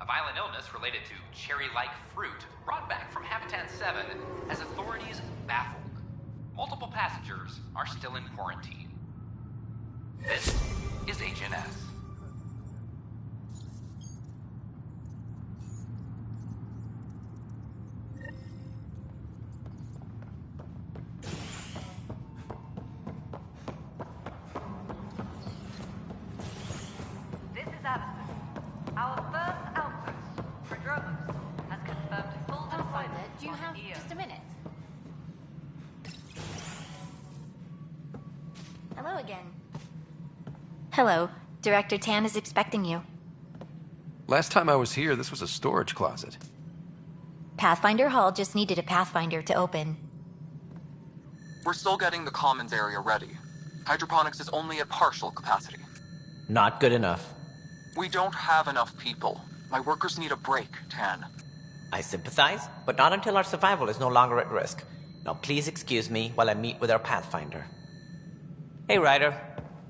A violent illness related to cherry-like fruit brought back from Habitat 7 has authorities baffled. Multiple passengers are still in quarantine. This is HNS. Our first outpost, Andromeda, has confirmed full deployment. Do you have just a minute? Hello again. Hello. Director Tan is expecting you. Last time I was here, this was a storage closet. Pathfinder Hall just needed a Pathfinder to open. We're still getting the commons area ready. Hydroponics is only at partial capacity. Not good enough. We don't have enough people. My workers need a break, Tan. I sympathize, but not until our survival is no longer at risk. Now please excuse me while I meet with our Pathfinder. Hey, Ryder.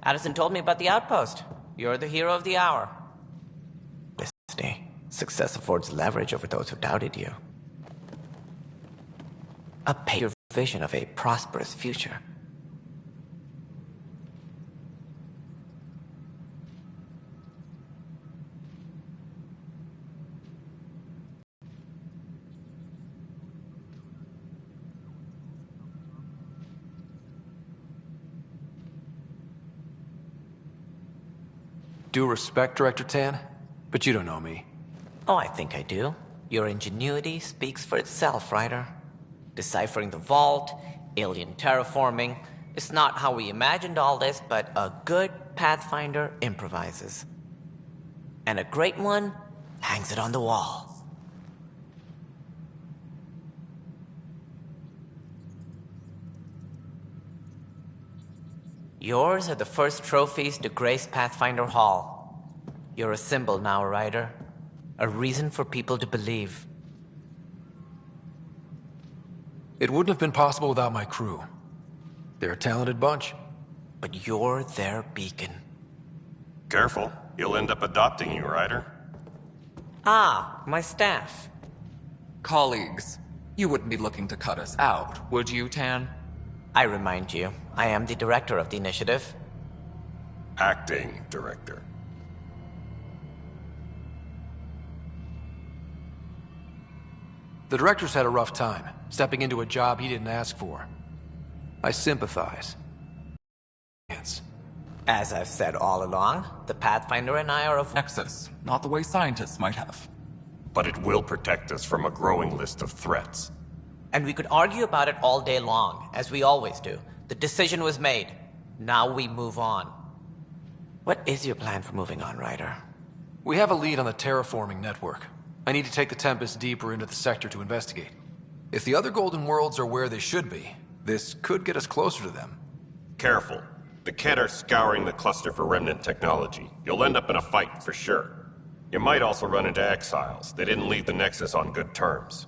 Addison told me about the outpost. You're the hero of the hour. Listening. Success affords leverage over those who doubted you. A pure vision of a prosperous future. Due respect, Director Tan, but you don't know me. Oh, I think I do. Your ingenuity speaks for itself, Ryder. Deciphering the vault, alien terraforming. It's not how we imagined all this, but a good Pathfinder improvises. And a great one hangs it on the wall. Yours are the first trophies to grace Pathfinder Hall. You're a symbol now, Ryder. A reason for people to believe. It wouldn't have been possible without my crew. They're a talented bunch. But you're their beacon. Careful. He'll end up adopting you, Ryder. Ah, my staff. Colleagues, you wouldn't be looking to cut us out, would you, Tan? I remind you, I am the director of the initiative. Acting director. The director's had a rough time, stepping into a job he didn't ask for. I sympathize. As I've said all along, the Pathfinder and I are of Nexus, not the way scientists might have. But it will protect us from a growing list of threats. And we could argue about it all day long, as we always do. The decision was made. Now we move on. What is your plan for moving on, Ryder? We have a lead on the terraforming network. I need to take the Tempest deeper into the sector to investigate. If the other Golden Worlds are where they should be, this could get us closer to them. Careful. The Kett are scouring the cluster for remnant technology. You'll end up in a fight, for sure. You might also run into exiles. They didn't leave the Nexus on good terms.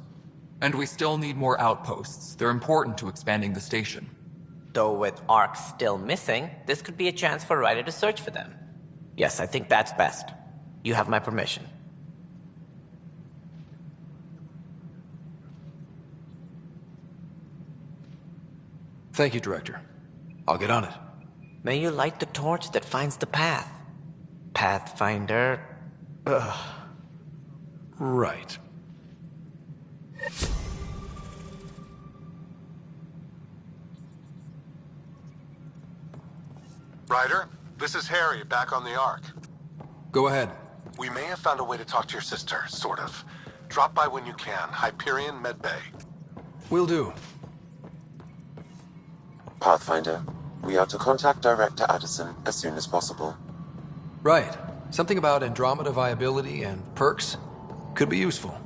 And we still need more outposts. They're important to expanding the station. Though with Ark still missing, this could be a chance for Ryder to search for them. Yes, I think that's best. You have my permission. Thank you, Director. I'll get on it. May you light the torch that finds the path. Pathfinder... Ugh. Right. Ryder, this is Harry, back on the Ark. Go ahead. We may have found a way to talk to your sister, sort of. Drop by when you can. Hyperion Medbay. Will do. Pathfinder, we are to contact Director Addison as soon as possible. Right. Something about Andromeda viability and perks could be useful.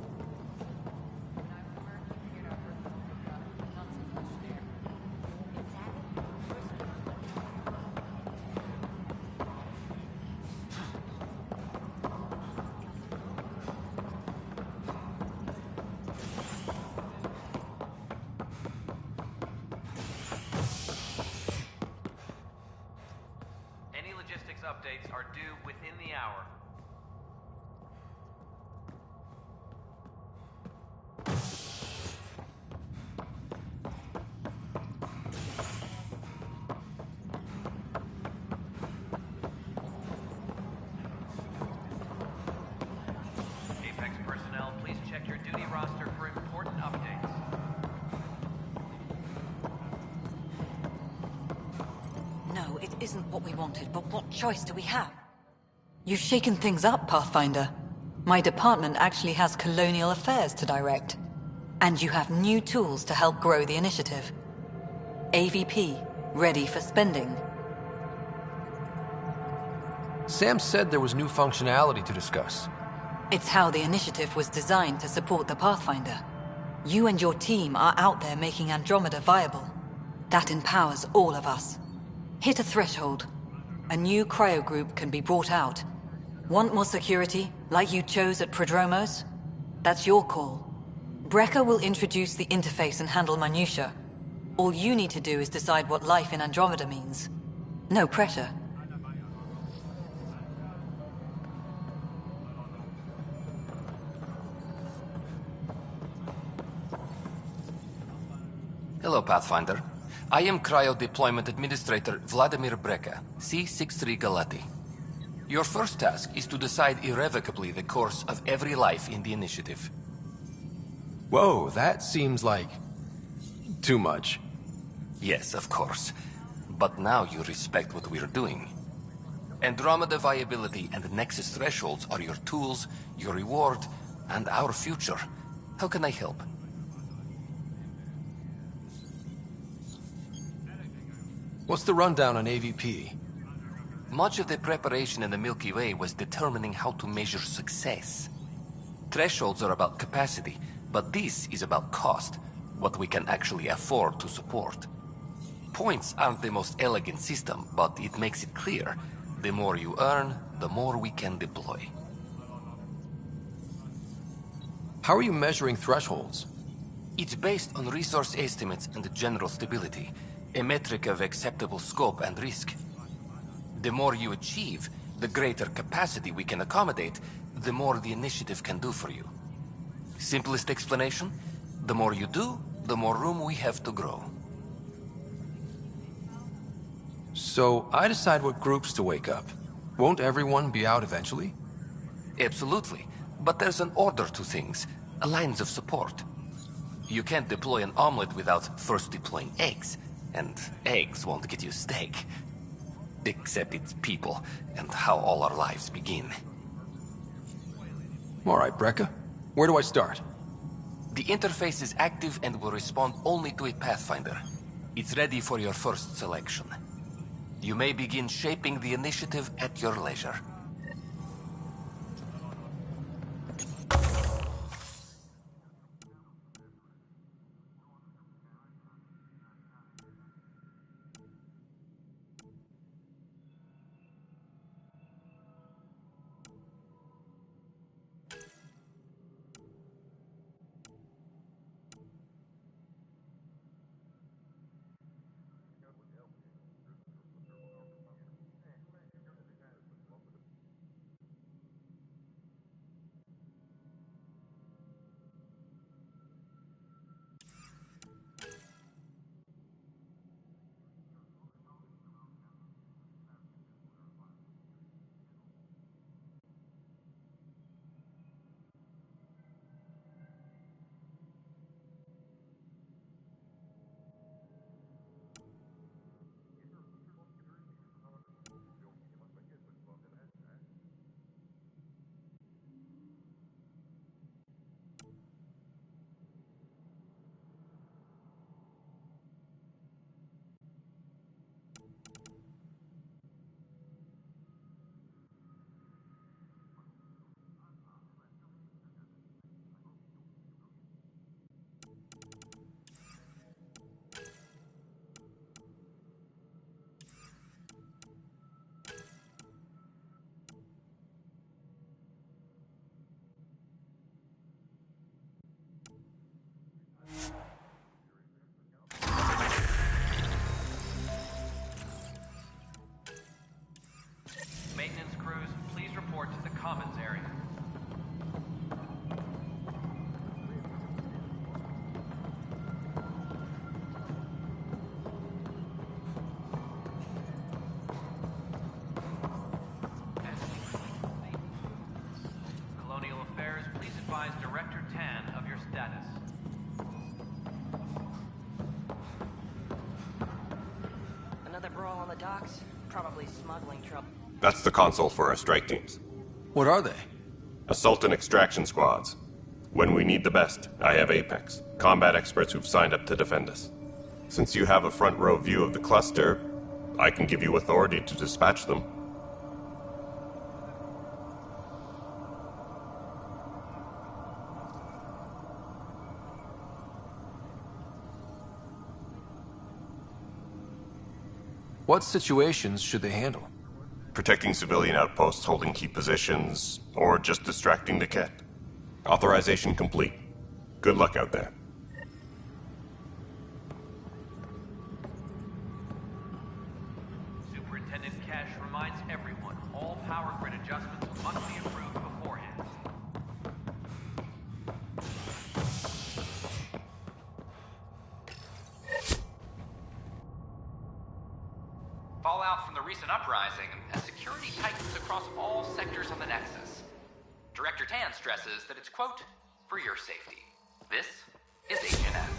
Any logistics updates are due within the hour. roster for important updates. No, it isn't what we wanted, but what choice do we have? You've shaken things up, Pathfinder. My department actually has colonial affairs to direct. And you have new tools to help grow the initiative. AVP, ready for spending. Sam said there was new functionality to discuss. It's how the initiative was designed to support the Pathfinder. You and your team are out there making Andromeda viable. That empowers all of us. Hit a threshold. A new cryo group can be brought out. Want more security, like you chose at Prodromos? That's your call. Brecker will introduce the interface and handle minutiae. All you need to do is decide what life in Andromeda means. No pressure. Hello, Pathfinder. I am Cryo Deployment Administrator Vladimir Breca, C-63 Galati. Your first task is to decide irrevocably the course of every life in the initiative. Whoa, that seems like... too much. Yes, of course. But now you respect what we're doing. Andromeda viability and Nexus thresholds are your tools, your reward, and our future. How can I help? What's the rundown on AVP? Much of the preparation in the Milky Way was determining how to measure success. Thresholds are about capacity, but this is about cost, what we can actually afford to support. Points aren't the most elegant system, but it makes it clear. The more you earn, the more we can deploy. How are you measuring thresholds? It's based on resource estimates and general stability, a metric of acceptable scope and risk. The more you achieve, the greater capacity we can accommodate, the more the initiative can do for you. Simplest explanation, the more you do, the more room we have to grow. So, I decide what groups to wake up. Won't everyone be out eventually? Absolutely. But there's an order to things, lines of support. You can't deploy an omelet without first deploying eggs. And eggs won't get you steak. Except it's people, and how all our lives begin. Alright, Breca. Where do I start? The interface is active and will respond only to a Pathfinder. It's ready for your first selection. You may begin shaping the initiative at your leisure. Maintenance crews, please report to the commons area. Colonial Affairs, please advise Director Tan of your your status. Another brawl on the docks? Probably smuggling trouble. That's the console for our strike teams. What are they? Assault and extraction squads. When we need the best, I have Apex, combat experts who've signed up to defend us. Since you have a front row view of the cluster, I can give you authority to dispatch them. What situations should they handle? Protecting civilian outposts holding key positions, or just distracting the Ket. Authorization complete. Good luck out there. Superintendent Cash reminds everyone all power grid adjustments must be approved beforehand. Fallout from the recent uprising as security tightens across all sectors on the Nexus. Director Tan stresses that it's, quote, for your safety. This is HNS.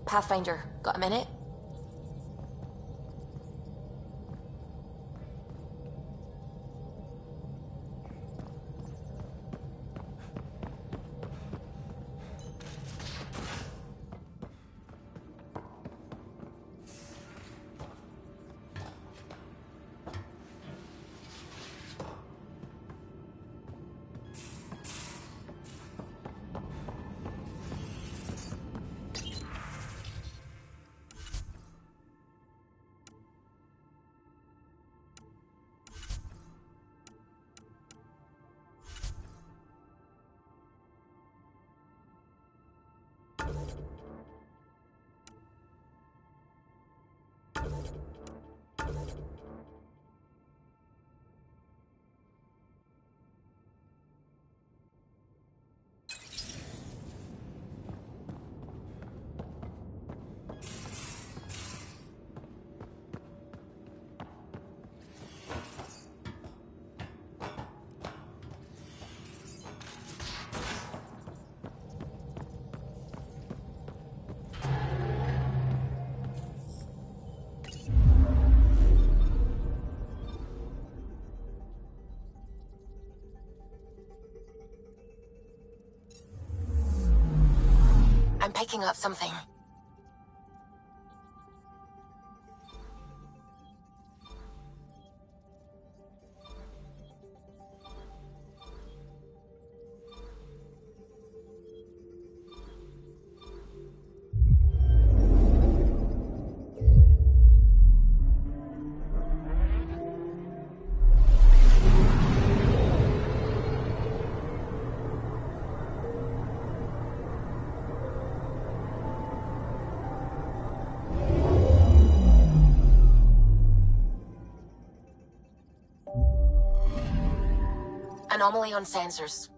Pathfinder, got a minute? I'm picking up something. Anomaly on sensors.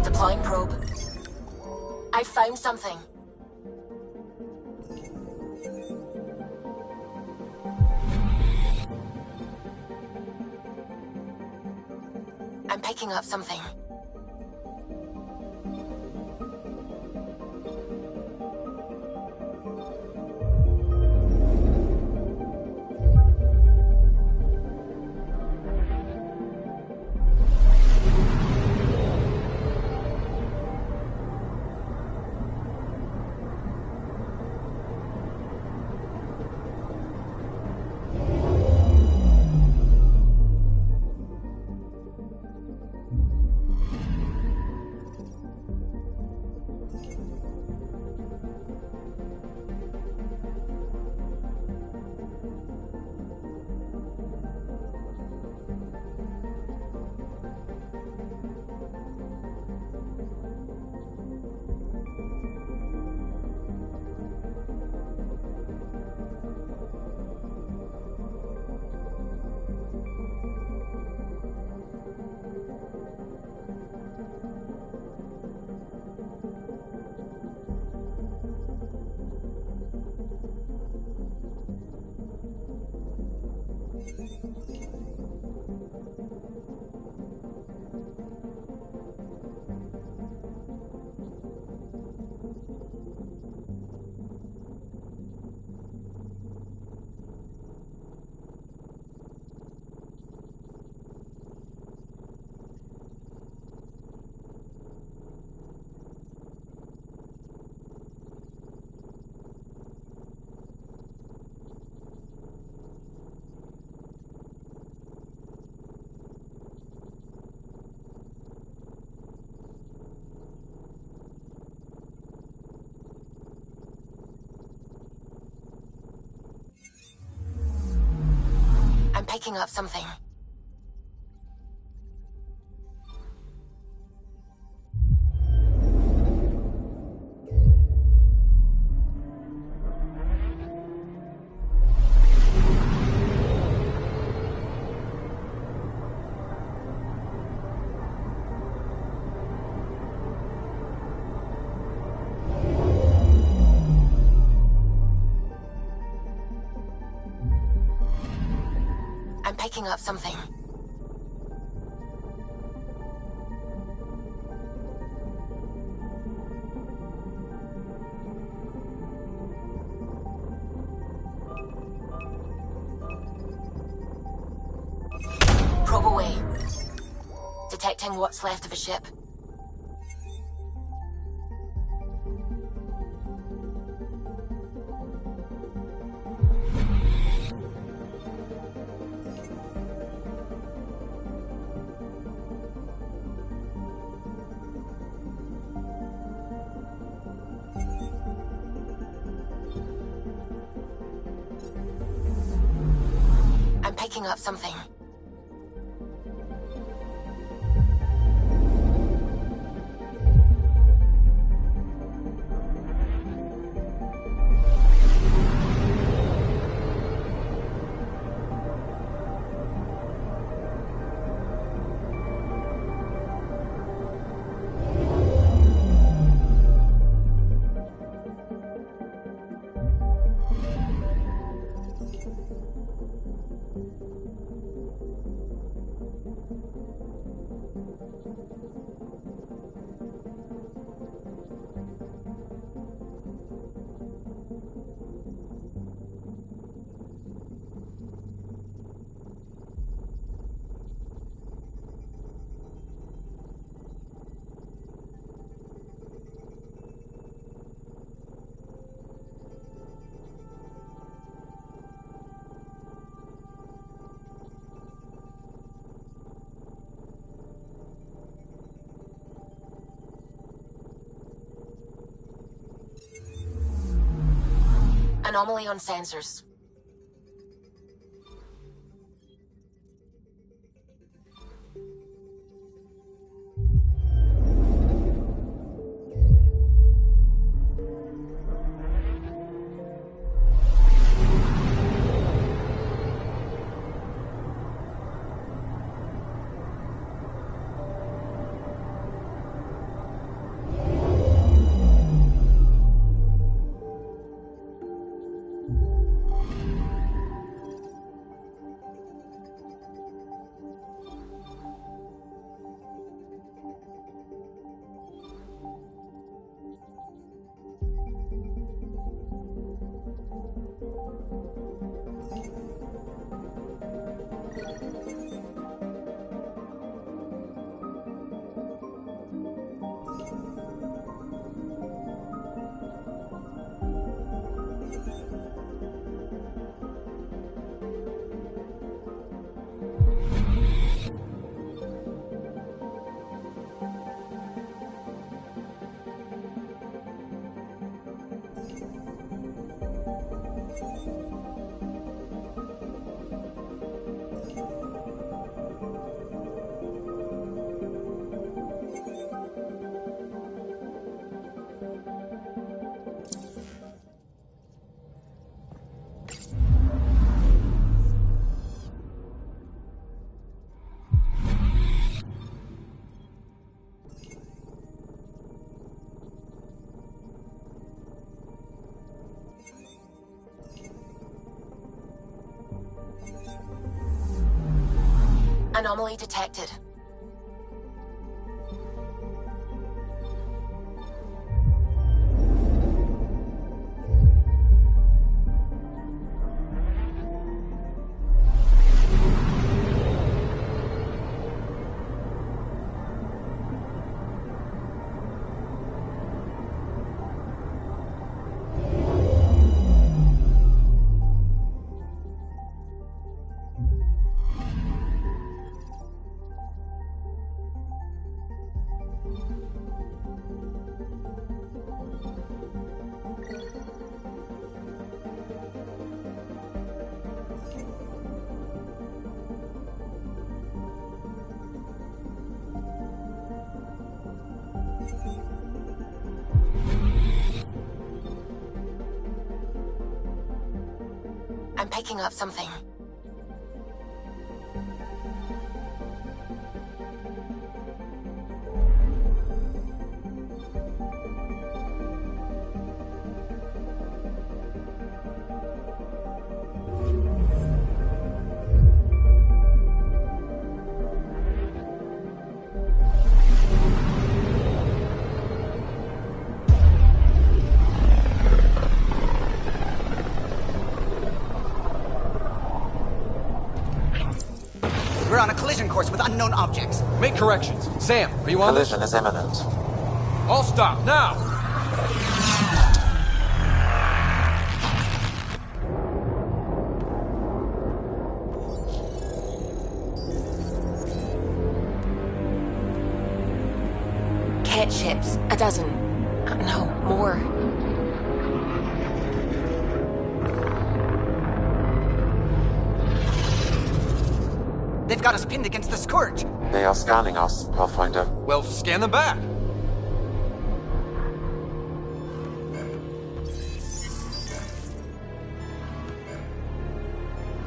Deploying probe. I found something. picking up something. I'm picking up something. I'm picking up something. Probe away. Detecting what's left of a ship. I'm picking up something. Anomaly on sensors. Anomaly detected. I'm picking up something. We're on a collision course with unknown objects. Make corrections. Sam, are you on this? Collision is imminent. All stop, now! Cat ships. A dozen. No, more. They've got us pinned against the Scourge. They are scanning us, Pathfinder. Well, scan them back.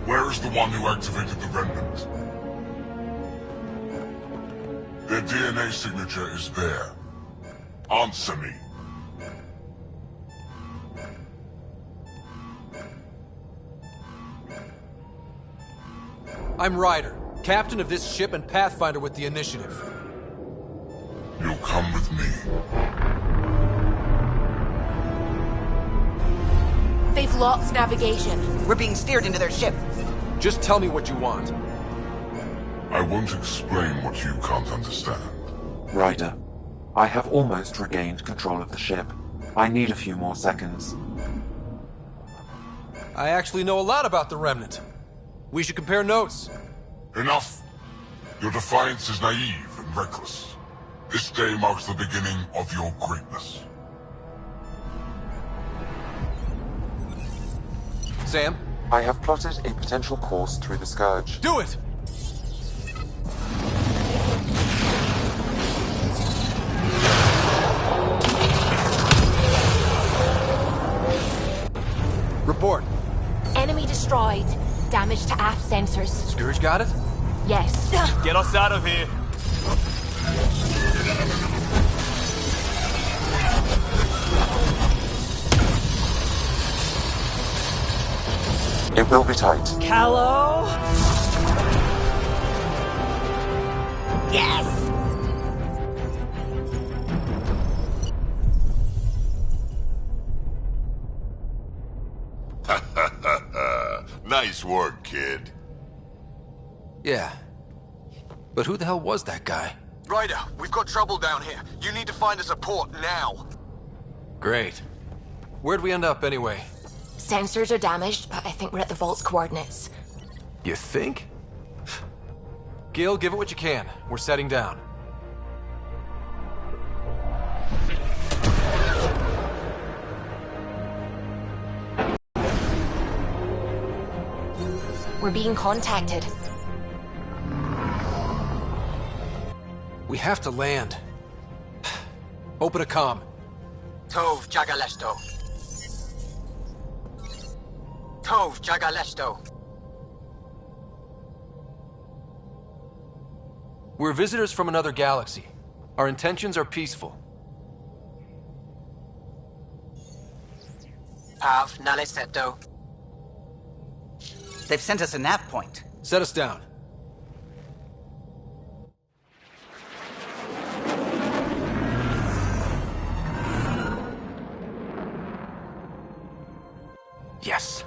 Where is the one who activated the remnant? Their DNA signature is there. Answer me. I'm Ryder, captain of this ship and Pathfinder with the Initiative. You'll come with me. They've locked navigation. We're being steered into their ship. Just tell me what you want. I won't explain what you can't understand. Ryder, I have almost regained control of the ship. I need a few more seconds. I actually know a lot about the Remnant. We should compare notes. Enough! Your defiance is naive and reckless. This day marks the beginning of your greatness. Sam? I have plotted a potential course through the Scourge. Do it! Report. Enemy destroyed. Damage to aft sensors. Scourge got it? Yes. Get us out of here. It will be tight. Callow? Yes! Nice work, kid. Yeah. But who the hell was that guy? Ryder, we've got trouble down here. You need to find us a port now. Great. Where'd we end up anyway? Sensors are damaged, but I think we're at the vault's coordinates. You think? Gil, give it what you can. We're setting down. We're being contacted. We have to land. Open a comm. Tov Jagalesto. Tov, Jagaleshto. We're visitors from another galaxy. Our intentions are peaceful. Av Naleseto. They've sent us a nav point. Set us down. Yes.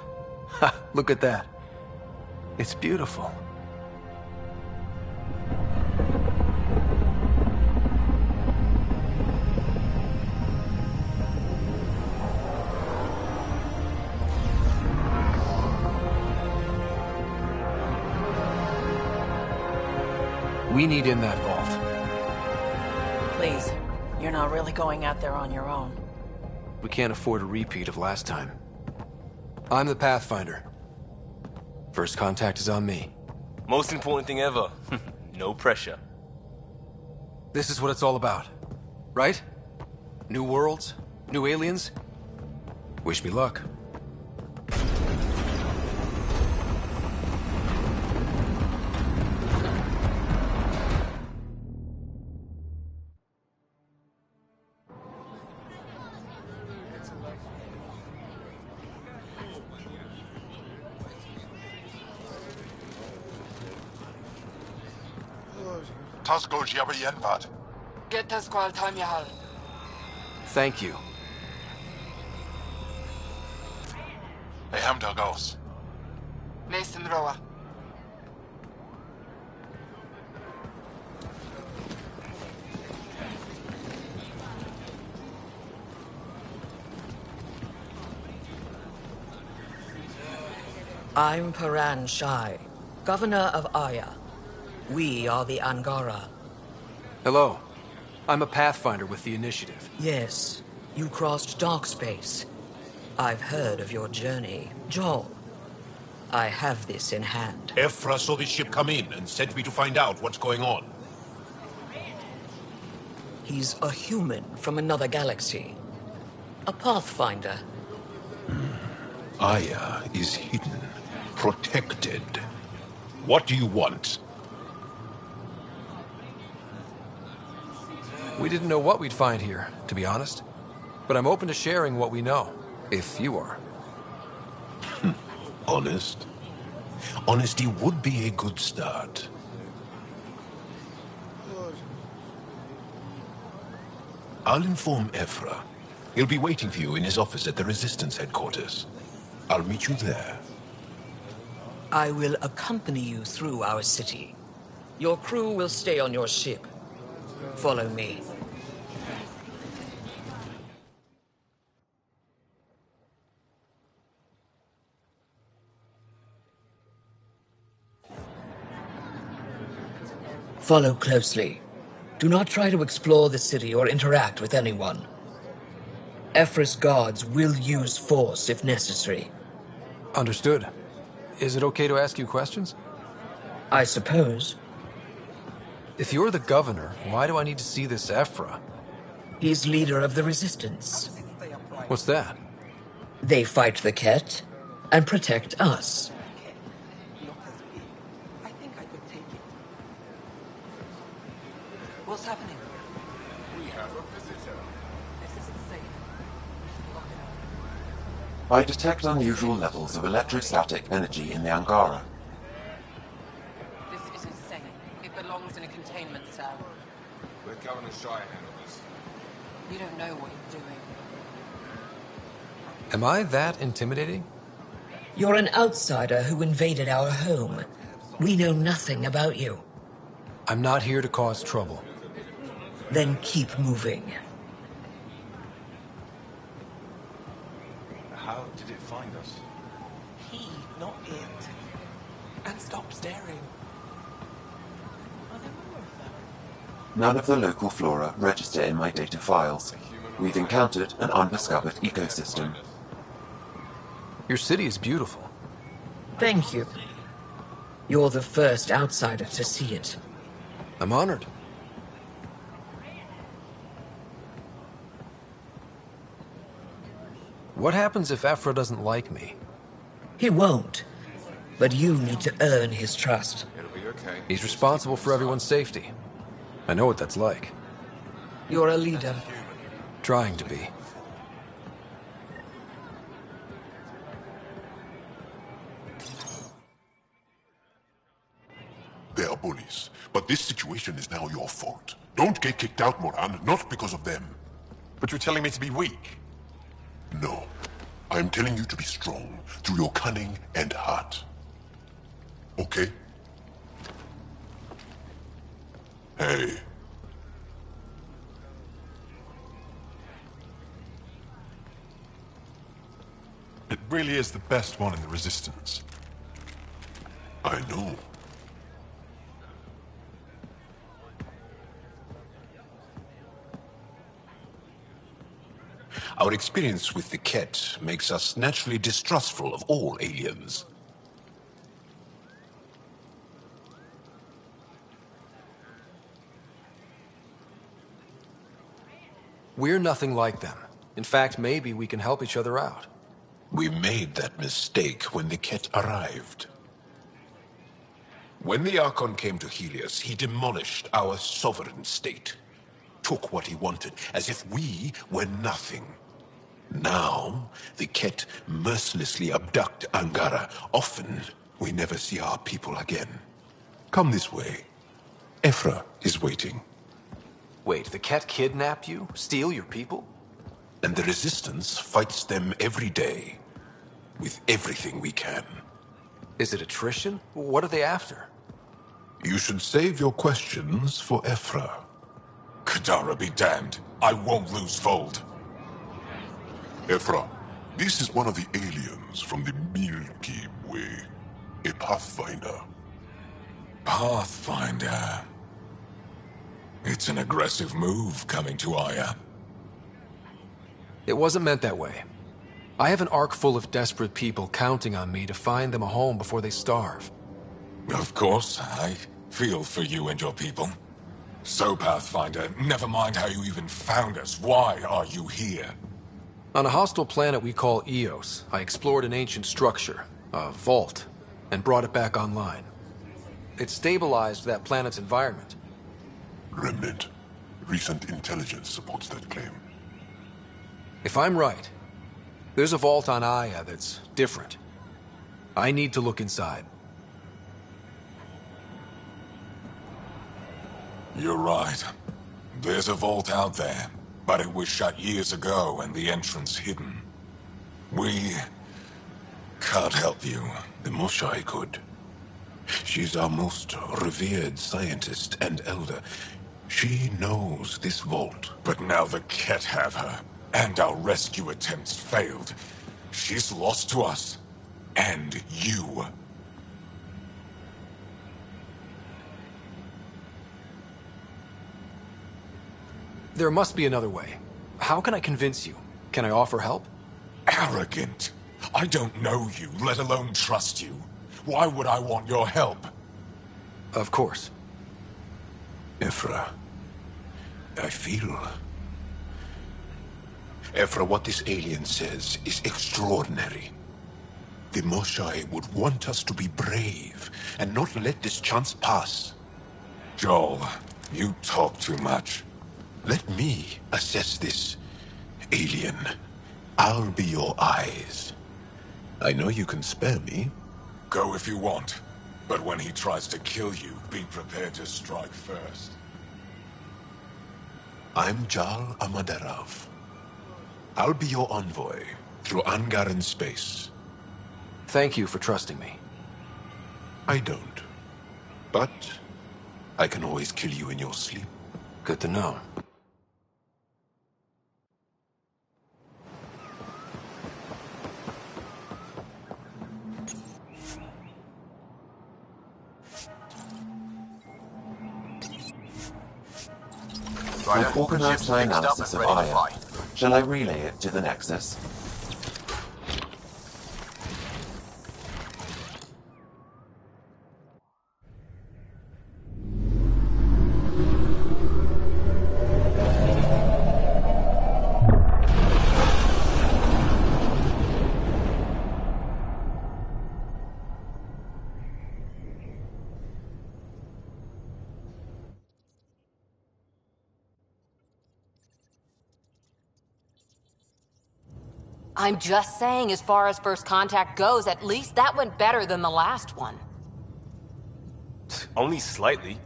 Ha, look at that. It's beautiful. We need in that vault. Please, you're not really going out there on your own. We can't afford a repeat of last time. I'm the Pathfinder. First contact is on me. Most important thing ever. No pressure. This is what it's all about, right? New worlds? New aliens? Wish me luck. Tasgo Jiabayenvat. Get the squall time yahal. Thank you. Hamda goes. Mason Roa. I'm Paran Shai, Governor of Aya. We are the Angara. Hello. I'm a Pathfinder with the Initiative. Yes, you crossed dark space. I've heard of your journey, Joel. I have this in hand. Ephra saw this ship come in and sent me to find out what's going on. He's a human from another galaxy. A Pathfinder. Aya is hidden, protected. What do you want? We didn't know what we'd find here, to be honest. But I'm open to sharing what we know, if you are. Honest? Honesty would be a good start. I'll inform Ephra. He'll be waiting for you in his office at the Resistance headquarters. I'll meet you there. I will accompany you through our city. Your crew will stay on your ship. Follow me. Follow closely. Do not try to explore the city or interact with anyone. Ephra's guards will use force if necessary. Understood. Is it okay to ask you questions? I suppose. If you're the governor, why do I need to see this Ephra? He's leader of the Resistance. What's that? They fight the Ket and protect us. What's happening? We have a visitor. This isn't safe. We should lock it up. I detect unusual levels of electrostatic energy in the Angara. This is insane. It belongs in a containment cell. Let Governor Shai handle this. You don't know what you're doing. Am I that intimidating? You're an outsider who invaded our home. We know nothing about you. I'm not here to cause trouble. Then keep moving. How did it find us? He, not it. And stop staring. None of the local flora register in my data files. We've encountered an undiscovered ecosystem. Your city is beautiful. Thank you. You're the first outsider to see it. I'm honored. What happens if Ephra doesn't like me? He won't. But you need to earn his trust. It'll be okay. He's responsible for everyone's safety. I know what that's like. You're a leader. Trying to be. They are bullies, but this situation is now your fault. Don't get kicked out, Moran, not because of them. But you're telling me to be weak? No. I'm telling you to be strong through your cunning and heart. Okay? Hey. It really is the best one in the Resistance. I know. Our experience with the Ket makes us naturally distrustful of all aliens. We're nothing like them. In fact, maybe we can help each other out. We made that mistake when the Ket arrived. When the Archon came to Helios, he demolished our sovereign state. Took what he wanted, as if we were nothing. Now, the Ket mercilessly abduct Angara. Often, we never see our people again. Come this way. Ephra is waiting. Wait, the Ket kidnap you? Steal your people? And the Resistance fights them every day. With everything we can. Is it attrition? What are they after? You should save your questions for Ephra. Kadara be damned. I won't lose Vold. Ephra, this is one of the aliens from the Milky Way. A Pathfinder. Pathfinder. It's an aggressive move coming to Aya. It wasn't meant that way. I have an ark full of desperate people counting on me to find them a home before they starve. Of course, I feel for you and your people. So, Pathfinder, never mind how you even found us. Why are you here? On a hostile planet we call Eos, I explored an ancient structure, a vault, and brought it back online. It stabilized that planet's environment. Remnant. Recent intelligence supports that claim. If I'm right, there's a vault on Aya that's different. I need to look inside. You're right. There's a vault out there, but it was shut years ago and the entrance hidden. We can't help you. The Moshai could. She's our most revered scientist and elder. She knows this vault. But now the Ket have her, and our rescue attempts failed. She's lost to us, and you. There must be another way. How can I convince you? Can I offer help? Arrogant. I don't know you, let alone trust you. Why would I want your help? Of course. Ephra, I feel... Ephra, what this alien says is extraordinary. The Moshai would want us to be brave and not let this chance pass. Joel, you talk too much. Let me assess this, alien. I'll be your eyes. I know you can spare me. Go if you want. But when he tries to kill you, be prepared to strike first. I'm Jal Amaderav. I'll be your envoy through Angaran space. Thank you for trusting me. I don't. But I can always kill you in your sleep. Good to know. I've organized my analysis of Aya. Shall I relay it to the Nexus? I'm just saying, as far as first contact goes, at least that went better than the last one. Only slightly.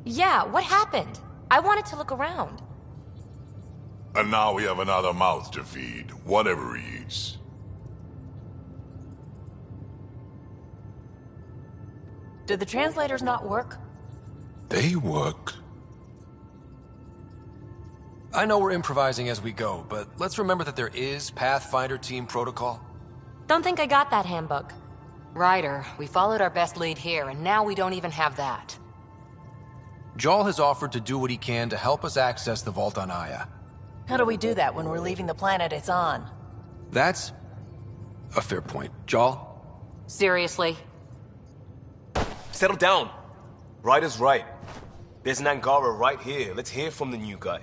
Yeah, what happened? I wanted to look around. And now we have another mouth to feed, whatever he eats. Did the translators not work? They work. I know we're improvising as we go, but let's remember that there is Pathfinder team protocol. Don't think I got that handbook. Ryder, we followed our best lead here, and now we don't even have that. Jarl has offered to do what he can to help us access the vault on Aya. How do we do that when we're leaving the planet it's on? That's a fair point. Jarl? Seriously? Settle down. Ryder's right. There's an Angara right here. Let's hear from the new guy.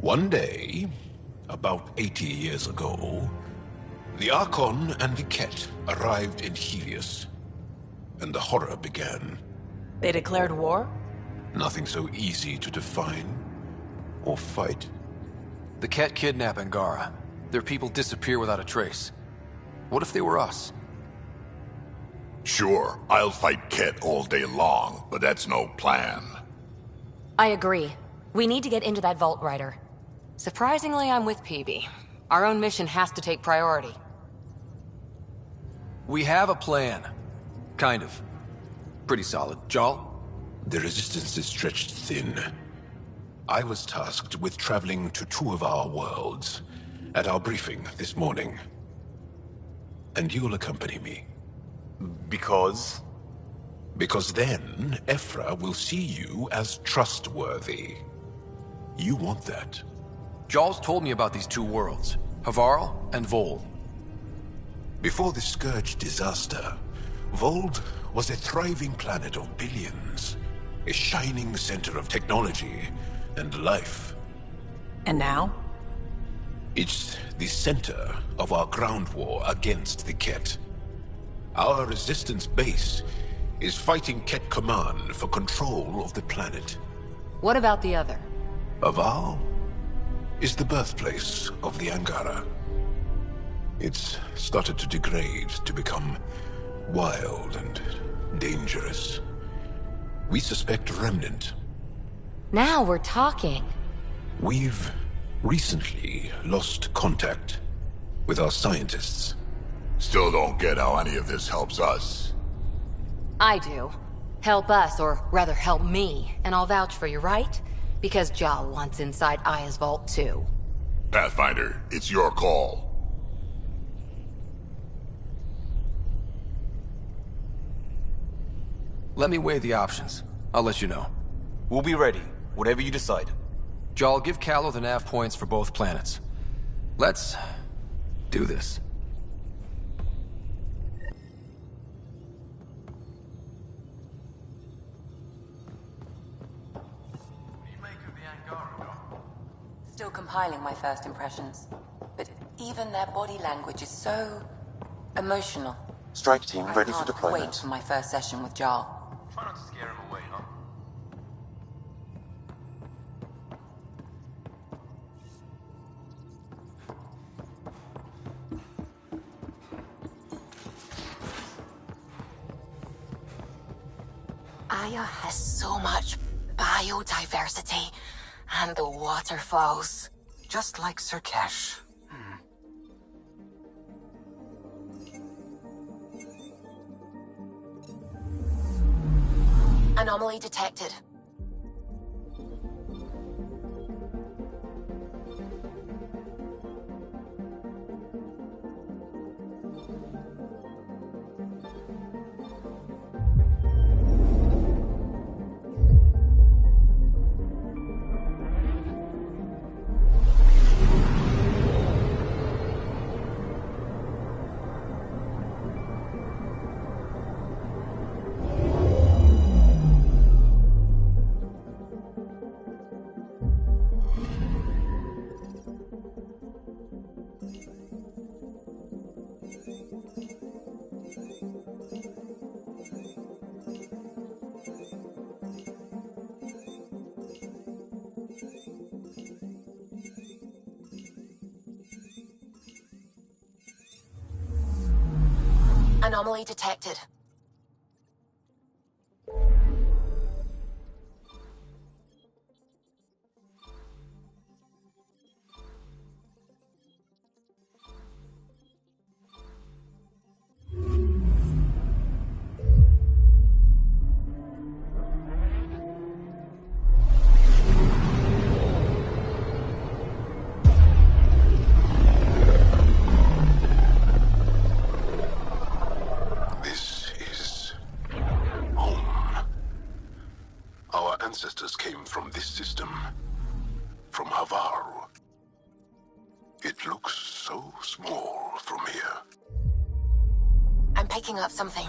One day, about 80 years ago, the Archon and the Ket arrived in Helios, and the horror began. They declared war? Nothing so easy to define or fight. The Ket kidnap Angara. Their people disappear without a trace. What if they were us? Sure, I'll fight Ket all day long, but that's no plan. I agree. We need to get into that vault, Ryder. Surprisingly, I'm with PB. Our own mission has to take priority. We have a plan. Kind of. Pretty solid. Jarl? The resistance is stretched thin. I was tasked with traveling to two of our worlds at our briefing this morning. And you'll accompany me. Because? Because then, Ephra will see you as trustworthy. You want that. Jarl's told me about these two worlds, Havarl and Vold. Before the Scourge disaster, Vold was a thriving planet of billions, a shining center of technology and life. And now? It's the center of our ground war against the Ket. Our resistance base is fighting Ket Command for control of the planet. What about the other? Havarl is the birthplace of the Angara. It's started to degrade, to become wild and dangerous. We suspect Remnant. Now we're talking. We've recently lost contact with our scientists. Still don't get how any of this helps us. I do. Help us, or rather help me, and I'll vouch for you, right? Because Jarl wants inside Aya's vault too. Pathfinder, it's your call. Let me weigh the options. I'll let you know. We'll be ready, whatever you decide. Jarl, give Callow the nav points for both planets. Let's do this. Still compiling my first impressions. But even their body language is so emotional. Strike team ready for I can't deployment. wait for my first session with Jarl. Try not to scare him away, huh? Aya has so much biodiversity, and the waterfalls. Just like Sirkesh. Anomaly detected. Anomaly detected. This is home. Our ancestors came from this system, from Havaru. It looks so small from here. I'm picking up something.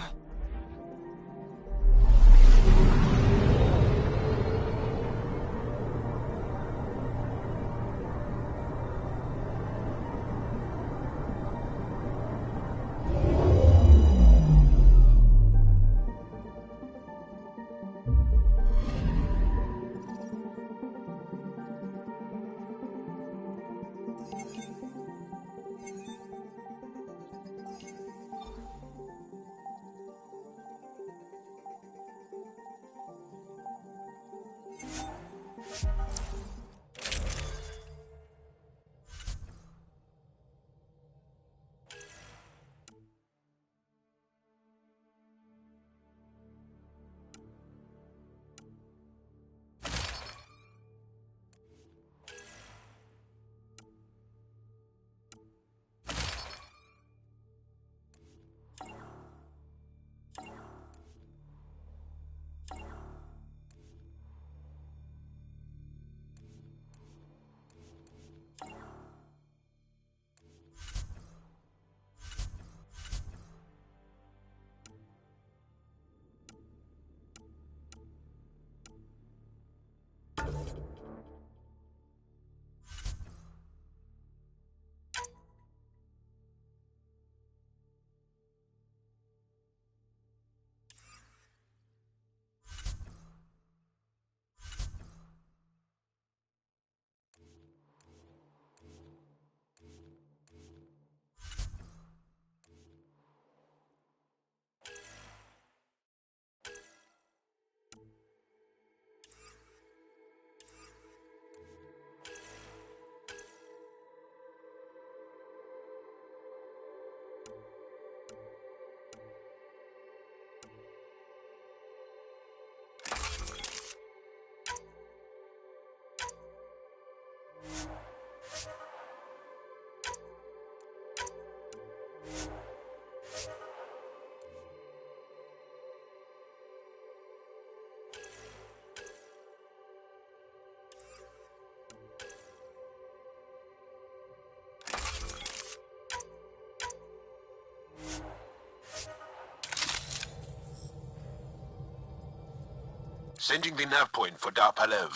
Sending the nav point for Darpalev.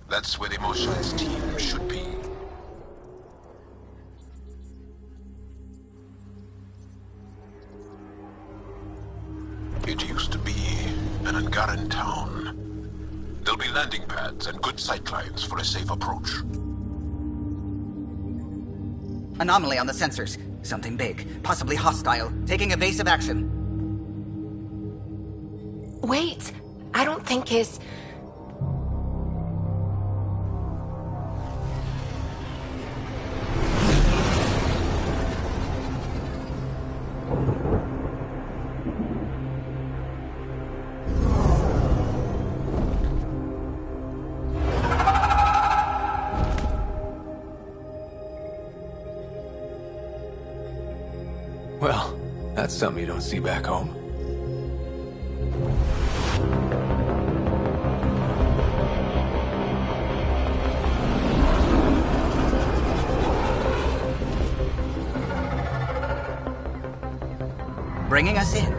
That's where the Mosha's team should be. It used to be an Angaran town. There'll be landing pads and good sightlines for a safe approach. Anomaly on the sensors. Something big, possibly hostile, taking evasive action. Wait, I don't think his... Well, that's something you don't see back home. Bringing us in.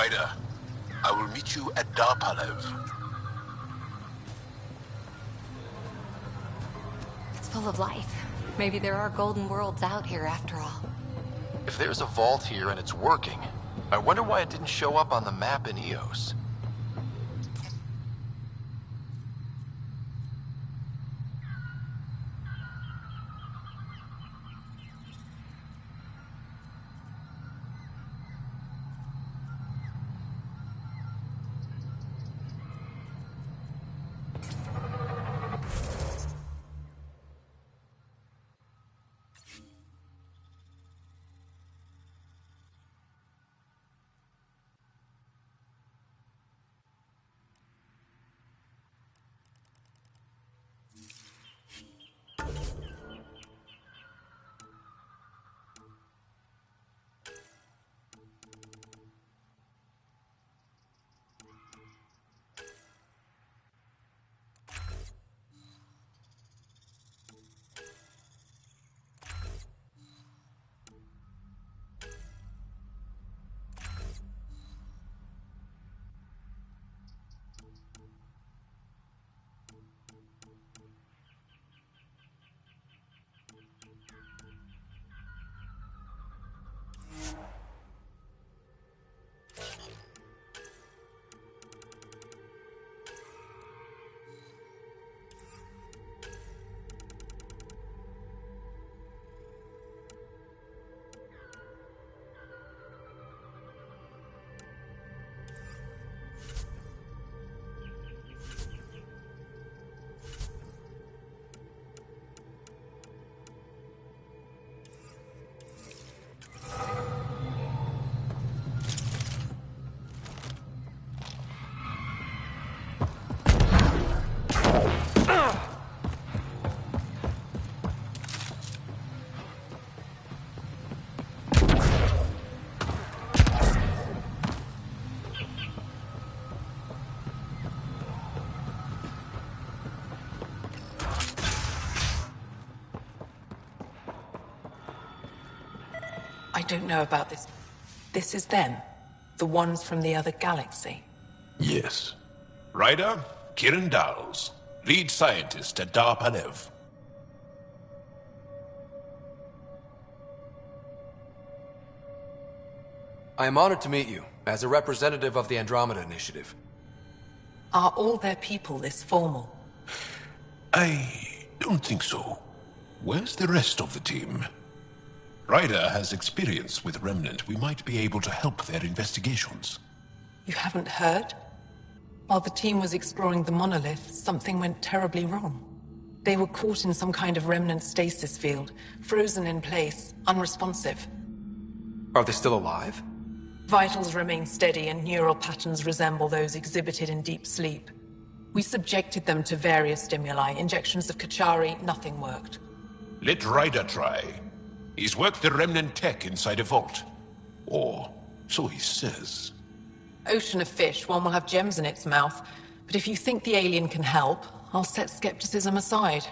Ryder, I will meet you at Darpalev. It's full of life. Maybe there are golden worlds out here after all. If there's a vault here and it's working, I wonder why it didn't show up on the map in EOS. I don't know about this. This is them. The ones from the other galaxy. Yes. Ryder, Kiran Dowles, lead scientist at Darpalev. I am honored to meet you, as a representative of the Andromeda Initiative. Are all their people this formal? I don't think so. Where's the rest of the team? Ryder has experience with Remnant. We might be able to help their investigations. You haven't heard? While the team was exploring the monolith, something went terribly wrong. They were caught in some kind of Remnant stasis field, frozen in place, unresponsive. Are they still alive? Vitals remain steady and neural patterns resemble those exhibited in deep sleep. We subjected them to various stimuli, injections of Kachari, nothing worked. Let Ryder try. He's worked the Remnant tech inside a vault. Or so he says. Ocean of fish, one will have gems in its mouth. But if you think the alien can help, I'll set skepticism aside.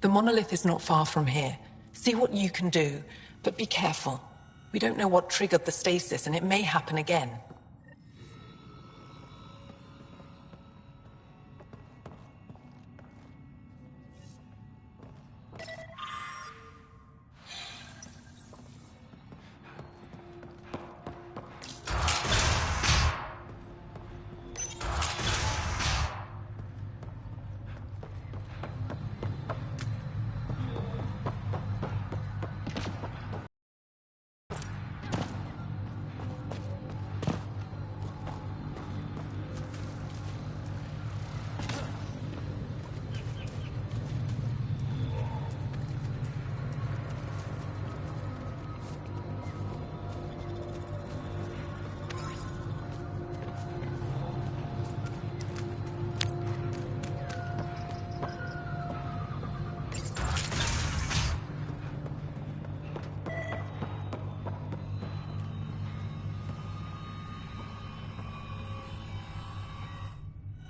The monolith is not far from here. See what you can do, but be careful. We don't know what triggered the stasis, and it may happen again.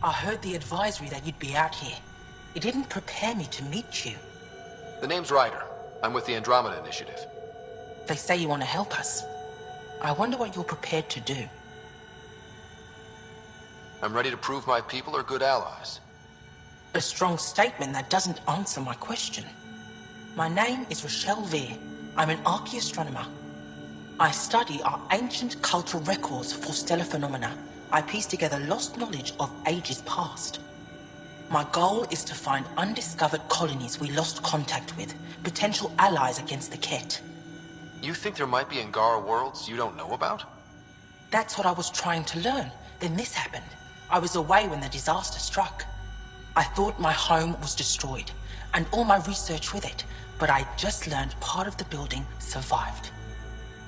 I heard the advisory that you'd be out here. It didn't prepare me to meet you. The name's Ryder. I'm with the Andromeda Initiative. They say you want to help us. I wonder what you're prepared to do. I'm ready to prove my people are good allies. A strong statement that doesn't answer my question. My name is Rochelle Veer. I'm an archaeoastronomer. I study our ancient cultural records for stellar phenomena. I piece together lost knowledge of ages past. My goal is to find undiscovered colonies we lost contact with, potential allies against the Ket. You think there might be Angara worlds you don't know about? That's what I was trying to learn. Then this happened. I was away when the disaster struck. I thought my home was destroyed, and all my research with it, but I just learned part of the building survived.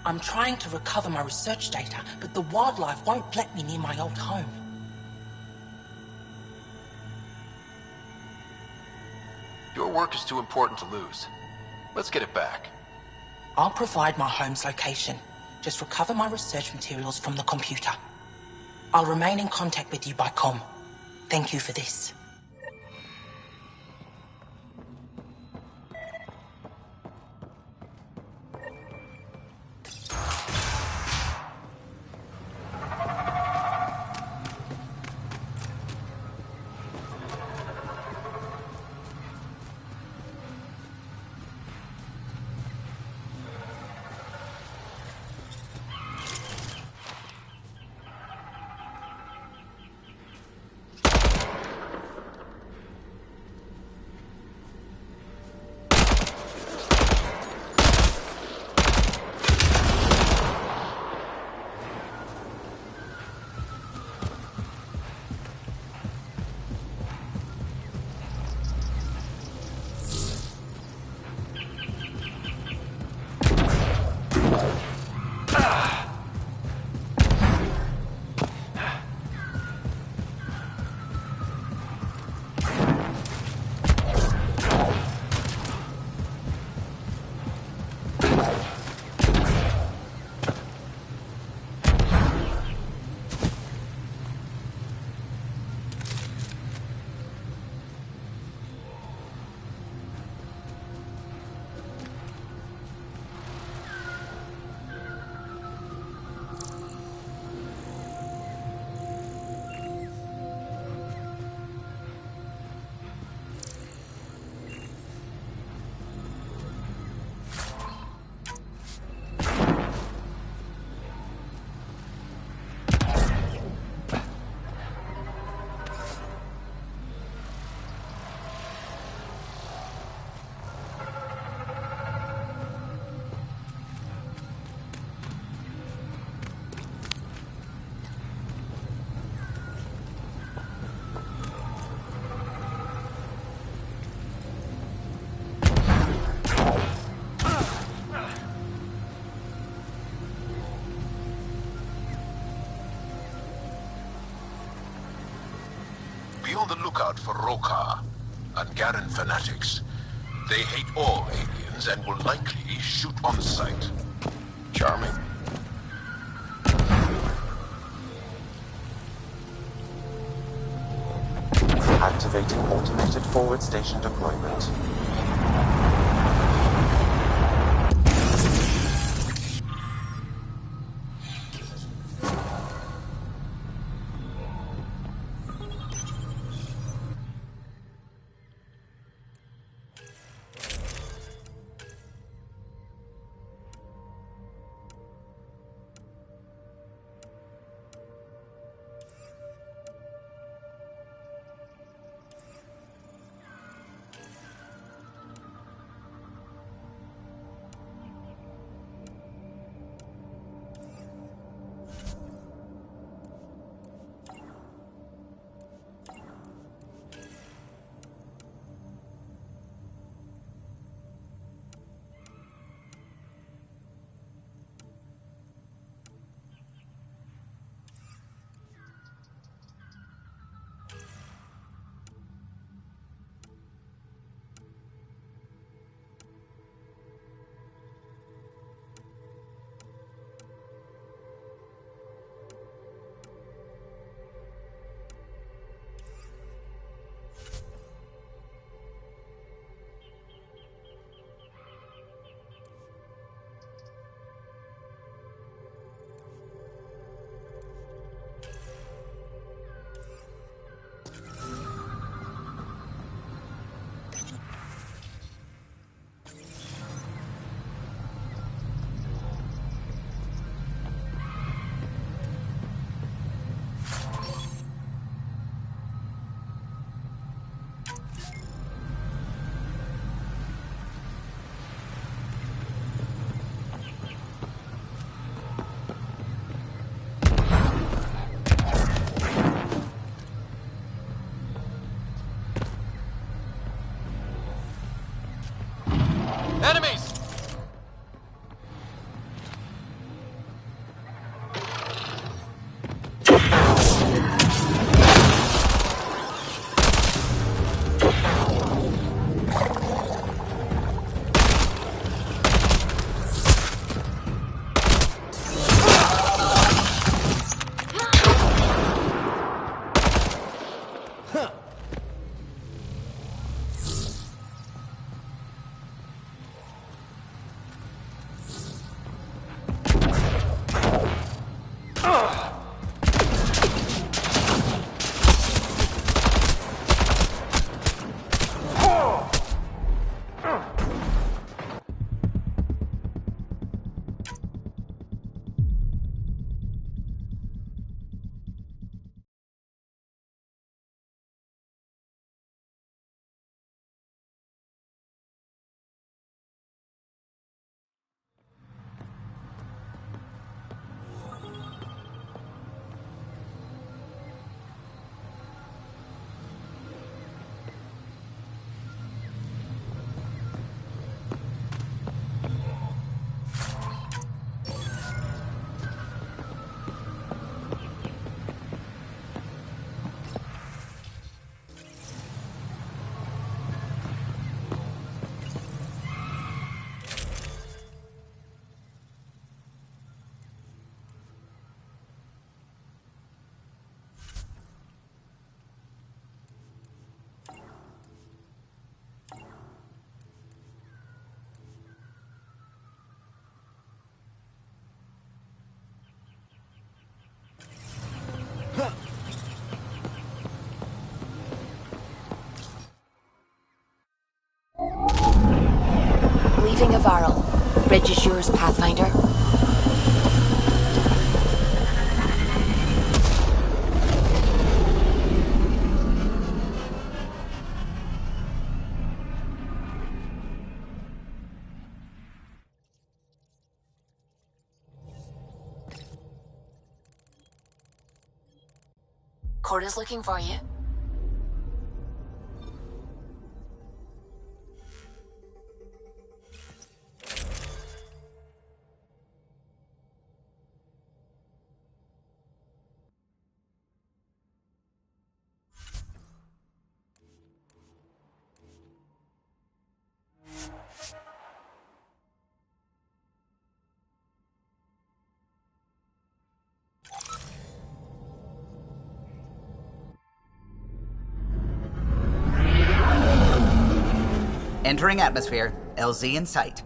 I'm trying to recover my research data, but the wildlife won't let me near my old home. Your work is too important to lose. Let's get it back. I'll provide my home's location. Just recover my research materials from the computer. I'll remain in contact with you by comm. Thank you for this. Be on the lookout for Roka and Garen fanatics. They hate all aliens and will likely shoot on sight. Charming. Activating automated forward station deployment. Finger Varl. Bridge is yours, Pathfinder. Corda's looking for you. Entering atmosphere. LZ in sight.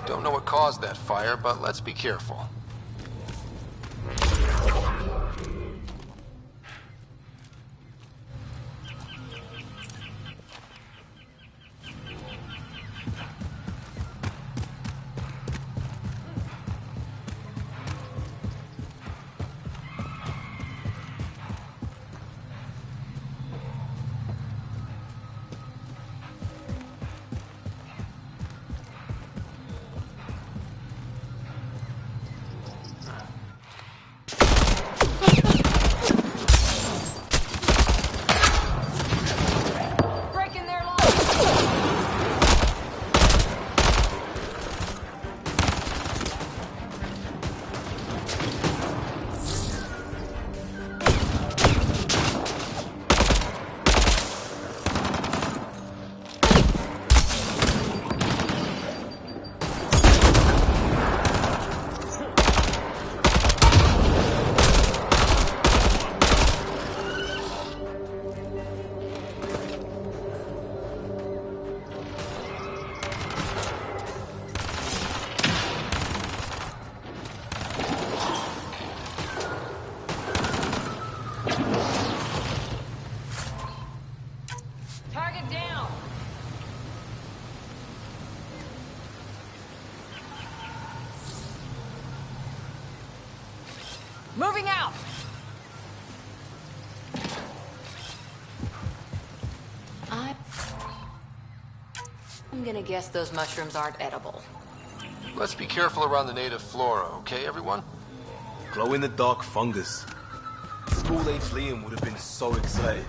Don't know what caused that fire, but let's be careful. Moving out! I'm gonna guess those mushrooms aren't edible. Let's be careful around the native flora, okay, everyone? Glow-in-the-dark fungus. School-age Liam would have been so excited.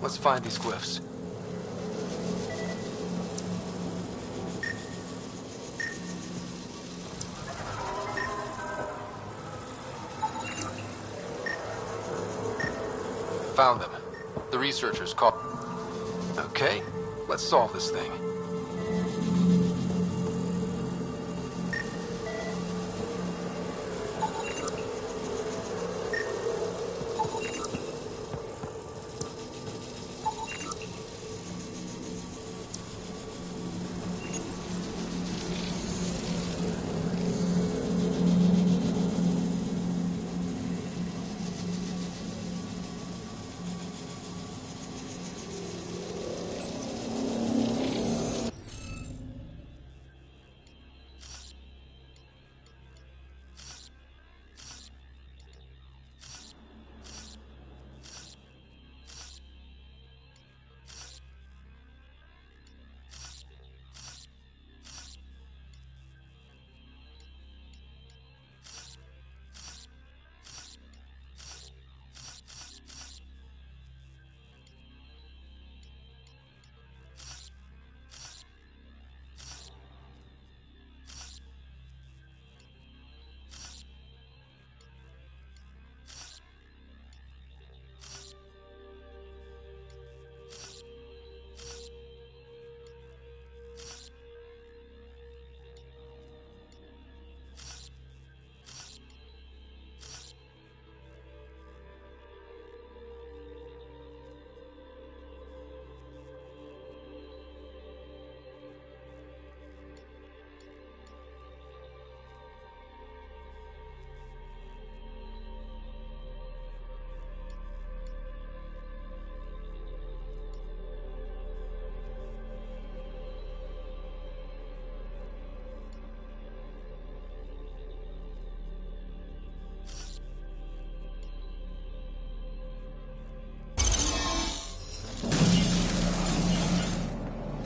us find these glyphs. Found them. The researchers called. Okay, let's solve this thing.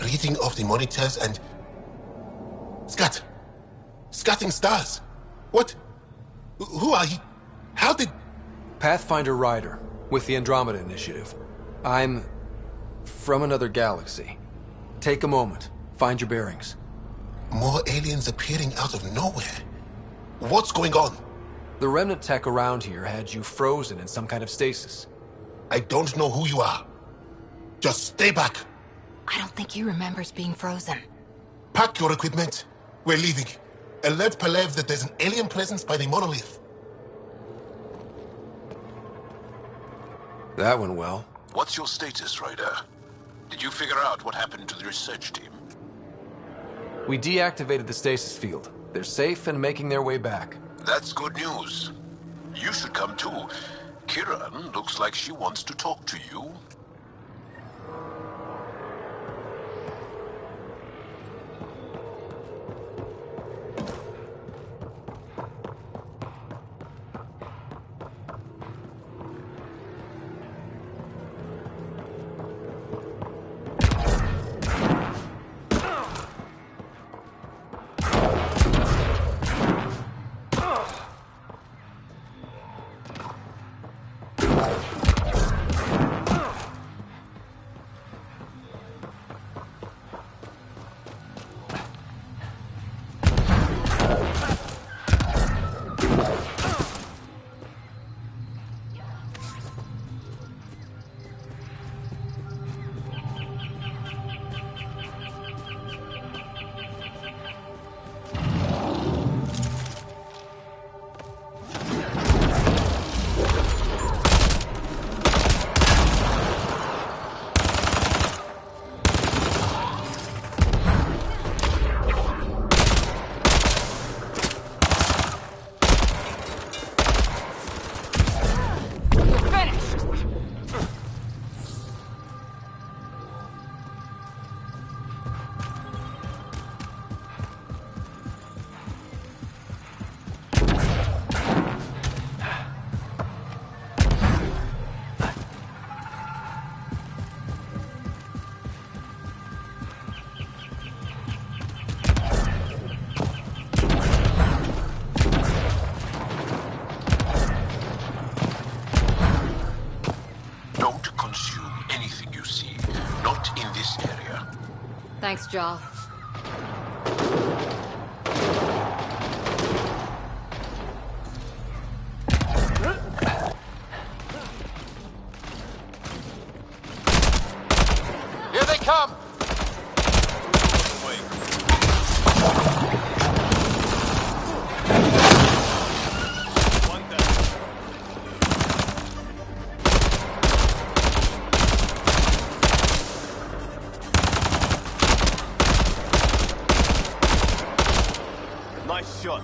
Reading of the monitors and... Scatting stars. What? Who are you? How did... Pathfinder Rider, with the Andromeda Initiative. I'm... from another galaxy. Take a moment. Find your bearings. More aliens appearing out of nowhere. What's going on? The remnant tech around here had you frozen in some kind of stasis. I don't know who you are. Just stay back. I don't think he remembers being frozen. Pack your equipment. We're leaving. Alert Palev that there's an alien presence by the monolith. That went well. What's your status, Ryder? Did you figure out what happened to the research team? We deactivated the stasis field. They're safe and making their way back. That's good news. You should come too. Kiran looks like she wants to talk to you. Thanks, Jaw. Here they come! Nice shot.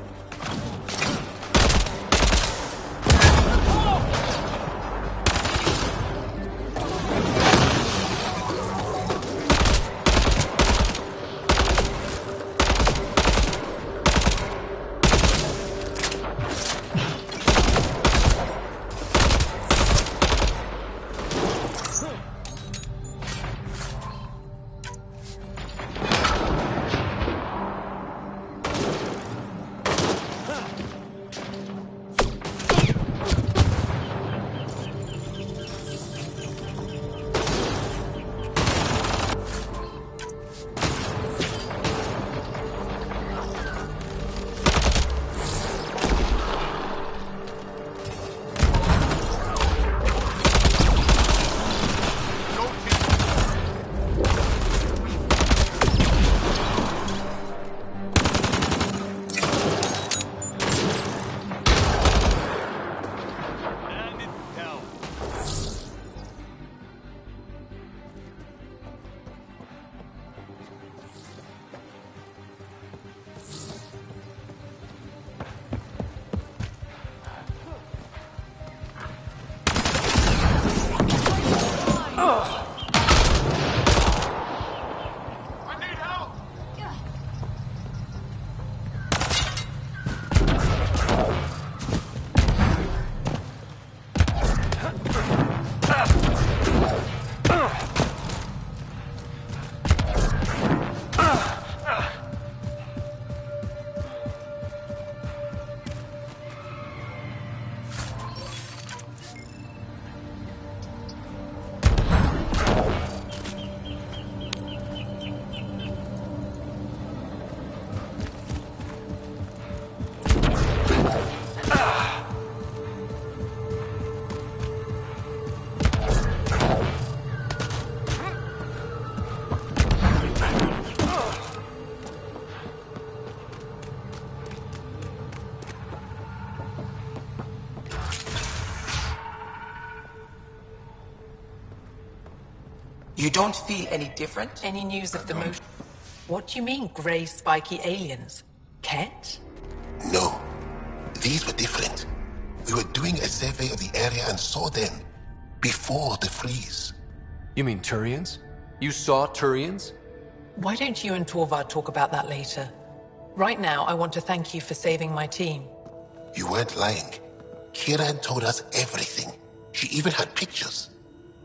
You don't feel any different? Any news of the motion? What do you mean, grey spiky aliens? Ket? No. These were different. We were doing a survey of the area and saw them. Before the freeze. You mean Turians? You saw Turians? Why don't you and Torvar talk about that later? Right now, I want to thank you for saving my team. You weren't lying. Kiran told us everything. She even had pictures.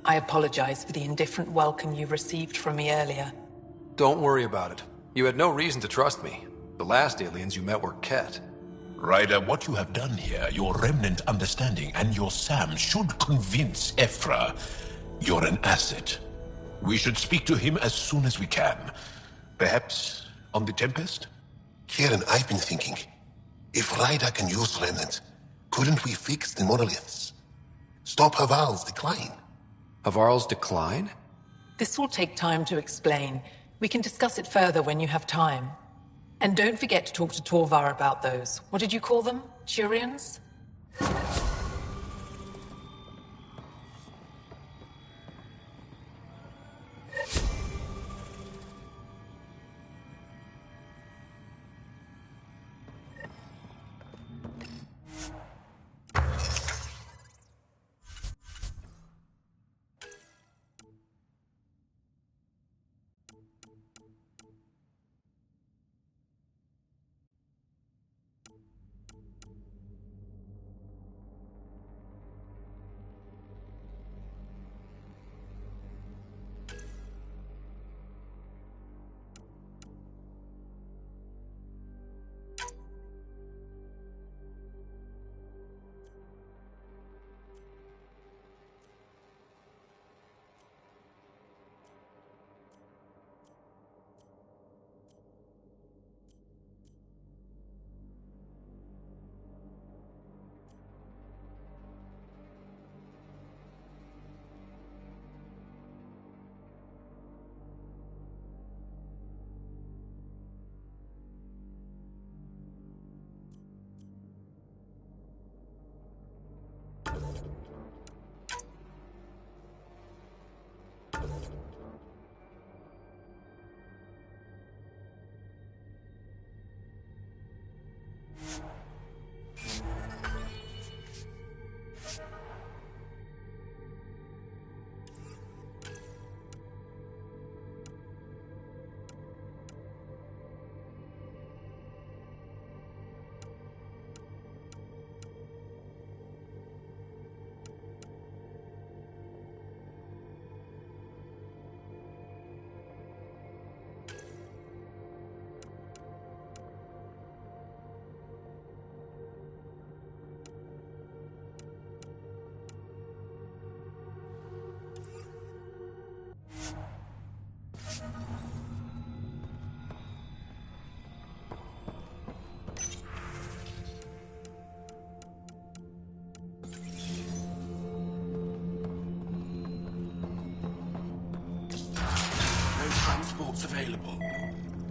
I apologize for the indifferent welcome you received from me earlier. Don't worry about it. You had no reason to trust me. The last aliens you met were Ket. Ryder, what you have done here, your remnant understanding and your Sam should convince Ephra you're an asset. We should speak to him as soon as we can. Perhaps on the Tempest? Kieran, I've been thinking. If Ryder can use remnant, couldn't we fix the monoliths? Stop Haval's decline? Havarl's decline? This will take time to explain. We can discuss it further when you have time. And don't forget to talk to Torvar about those. What did you call them? Turians?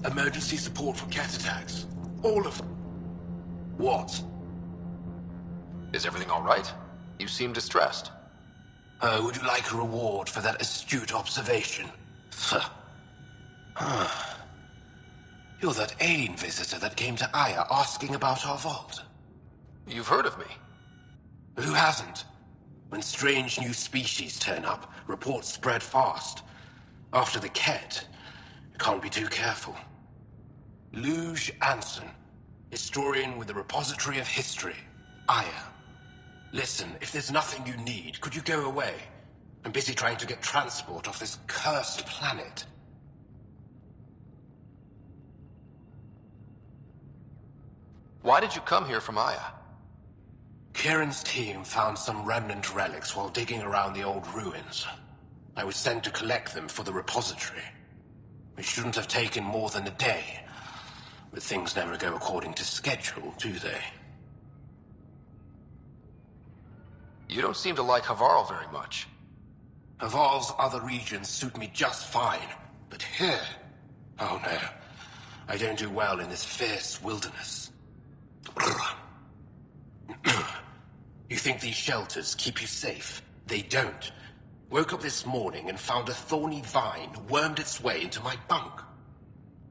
Emergency support for cat attacks. All of them. What? Is everything all right? You seem distressed. Would you like a reward for that astute observation? You're that alien visitor that came to Aya asking about our vault. You've heard of me. Who hasn't? When strange new species turn up, reports spread fast. After the Ket, you can't be too careful. Luge Anson, historian with the Repository of History, Aya. Listen, if there's nothing you need, could you go away? I'm busy trying to get transport off this cursed planet. Why did you come here from Aya? Kieran's team found some remnant relics while digging around the old ruins. I was sent to collect them for the repository. It shouldn't have taken more than a day. But things never go according to schedule, do they? You don't seem to like Havarl very much. Havarl's other regions suit me just fine. But here... oh no. I don't do well in this fierce wilderness. You think these shelters keep you safe? They don't. Woke up this morning and found a thorny vine wormed its way into my bunk.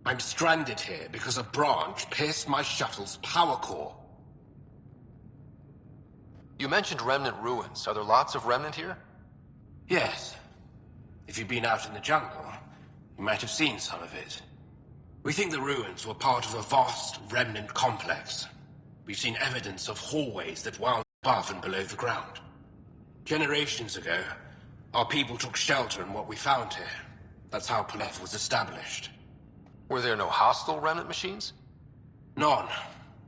I'm stranded here because a branch pierced my shuttle's power core. You mentioned remnant ruins. Are there lots of remnant here? Yes. If you've been out in the jungle, you might have seen some of it. We think the ruins were part of a vast remnant complex. We've seen evidence of hallways that wound above and below the ground. Generations ago, our people took shelter in what we found here. That's how Paleth was established. Were there no hostile remnant machines? None,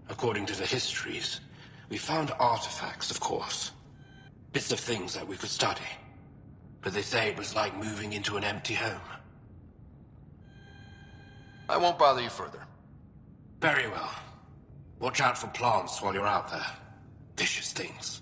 according to the histories. We found artifacts, of course. Bits of things that we could study. But they say it was like moving into an empty home. I won't bother you further. Very well. Watch out for plants while you're out there. Vicious things.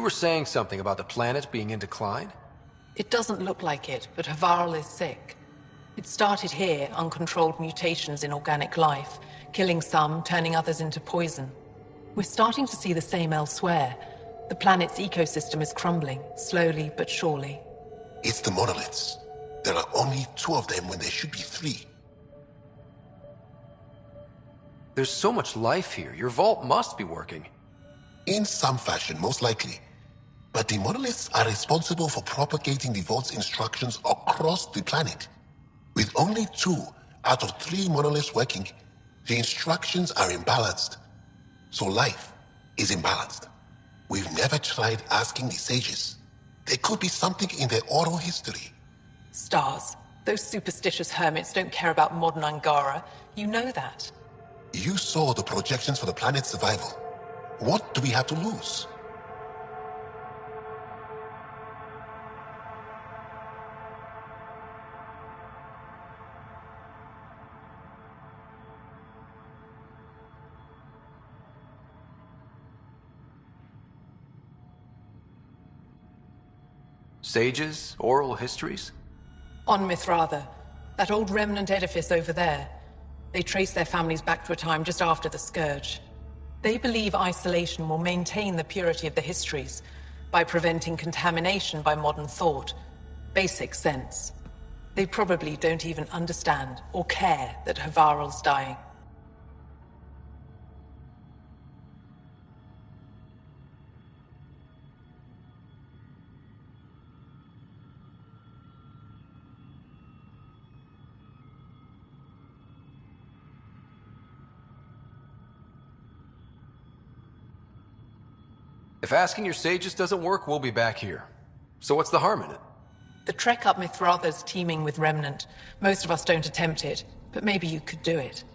You were saying something about the planet being in decline? It doesn't look like it, but Havarl is sick. It started here, uncontrolled mutations in organic life, killing some, turning others into poison. We're starting to see the same elsewhere. The planet's ecosystem is crumbling, slowly but surely. It's the monoliths. There are only 2 of them when there should be 3. There's so much life here. Your vault must be working. In some fashion, most likely. But the monoliths are responsible for propagating the vault's instructions across the planet. With only 2 out of 3 monoliths working, the instructions are imbalanced. So life is imbalanced. We've never tried asking the sages. There could be something in their oral history. Stars. Those superstitious hermits don't care about modern Angara. You know that. You saw the projections for the planet's survival. What do we have to lose? Sages? Oral histories? On Mithratha, that old remnant edifice over there. They trace their families back to a time just after the Scourge. They believe isolation will maintain the purity of the histories by preventing contamination by modern thought. Basic sense. They probably don't even understand or care that Havarl's dying. If asking your sages doesn't work, we'll be back here. So what's the harm in it? The trek up Mithratha's teeming with Remnant. Most of us don't attempt it, but maybe you could do it.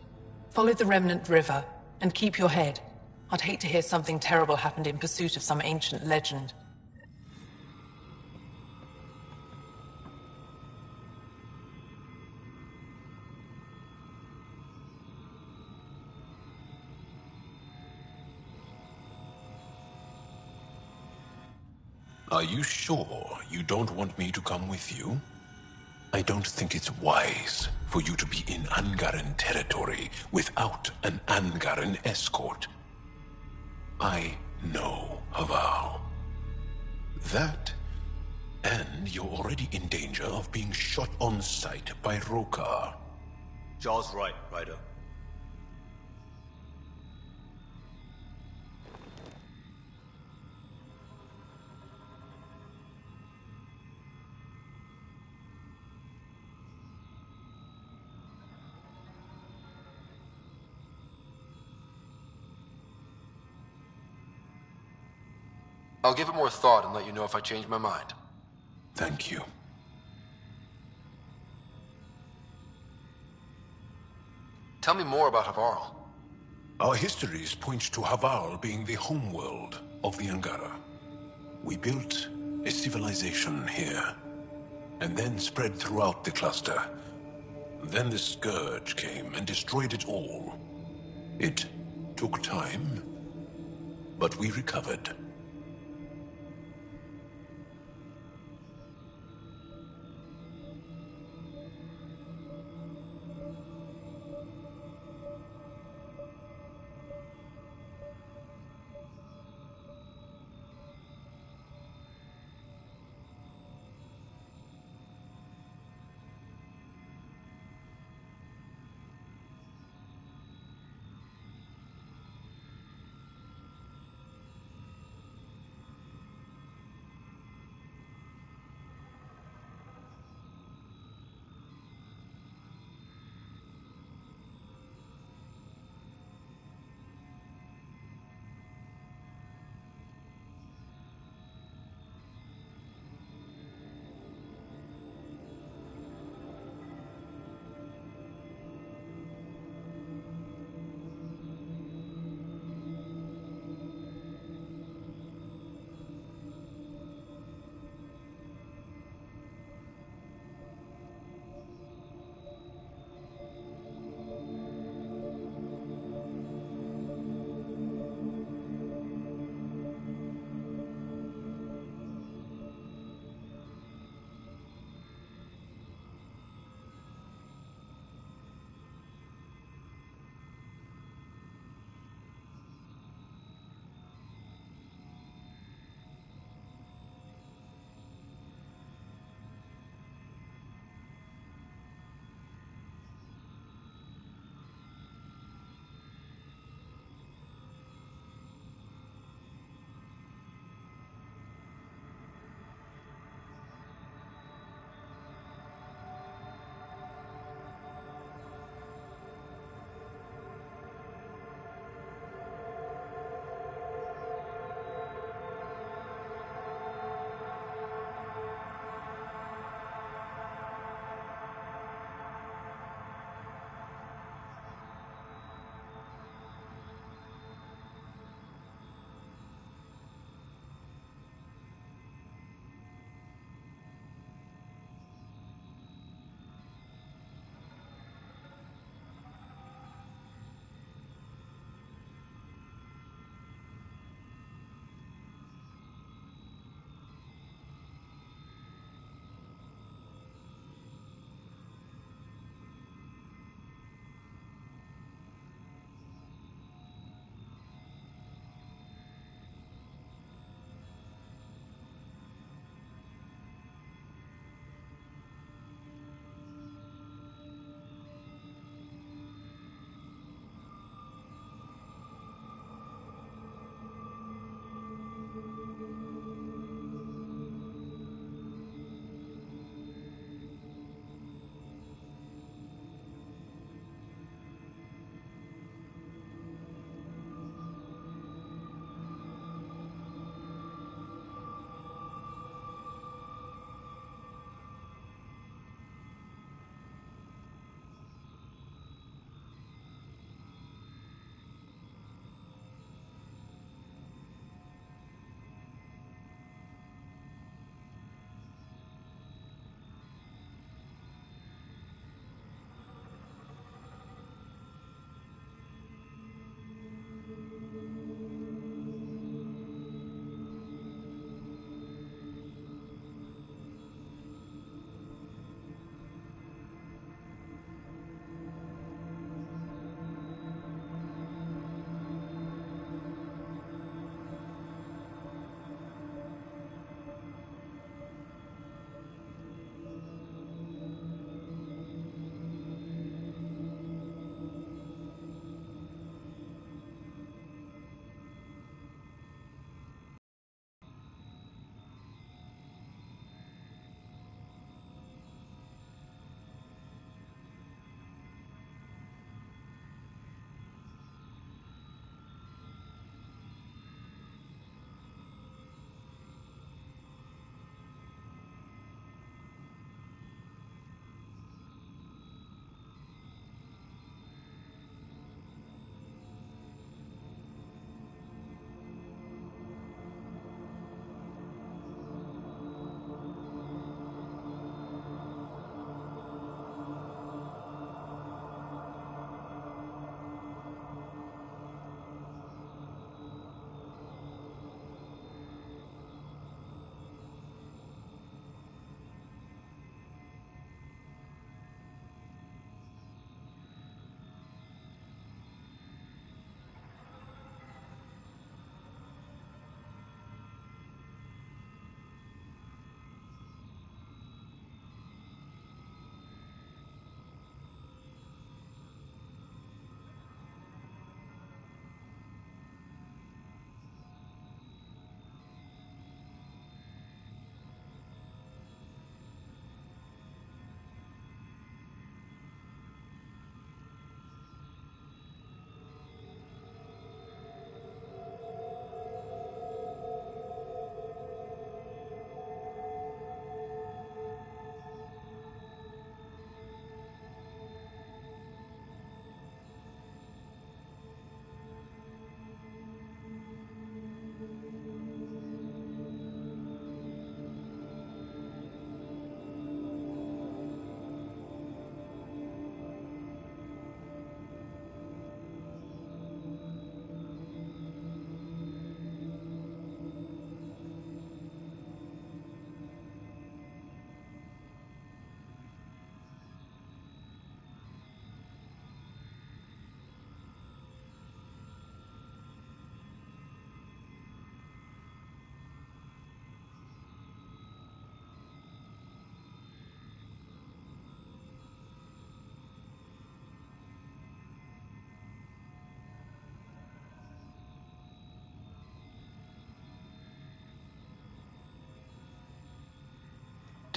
Follow the Remnant River, and keep your head. I'd hate to hear something terrible happened in pursuit of some ancient legend. Are you sure you don't want me to come with you? I don't think it's wise for you to be in Angaran territory without an Angaran escort. I know Haval. That, and you're already in danger of being shot on sight by Rokar. Jaw's right, Ryder. I'll give it more thought and let you know if I change my mind. Thank you. Tell me more about Havarl. Our histories point to Haval being the homeworld of the Angara. We built a civilization here, and then spread throughout the cluster. Then the Scourge came and destroyed it all. It took time, but we recovered.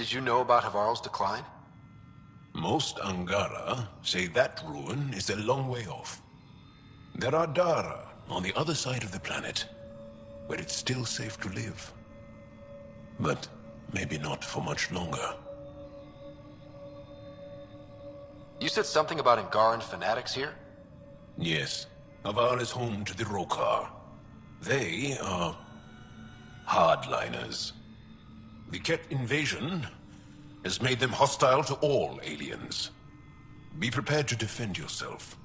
Did you know about Havarl's decline? Most Angara say that ruin is a long way off. There are Dara on the other side of the planet, where it's still safe to live. But maybe not for much longer. You said something about Angaran fanatics here? Yes. Havar is home to the Rokar. They are hardliners. The Ket invasion has made them hostile to all aliens. Be prepared to defend yourself.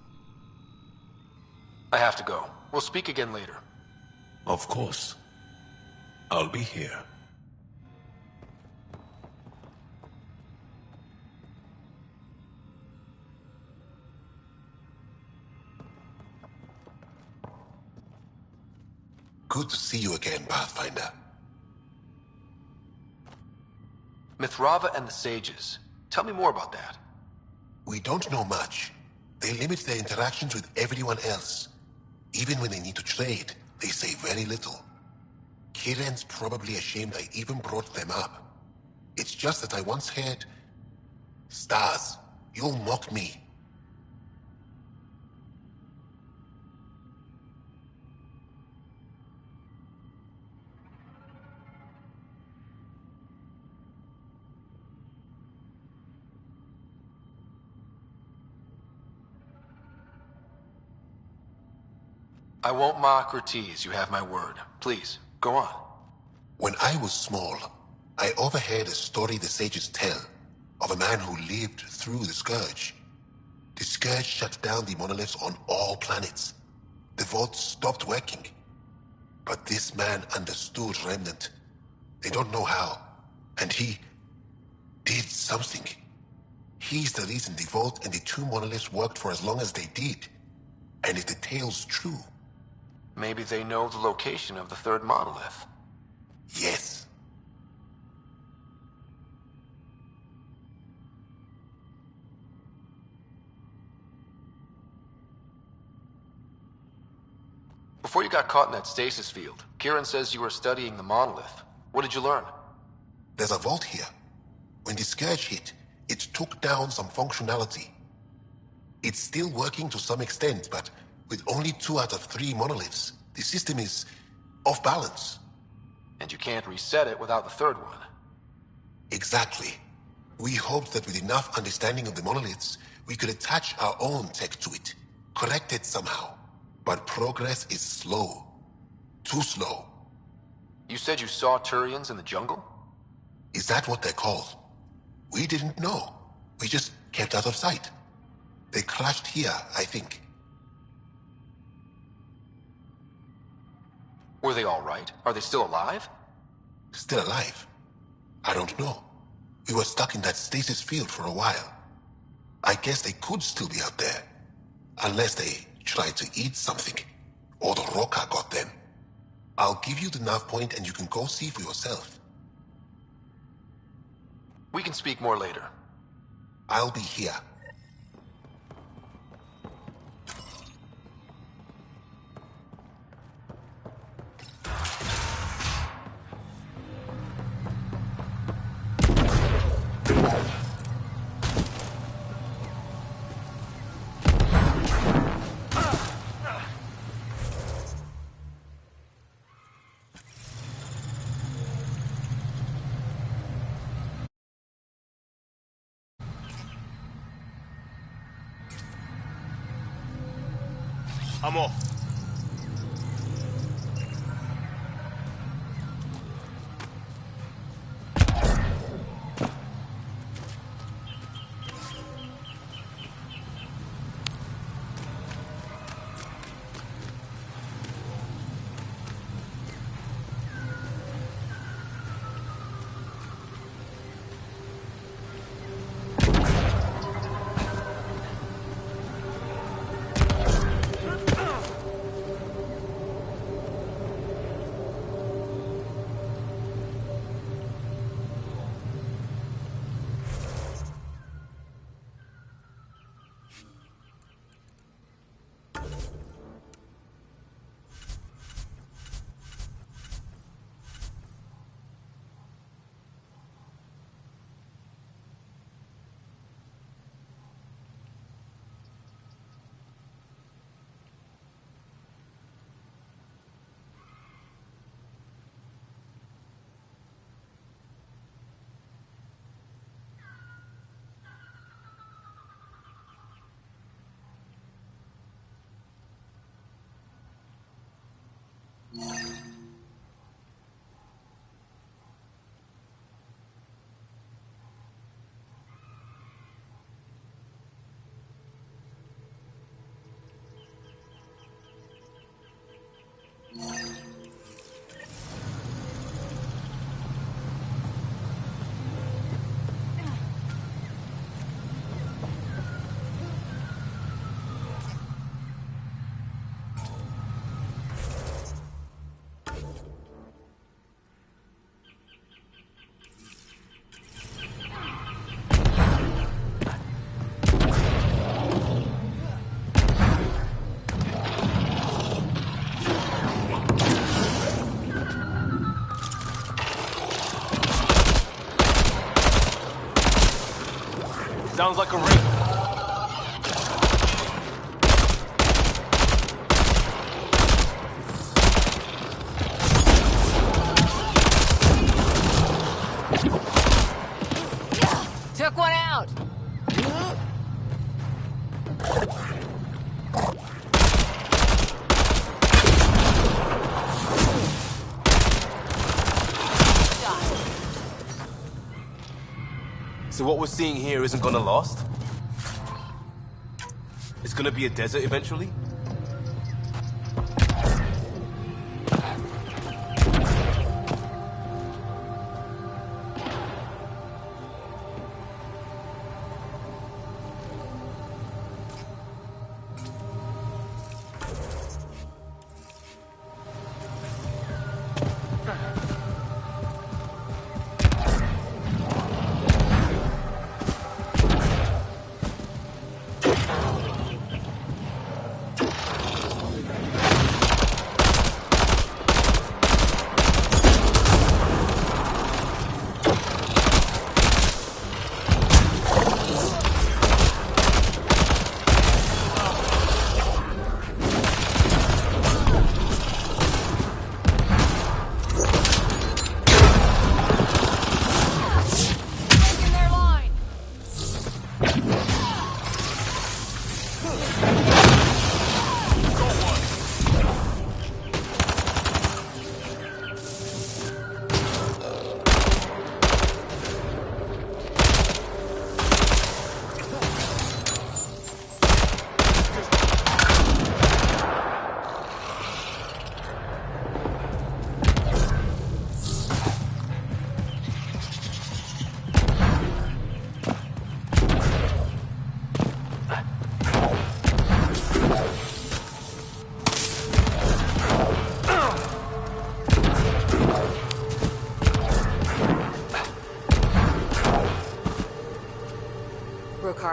I have to go. We'll speak again later. Of course. I'll be here. Good to see you again, Pathfinder. Mithrava and the Sages. Tell me more about that. We don't know much. They limit their interactions with everyone else. Even when they need to trade, they say very little. Kiren's probably ashamed I even brought them up. It's just that I once heard... Stars, you'll mock me. I won't mock or tease, you have my word. Please, go on. When I was small, I overheard a story the sages tell of a man who lived through the Scourge. The Scourge shut down the monoliths on all planets. The vaults stopped working. But this man understood Remnant. They don't know how. And he did something. He's the reason the vault and the two monoliths worked for as long as they did. And if the tale's true... Maybe they know the location of the third monolith. Yes. Before you got caught in that stasis field, Kiren says you were studying the monolith. What did you learn? There's a vault here. When the Scourge hit, it took down some functionality. It's still working to some extent, but with only 2 out of 3 monoliths, the system is off balance. And you can't reset it without the third one. Exactly. We hoped that with enough understanding of the monoliths, we could attach our own tech to it, correct it somehow. But progress is slow. Too slow. You said you saw Turians in the jungle? Is that what they're called? We didn't know. We just kept out of sight. They crashed here, I think. Were they all right? Are they still alive? Still alive? I don't know. We were stuck in that stasis field for a while. I guess they could still be out there. Unless they tried to eat something. Or the Roka got them. I'll give you the nav point and you can go see for yourself. We can speak more later. I'll be here. I'm off. Sounds like a ring. Took one out. So what we're seeing here isn't gonna last? It's gonna be a desert eventually?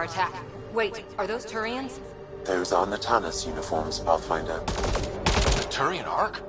Attack. Wait, are those Turians? Those are Natana's uniforms, Pathfinder. The Turian Ark?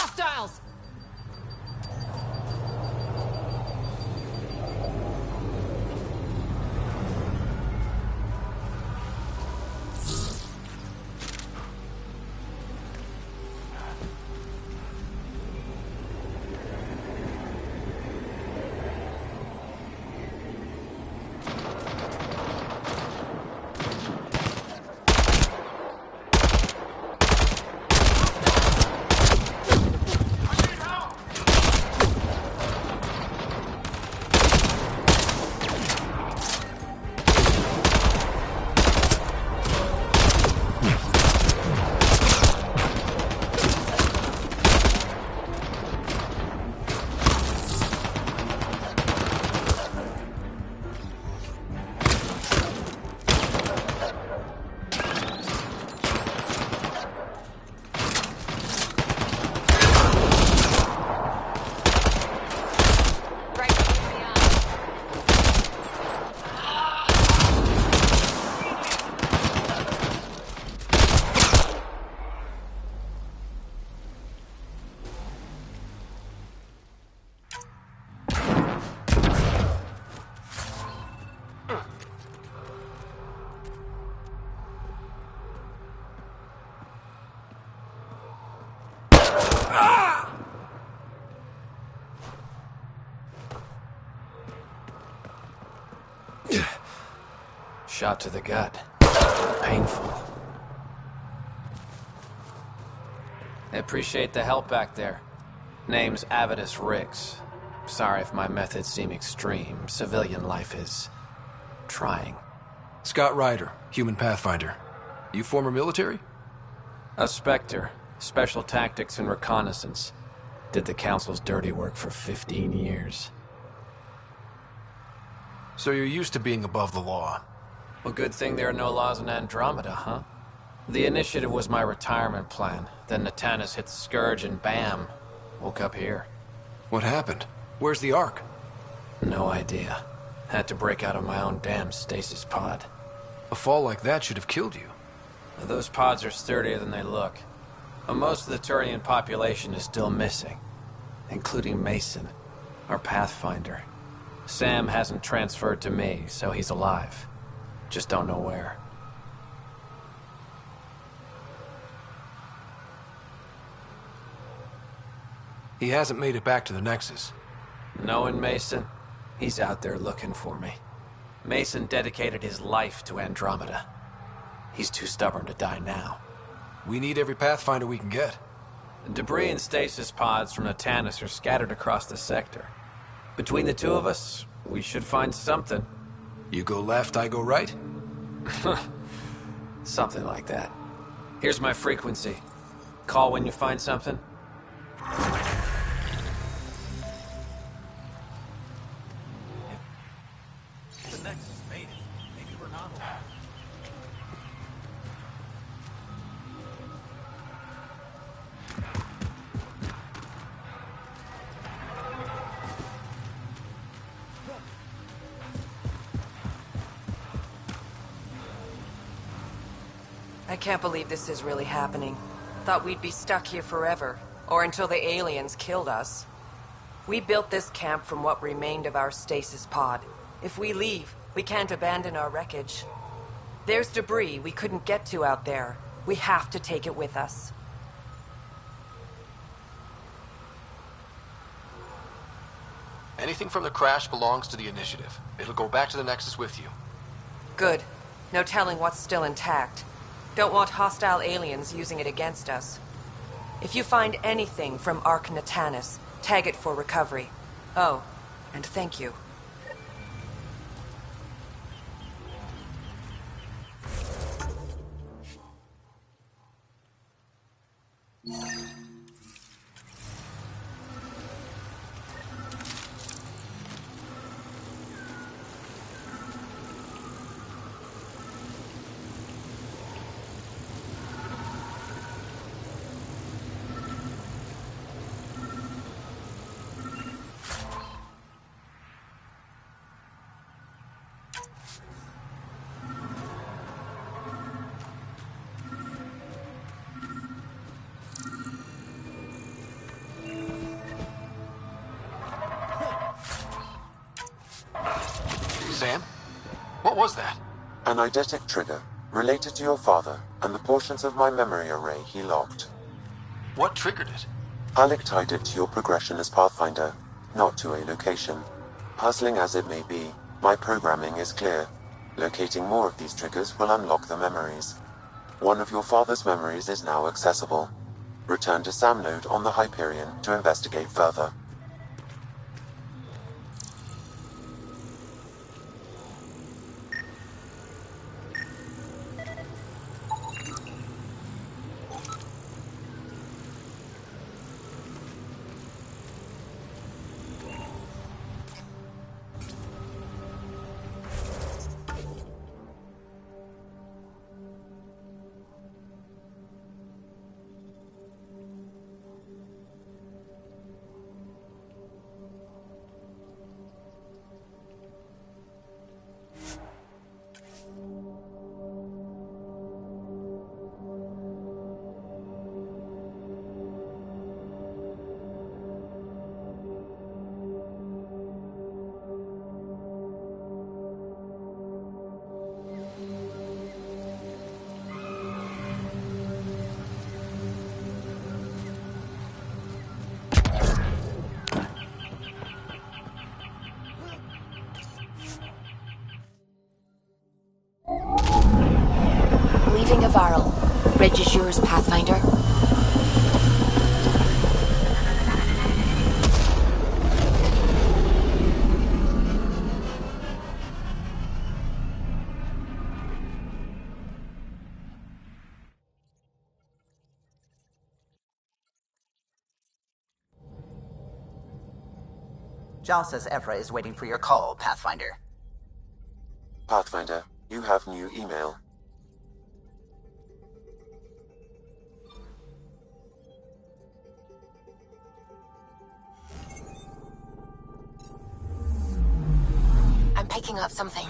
hostiles! Shot to the gut. Painful. I appreciate the help back there. Name's Avidus Rix. Sorry if my methods seem extreme. Civilian life is... trying. Scott Ryder, human pathfinder. You former military? A Spectre. Special tactics and reconnaissance. Did the Council's dirty work for 15 years. So you're used to being above the law. Well, good thing there are no laws in Andromeda, huh? The initiative was my retirement plan. Then Natanus hit the Scourge and bam, woke up here. What happened? Where's the Ark? No idea. Had to break out of my own damn stasis pod. A fall like that should have killed you. Those pods are sturdier than they look. And most of the Turian population is still missing, including Mason, our pathfinder. Sam hasn't transferred to me, so he's alive. Just don't know where. He hasn't made it back to the Nexus. Knowing Mason, he's out there looking for me. Mason dedicated his life to Andromeda. He's too stubborn to die now. We need every Pathfinder we can get. Debris and stasis pods from Natanus are scattered across the sector. Between the two of us, we should find something. You go left, I go right? Something like that. Here's my frequency. Call when you find something. The Nexus made it. Maybe we're not alone. I can't believe this is really happening. Thought we'd be stuck here forever, or until the aliens killed us. We built this camp from what remained of our stasis pod. If we leave, we can't abandon our wreckage. There's debris we couldn't get to out there. We have to take it with us. Anything from the crash belongs to the Initiative. It'll go back to the Nexus with you. Good. No telling what's still intact. Don't want hostile aliens using it against us. If you find anything from Ark Natanus, tag it for recovery. Oh, and thank you. Sam? What was that? An eidetic trigger, related to your father, and the portions of my memory array he locked. What triggered it? Alec tied it to your progression as Pathfinder, not to a location. Puzzling as it may be, my programming is clear. Locating more of these triggers will unlock the memories. One of your father's memories is now accessible. Return to Sam Node on the Hyperion to investigate further. Leaving a Varl. Reg is yours, Pathfinder. Jal says Evra is waiting for your call, Pathfinder. Pathfinder, you have new email. I'm picking up something.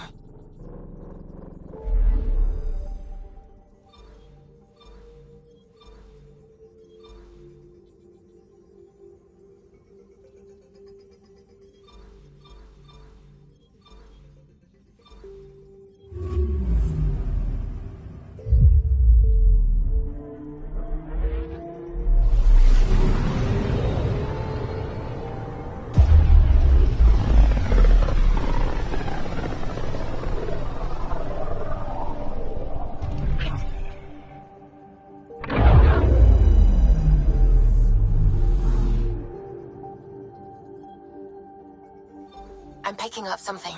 I'm picking up something.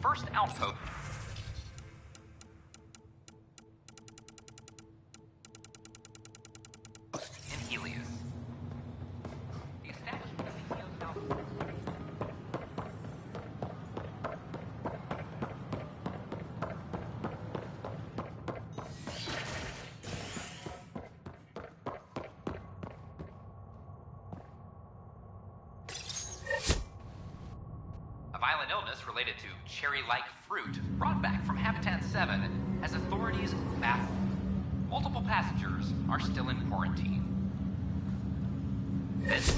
First outpost. In Helios. The establishment of the Helios outpost related to cherry-like fruit brought back from Habitat 7 as authorities baffled. Multiple passengers are still in quarantine. This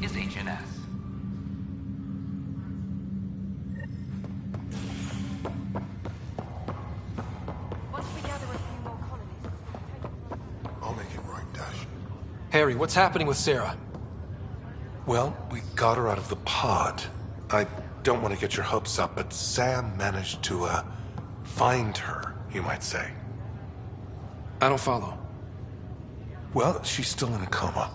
is HNS. Once we gather a few more colonies, I'll make it right, Dash. Harry, what's happening with Sarah? Well, we got her out of the pod. I don't want to get your hopes up, but Sam managed to, find her, you might say. I don't follow. Well, she's still in a coma.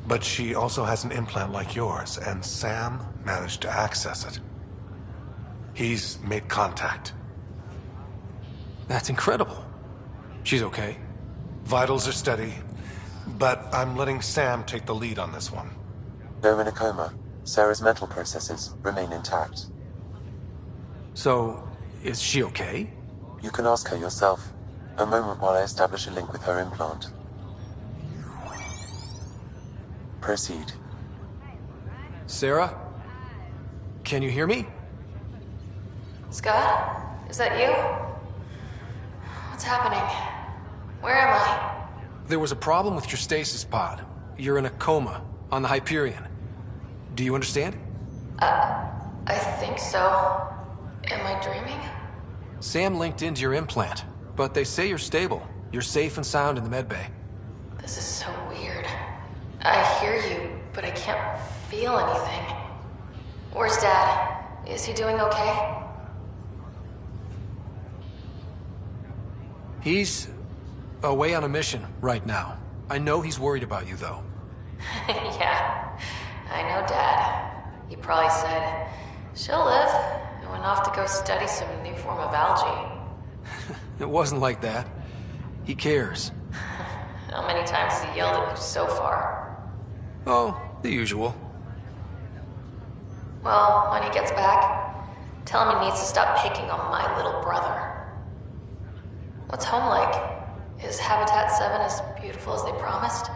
But she also has an implant like yours, and Sam managed to access it. He's made contact. That's incredible. She's okay? Vitals are steady, but I'm letting Sam take the lead on this one. Though in a coma, Sarah's mental processes remain intact. So, is she okay? You can ask her yourself. A moment while I establish a link with her implant. Proceed. Sarah? Can you hear me? Scott? Is that you? What's happening? Where am I? There was a problem with your stasis pod. You're in a coma on the Hyperion. Do you understand? I think so. Am I dreaming? Sam linked into your implant, but they say you're stable. You're safe and sound in the medbay. This is so weird. I hear you, but I can't feel anything. Where's Dad? Is he doing okay? He's away on a mission right now. I know he's worried about you, though. Yeah, I know Dad. He probably said, she'll live, and went off to go study some new form of algae. It wasn't like that. He cares. How many times has he yelled at you so far? Oh, the usual. Well, when he gets back, tell him he needs to stop picking on my little brother. What's home like? Is Habitat 7 as beautiful as they promised?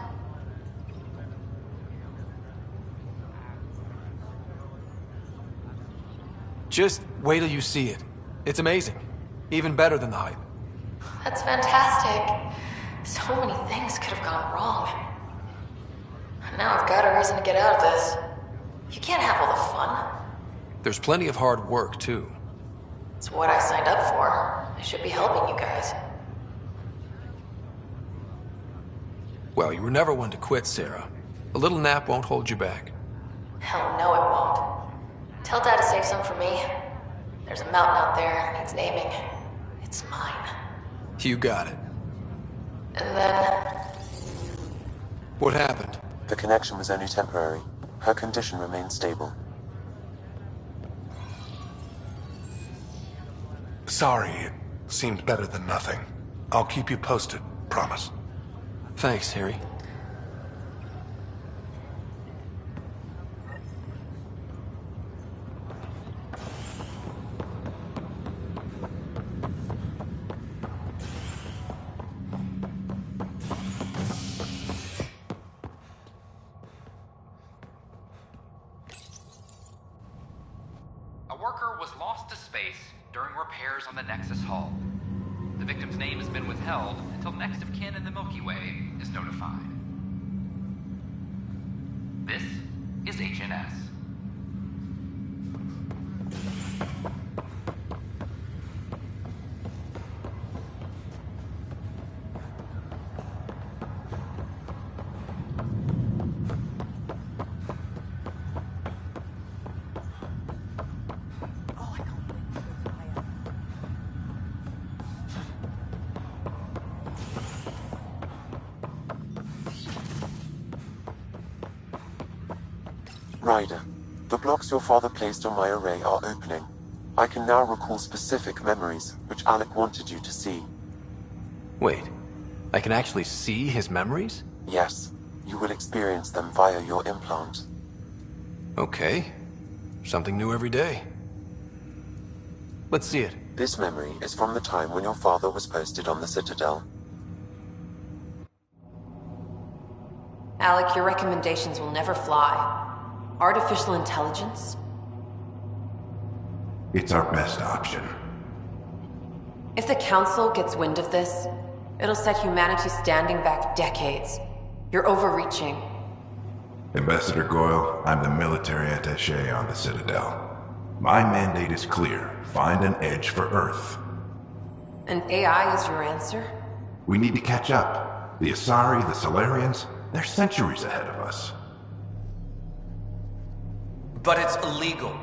Just wait till you see it. It's amazing. Even better than the hype. That's fantastic. So many things could have gone wrong. Now I've got a reason to get out of this. You can't have all the fun. There's plenty of hard work, too. It's what I signed up for. I should be helping you guys. Well, you were never one to quit, Sarah. A little nap won't hold you back. Hell no, it won't. Tell Dad to save some for me. There's a mountain out there that needs naming. It's mine. You got it. And then... What happened? The connection was only temporary. Her condition remained stable. Sorry, it seemed better than nothing. I'll keep you posted, promise. Thanks, Harry. A worker was lost to space during repairs on the Nexus hull. The victim's name has been withheld until next of kin in the Milky Way is notified. This is HNS. Ryder, the blocks your father placed on my array are opening. I can now recall specific memories, which Alec wanted you to see. Wait, I can actually see his memories? Yes, you will experience them via your implant. Okay. Something new every day. Let's see it. This memory is from the time when your father was posted on the Citadel. Alec, your recommendations will never fly. Artificial intelligence? It's our best option. If the Council gets wind of this, it'll set humanity standing back decades. You're overreaching. Ambassador Goyle, I'm the military attaché on the Citadel. My mandate is clear. Find an edge for Earth. And AI is your answer? We need to catch up. The Asari, the Solarians, they're centuries ahead of us. But it's illegal.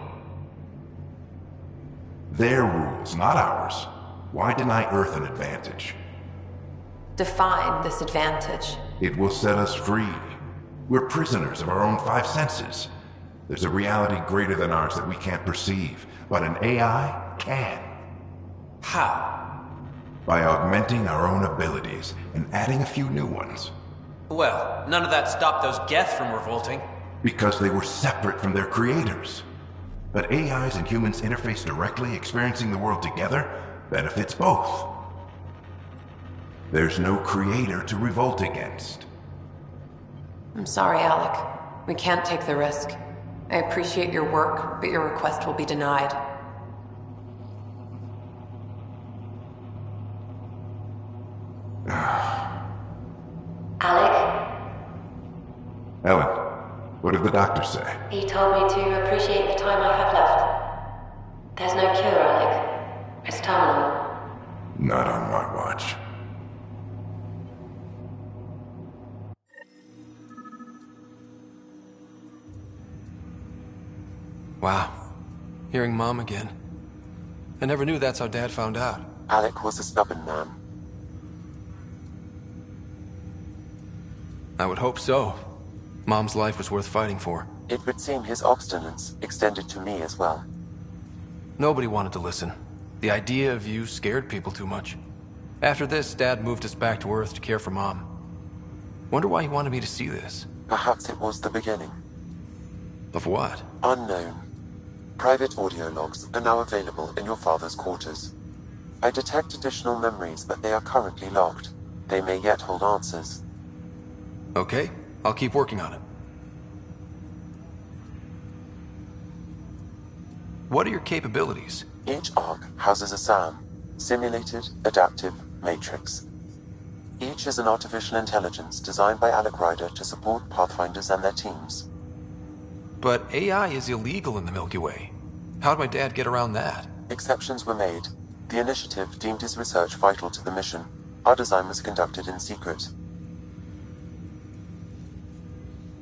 Their rules, not ours. Why deny Earth an advantage? Define this advantage. It will set us free. We're prisoners of our own five senses. There's a reality greater than ours that we can't perceive, but an AI can. How? By augmenting our own abilities and adding a few new ones. Well, none of that stopped those Geth from revolting. Because they were separate from their creators. But AIs and humans interface directly, experiencing the world together, benefits both. There's no creator to revolt against. I'm sorry, Alec. We can't take the risk. I appreciate your work, but your request will be denied. Alec? Ellen, what did the doctor say? He told me to appreciate the time I have left. There's no cure, Alec. It's terminal. Not on my watch. Wow. Hearing Mom again. I never knew that's how Dad found out. Alec was a stubborn man. I would hope so. Mom's life was worth fighting for. It would seem his obstinance extended to me as well. Nobody wanted to listen. The idea of you scared people too much. After this, Dad moved us back to Earth to care for Mom. Wonder why he wanted me to see this. Perhaps it was the beginning. Of what? Unknown. Private audio logs are now available in your father's quarters. I detect additional memories, but they are currently logged. They may yet hold answers. Okay, I'll keep working on it. What are your capabilities? Each ARC houses a SAM, Simulated Adaptive Matrix. Each is an artificial intelligence designed by Alec Ryder to support Pathfinders and their teams. But AI is illegal in the Milky Way. How'd my dad get around that? Exceptions were made. The initiative deemed his research vital to the mission. Our design was conducted in secret.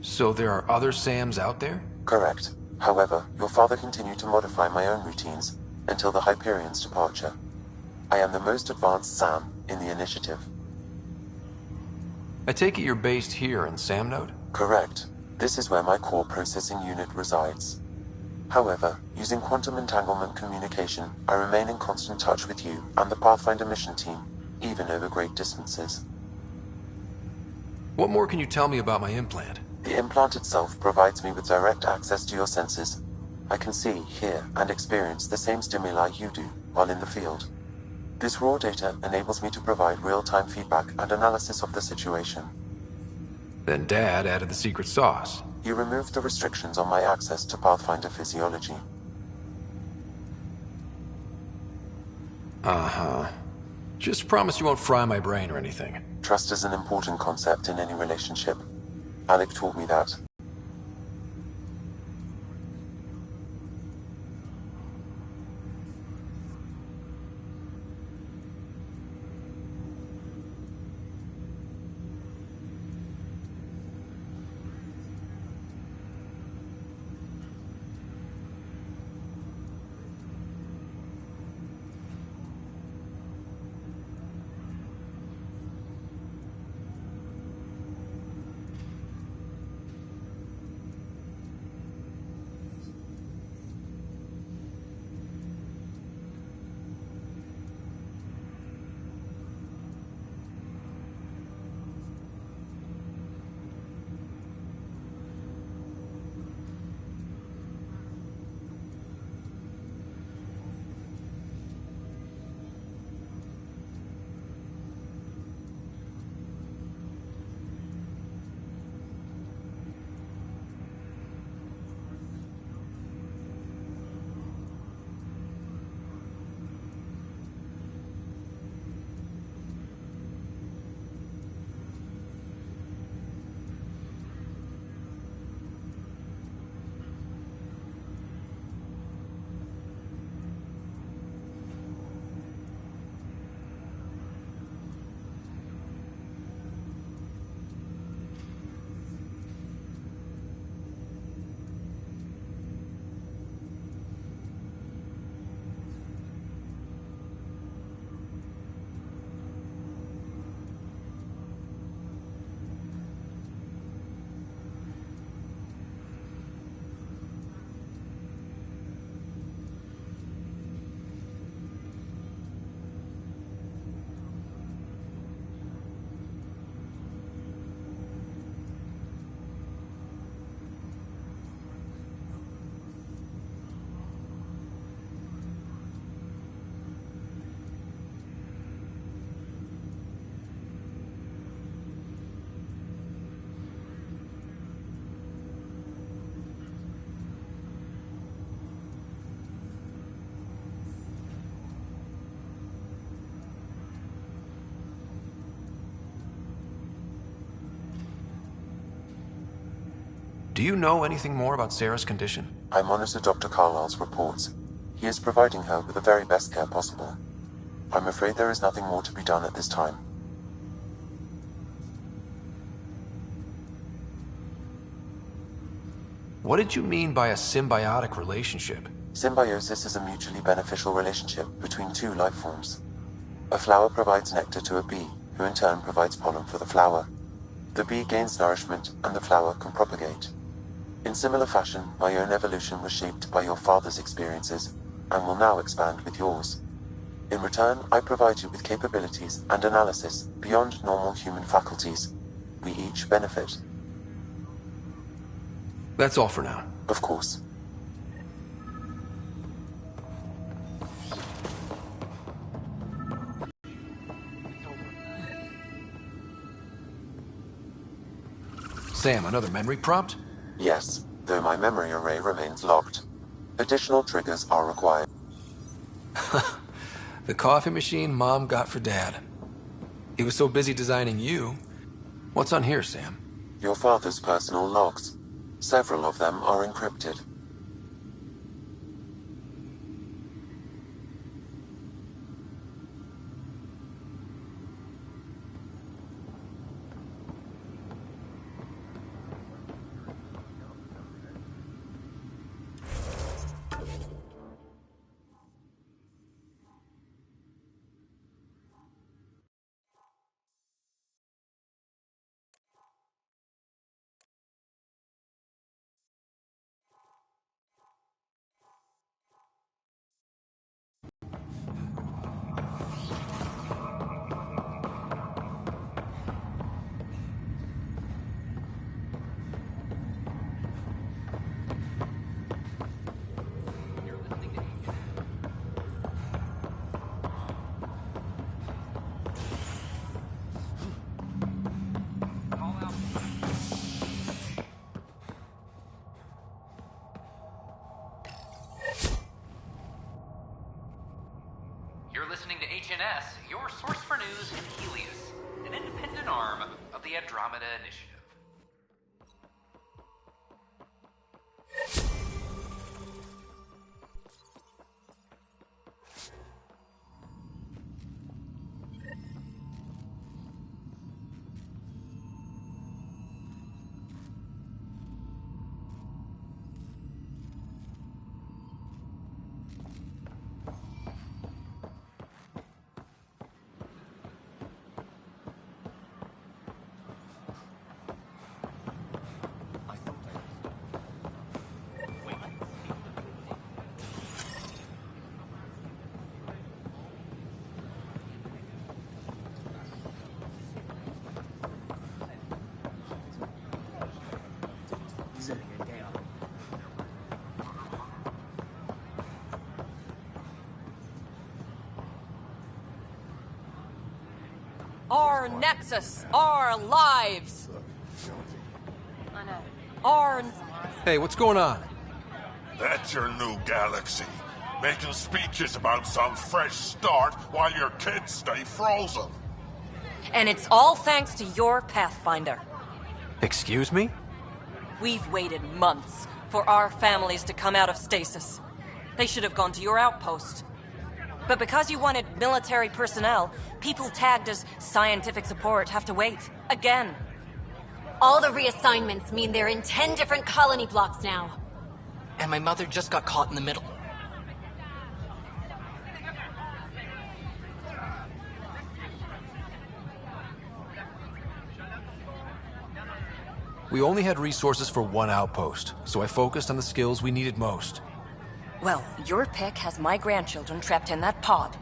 So there are other SAMs out there? Correct. However, your father continued to modify my own routines until the Hyperion's departure. I am the most advanced SAM in the initiative. I take it you're based here in Sam Node? Correct. This is where my core processing unit resides. However, using quantum entanglement communication, I remain in constant touch with you and the Pathfinder mission team, even over great distances. What more can you tell me about my implant? The implant itself provides me with direct access to your senses. I can see, hear, and experience the same stimuli you do while in the field. This raw data enables me to provide real-time feedback and analysis of the situation. Then Dad added the secret sauce. You removed the restrictions on my access to Pathfinder physiology. Uh-huh. Just promise you won't fry my brain or anything. Trust is an important concept in any relationship. Alec taught me that. Do you know anything more about Sarah's condition? I monitor Dr. Carlyle's reports. He is providing her with the very best care possible. I'm afraid there is nothing more to be done at this time. What did you mean by a symbiotic relationship? Symbiosis is a mutually beneficial relationship between two life forms. A flower provides nectar to a bee, who in turn provides pollen for the flower. The bee gains nourishment, and the flower can propagate. In similar fashion, my own evolution was shaped by your father's experiences, and will now expand with yours. In return, I provide you with capabilities and analysis beyond normal human faculties. We each benefit. That's all for now. Of course. Sam, another memory prompt? Yes, though my memory array remains locked. Additional triggers are required. The coffee machine Mom got for Dad. He was so busy designing you. What's on here, Sam? Your father's personal logs. Several of them are encrypted. You're listening to HNS, your source for news in Helios, an independent arm of the Andromeda Initiative. Our Nexus, our lives. I know. Our... Hey, what's going on? That's your new galaxy. Making speeches about some fresh start while your kids stay frozen. And it's all thanks to your Pathfinder. Excuse me? We've waited months for our families to come out of stasis. They should have gone to your outpost. But because you wanted military personnel, people tagged as scientific support have to wait. Again. All the reassignments mean they're in 10 different colony blocks now. And my mother just got caught in the middle. We only had resources for one outpost, so I focused on the skills we needed most. Well, your pick has my grandchildren trapped in that pod.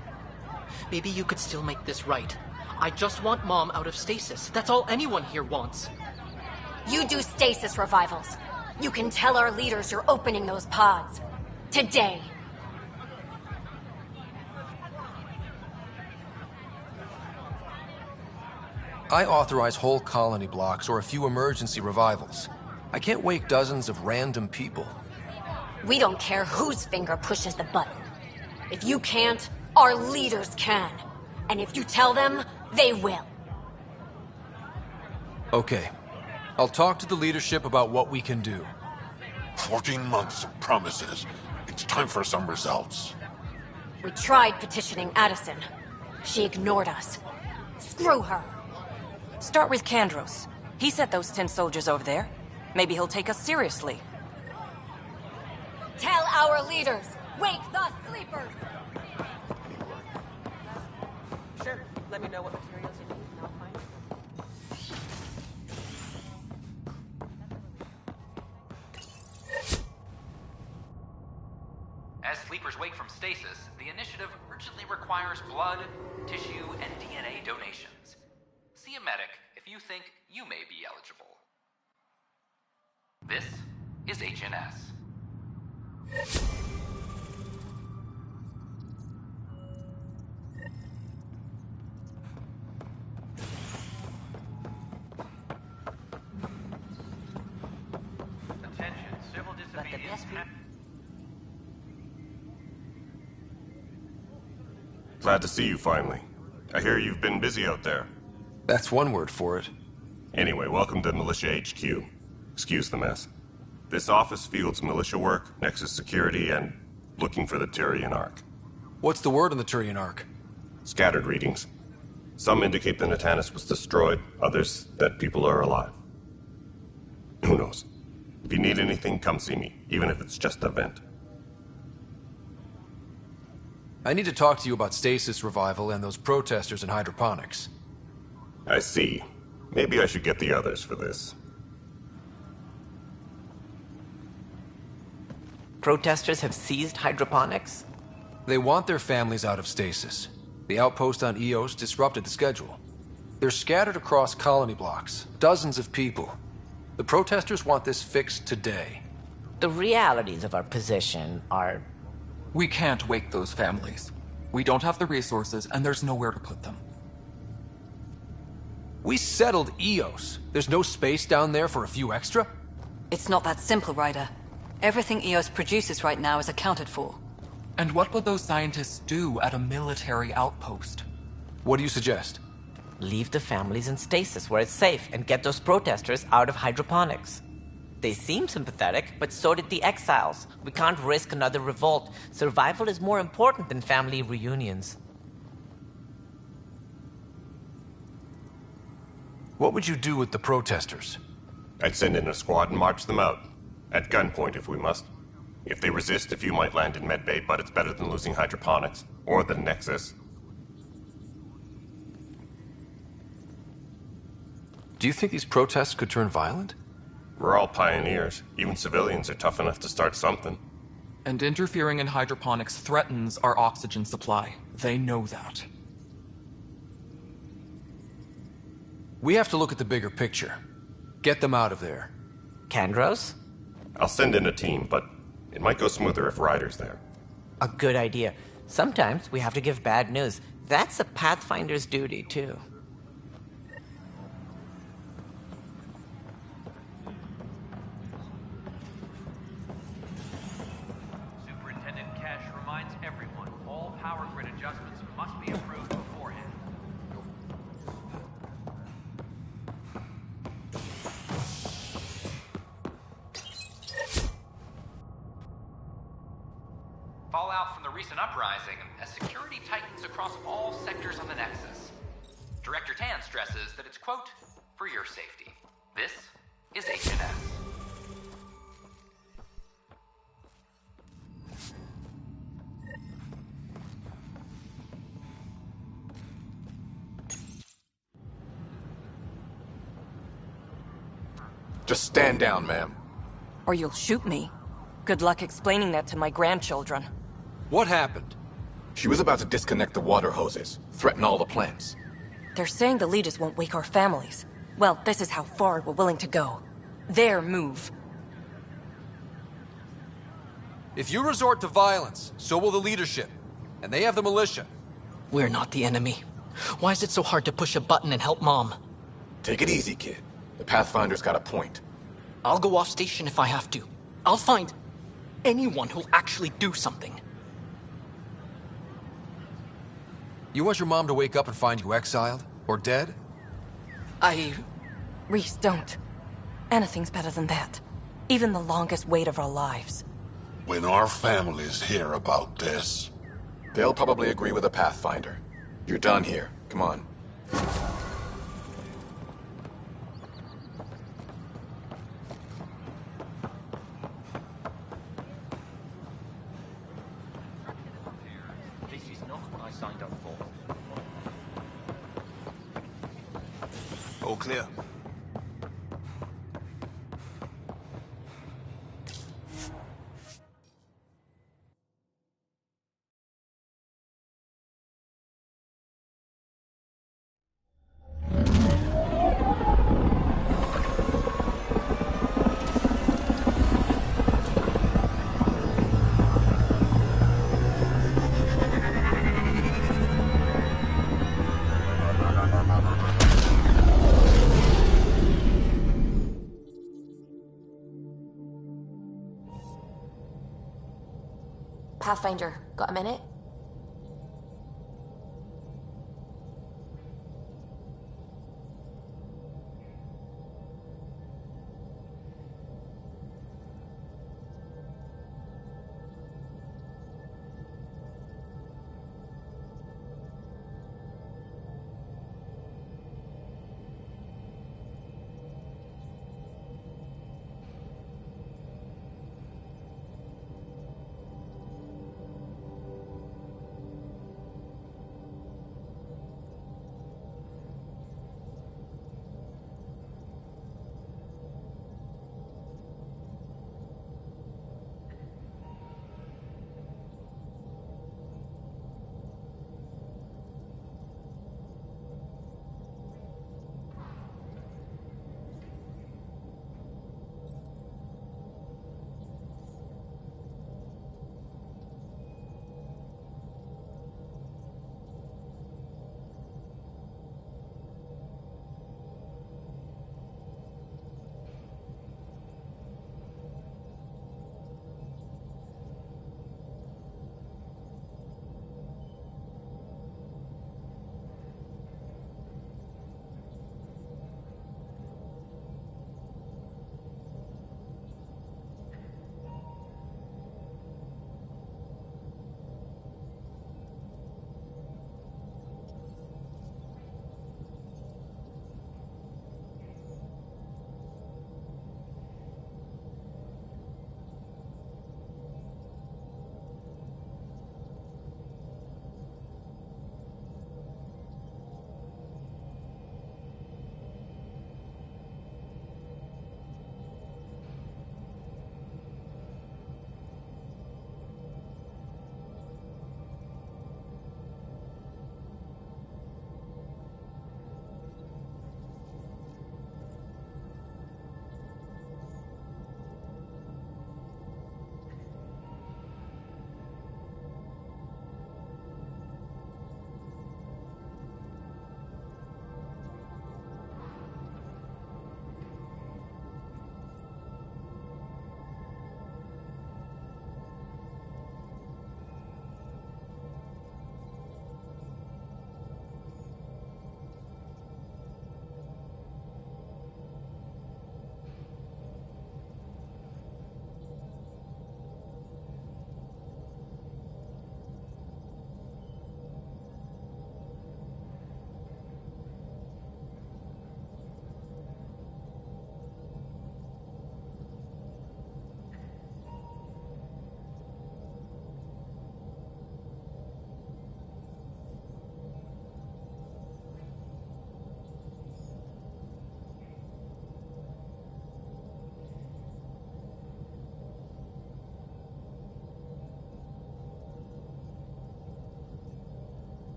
Maybe you could still make this right. I just want Mom out of stasis. That's all anyone here wants. You do stasis revivals. You can tell our leaders you're opening those pods. Today. I authorize whole colony blocks or a few emergency revivals. I can't wake dozens of random people. We don't care whose finger pushes the button. If you can't, our leaders can. And if you tell them, they will. Okay. I'll talk to the leadership about what we can do. 14 months of promises. It's time for some results. We tried petitioning Addison. She ignored us. Screw her. Start with Kandros. He sent those 10 soldiers over there. Maybe he'll take us seriously. Tell our leaders, wake the sleepers! Sure. Let me know what materials you need and I'll find them. As sleepers wake from stasis, the initiative urgently requires blood, tissue, and DNA donations. See a medic if you think you may be eligible. This is HNS. Attention, civil disobedience. Glad to see you finally. I hear you've been busy out there. That's one word for it. Anyway, welcome to Militia HQ. Excuse the mess. This office fields militia work, Nexus security, and looking for the Tyrian Ark. What's the word on the Tyrian Ark? Scattered readings. Some indicate the Natanus was destroyed, others that people are alive. Who knows? If you need anything, come see me, even if it's just a vent. I need to talk to you about stasis revival and those protesters in hydroponics. I see. Maybe I should get the others for this. Protesters have seized hydroponics? They want their families out of stasis. The outpost on Eos disrupted the schedule. They're scattered across colony blocks, dozens of people. The protesters want this fixed today. The realities of our position are... We can't wake those families. We don't have the resources, and there's nowhere to put them. We settled Eos. There's no space down there for a few extra? It's not that simple, Ryder. Everything Eos produces right now is accounted for. And what would those scientists do at a military outpost? What do you suggest? Leave the families in stasis where it's safe and get those protesters out of hydroponics. They seem sympathetic, but so did the exiles. We can't risk another revolt. Survival is more important than family reunions. What would you do with the protesters? I'd send in a squad and march them out. At gunpoint if we must. If they resist, a few might land in medbay, but it's better than losing hydroponics. Or the Nexus. Do you think these protests could turn violent? We're all pioneers. Even civilians are tough enough to start something. And interfering in hydroponics threatens our oxygen supply. They know that. We have to look at the bigger picture. Get them out of there. Kandros? I'll send in a team, but it might go smoother if Ryder's there. A good idea. Sometimes we have to give bad news. That's a Pathfinder's duty, too. Superintendent Cash reminds everyone all power grid adjustments must be approved beforehand. Fallout from the recent uprising as security tightens across all sectors on the Nexus. Director Tan stresses that it's, quote, for your safety. This is HNS. Just stand down, ma'am. Or you'll shoot me. Good luck explaining that to my grandchildren. What happened? She was about to disconnect the water hoses, threaten all the plants. They're saying the leaders won't wake our families. Well, this is how far we're willing to go. Their move. If you resort to violence, so will the leadership. And they have the militia. We're not the enemy. Why is it so hard to push a button and help Mom? Take it easy, kid. The Pathfinder's got a point. I'll go off station if I have to. I'll find anyone who'll actually do something. You want your mom to wake up and find you exiled? Or dead? Reese, don't. Anything's better than that. Even the longest wait of our lives. When our families hear about this... They'll probably agree with the Pathfinder. You're done here. Come on. This is not what I signed up for. All clear. Pathfinder, got a minute?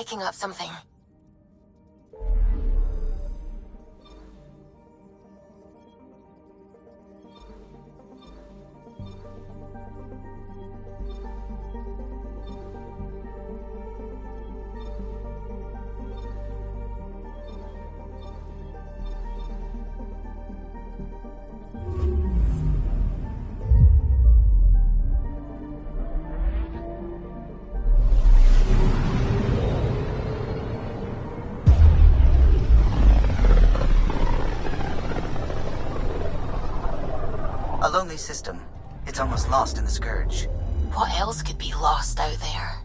picking up something. A lonely system. It's almost lost in the Scourge. What else could be lost out there?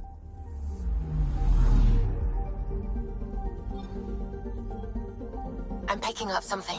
I'm picking up something.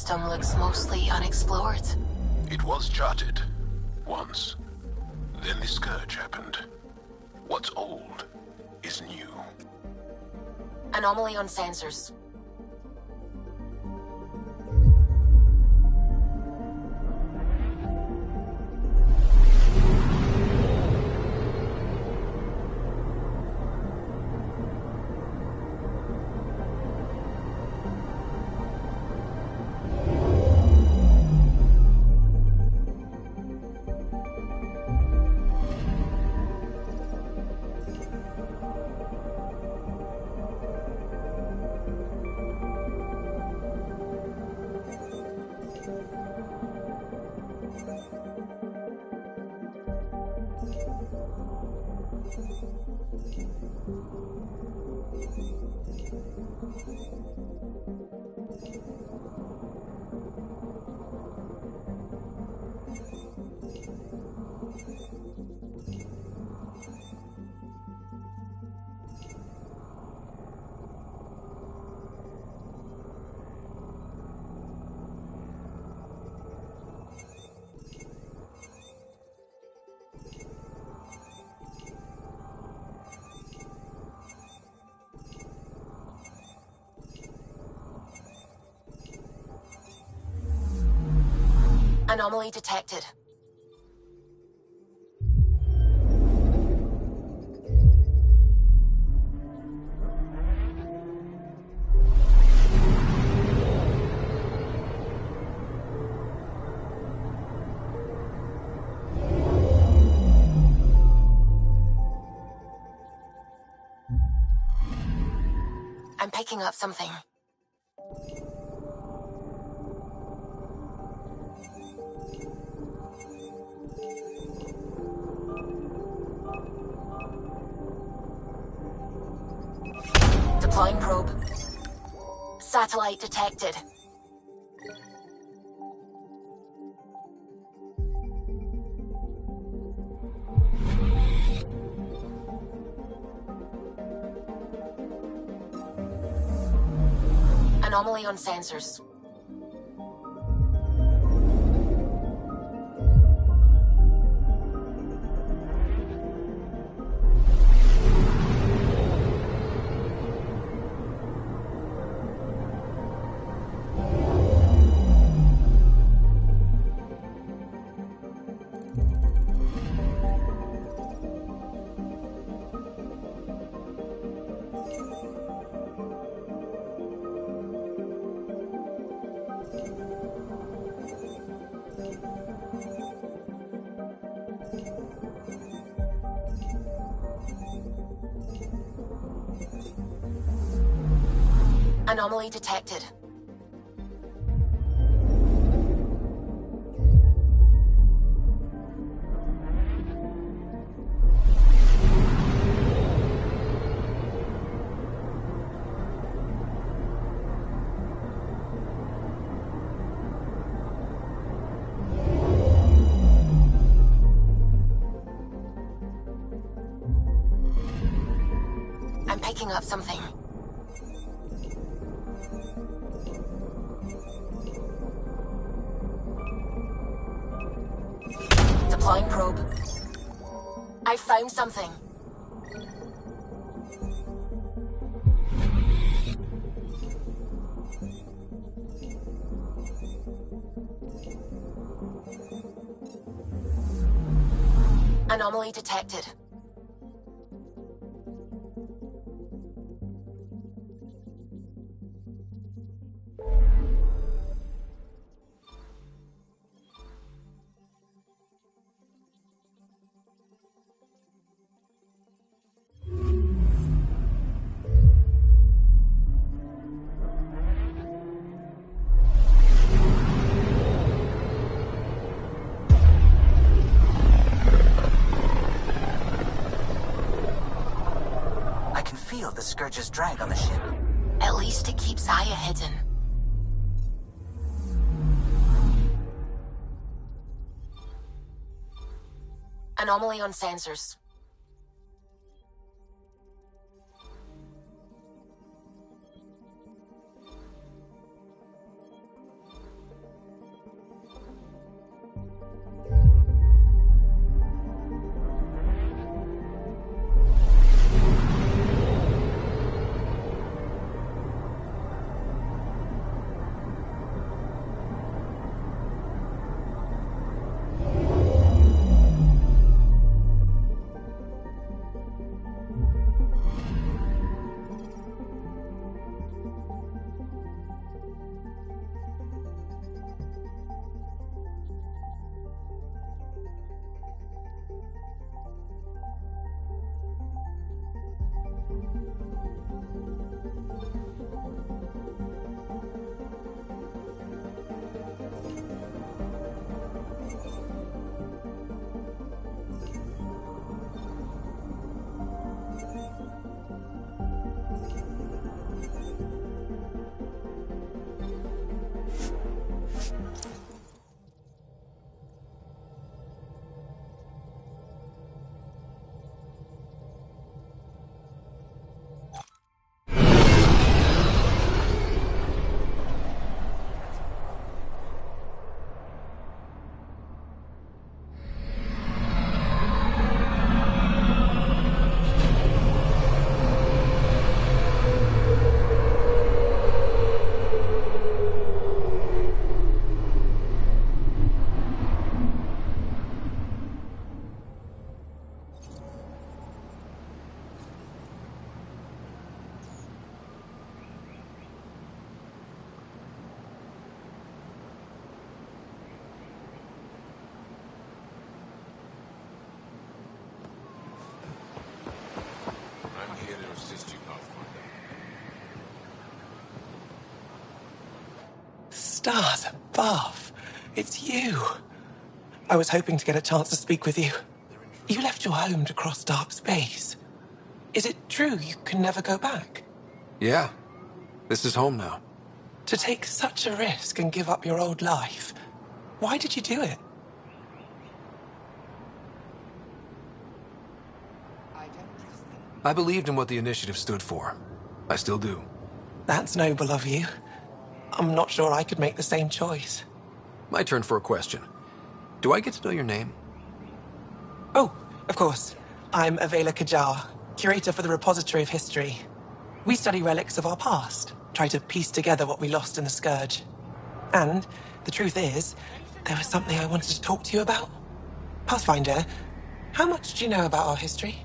system looks mostly unexplored. It was charted. Once. Then the Scourge happened. What's old is new. Anomaly on sensors. Anomaly detected. I'm picking up something. Deploying probe. Satellite detected. Anomaly on sensors. Anomaly detected. I'm picking up something. Deploying probe. I found something. Anomaly detected. I can feel the Scourge's drag on the ship. At least it keeps Aya hidden. Anomaly on sensors. Stars above. It's you. I was hoping to get a chance to speak with you. You left your home to cross dark space. Is it true you can never go back? Yeah. This is home now. To take such a risk and give up your old life, why did you do it? I believed in what the initiative stood for. I still do. That's noble of you. I'm not sure I could make the same choice. My turn for a question. Do I get to know your name? Oh, of course. I'm Avela Kajar, curator for the Repository of History. We study relics of our past, try to piece together what we lost in the Scourge. And the truth is, there was something I wanted to talk to you about. Pathfinder, how much do you know about our history?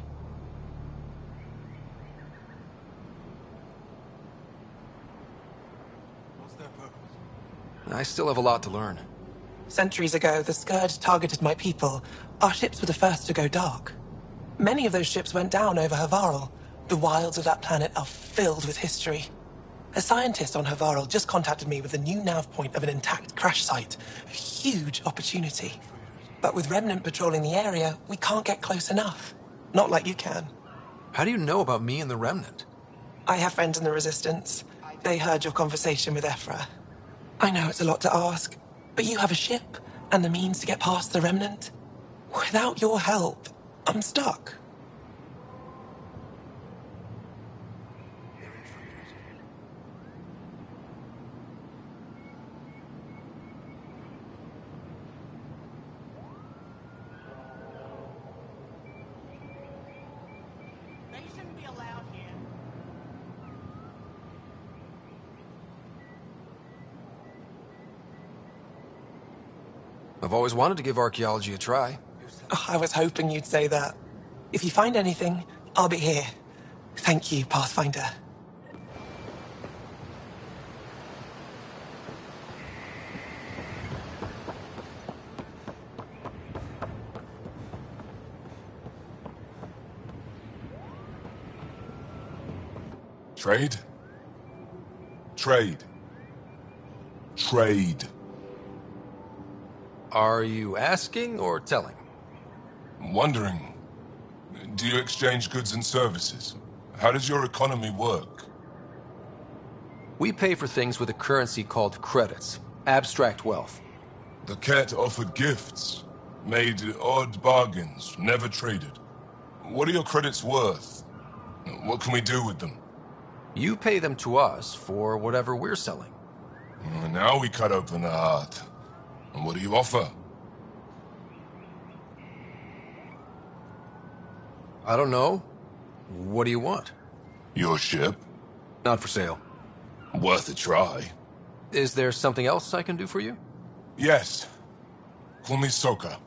I still have a lot to learn. Centuries ago, the Scourge targeted my people. Our ships were the first to go dark. Many of those ships went down over Havarl. The wilds of that planet are filled with history. A scientist on Havarl just contacted me with a new nav point of an intact crash site. A huge opportunity. But with Remnant patrolling the area, we can't get close enough. Not like you can. How do you know about me and the Remnant? I have friends in the Resistance. They heard your conversation with Ephra. I know it's a lot to ask, but you have a ship and the means to get past the Remnant. Without your help, I'm stuck. They shouldn't be allowed here. I've always wanted to give archaeology a try. Oh, I was hoping you'd say that. If you find anything, I'll be here. Thank you, Pathfinder. Trade? Trade. Trade. Are you asking or telling? Wondering, do you exchange goods and services? How does your economy work? We pay for things with a currency called credits. Abstract wealth. The Ket offered gifts, made odd bargains, never traded. What are your credits worth? What can we do with them? You pay them to us for whatever we're selling. Now we cut open the heart. And what do you offer? I don't know. What do you want? Your ship? Not for sale. Worth a try. Is there something else I can do for you? Yes. Call me Soka.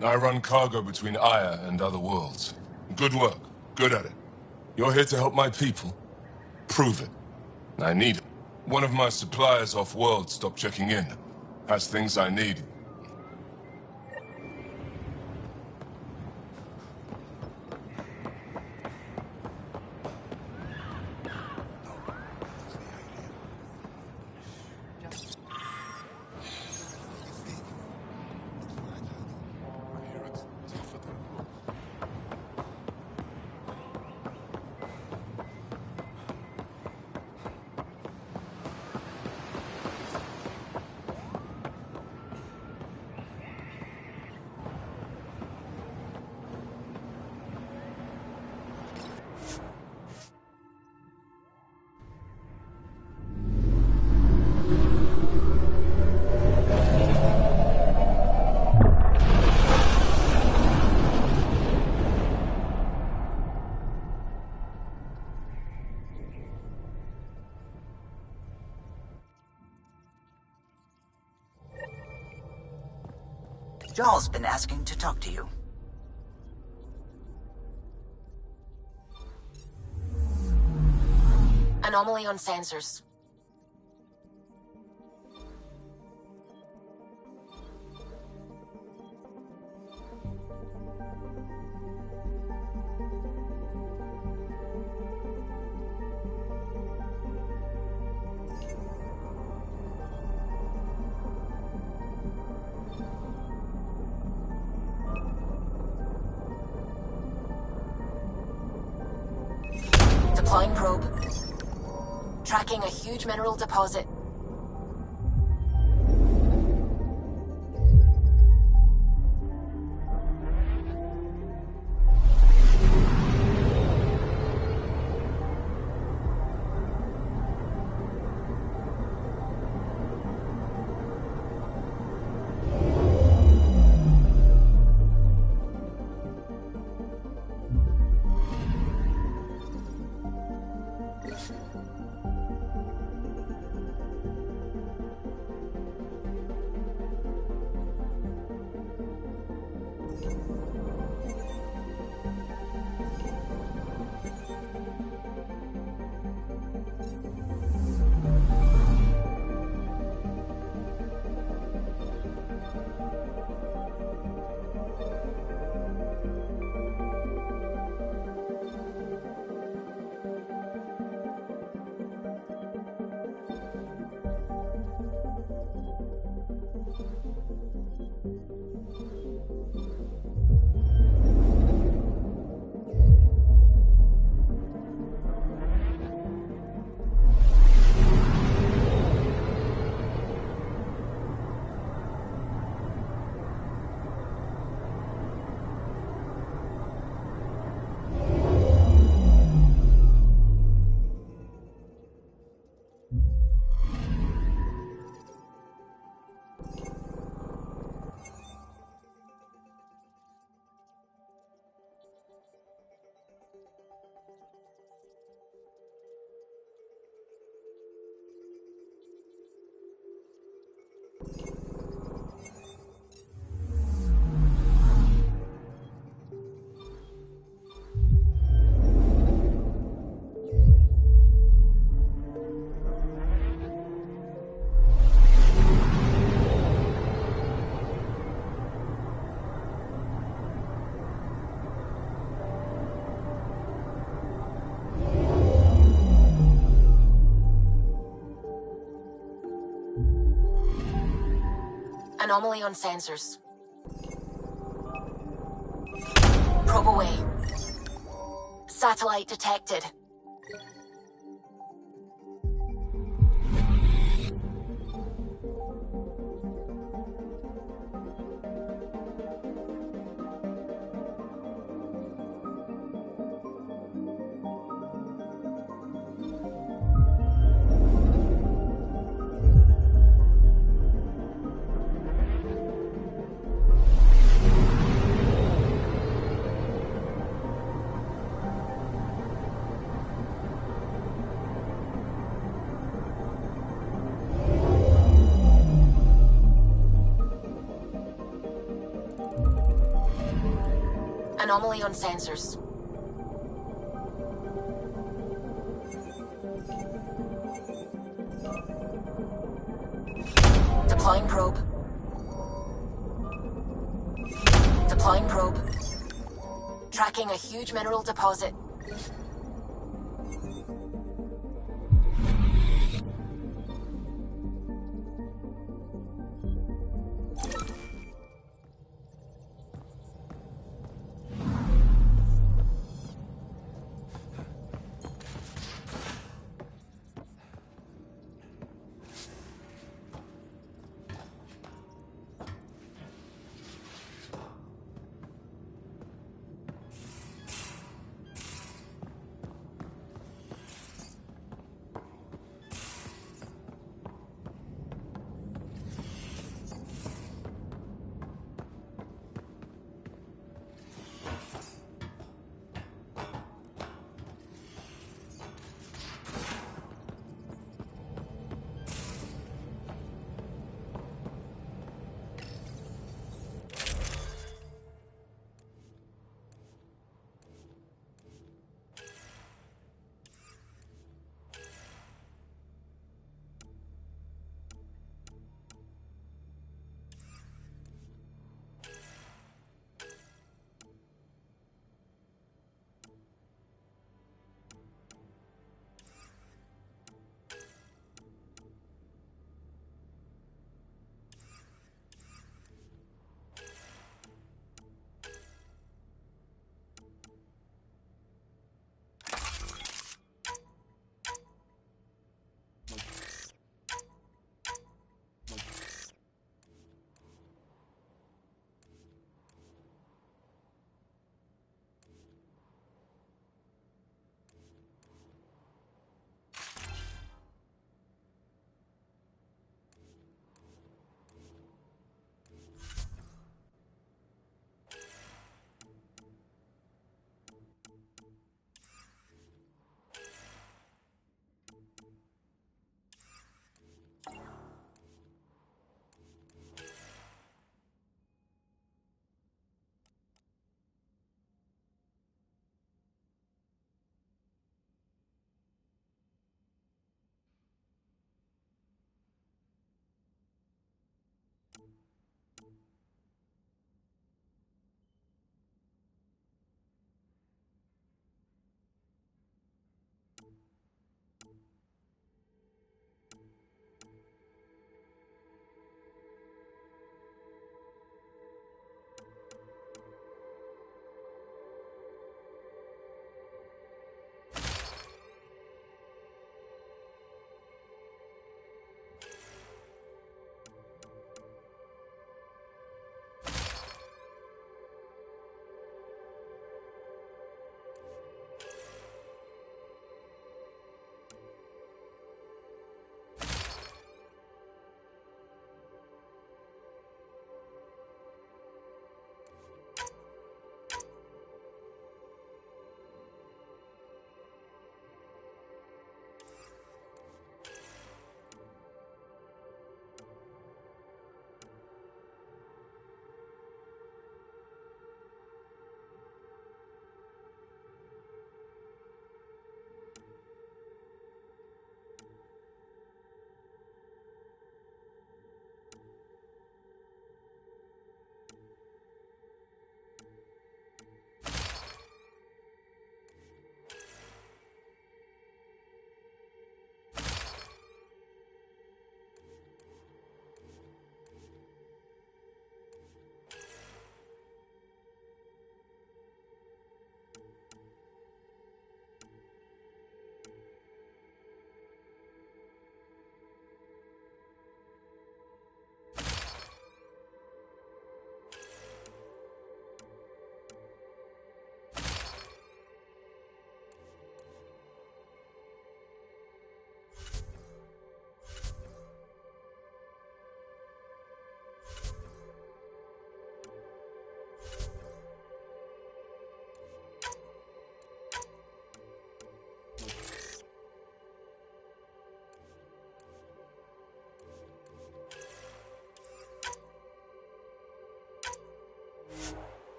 I run cargo between Aya and other worlds. Good work. Good at it. You're here to help my people. Prove it. I need it. One of my suppliers off-world stopped checking in. Has things I need. Jarl's been asking to talk to you. Anomaly on sensors. Deploying probe. Tracking a huge mineral deposit. Anomaly on sensors. Probe away. Satellite detected. Anomaly on sensors. Deploying probe. Deploying probe. Tracking a huge mineral deposit.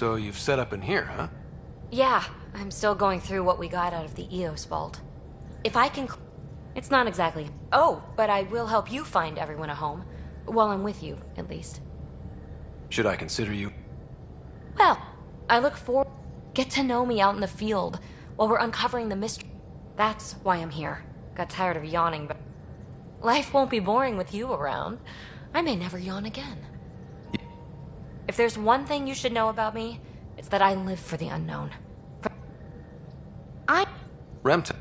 So you've set up in here, huh? Yeah, I'm still going through what we got out of the EOS vault. If I can... It's not exactly... Oh, but I will help you find everyone a home. While I'm with you, at least. Should I consider you? Well, I look for... Get to know me out in the field while we're uncovering the mystery. That's why I'm here. Got tired of yawning, but... Life won't be boring with you around. I may never yawn again. If there's one thing you should know about me, it's that I live for the unknown. Remta.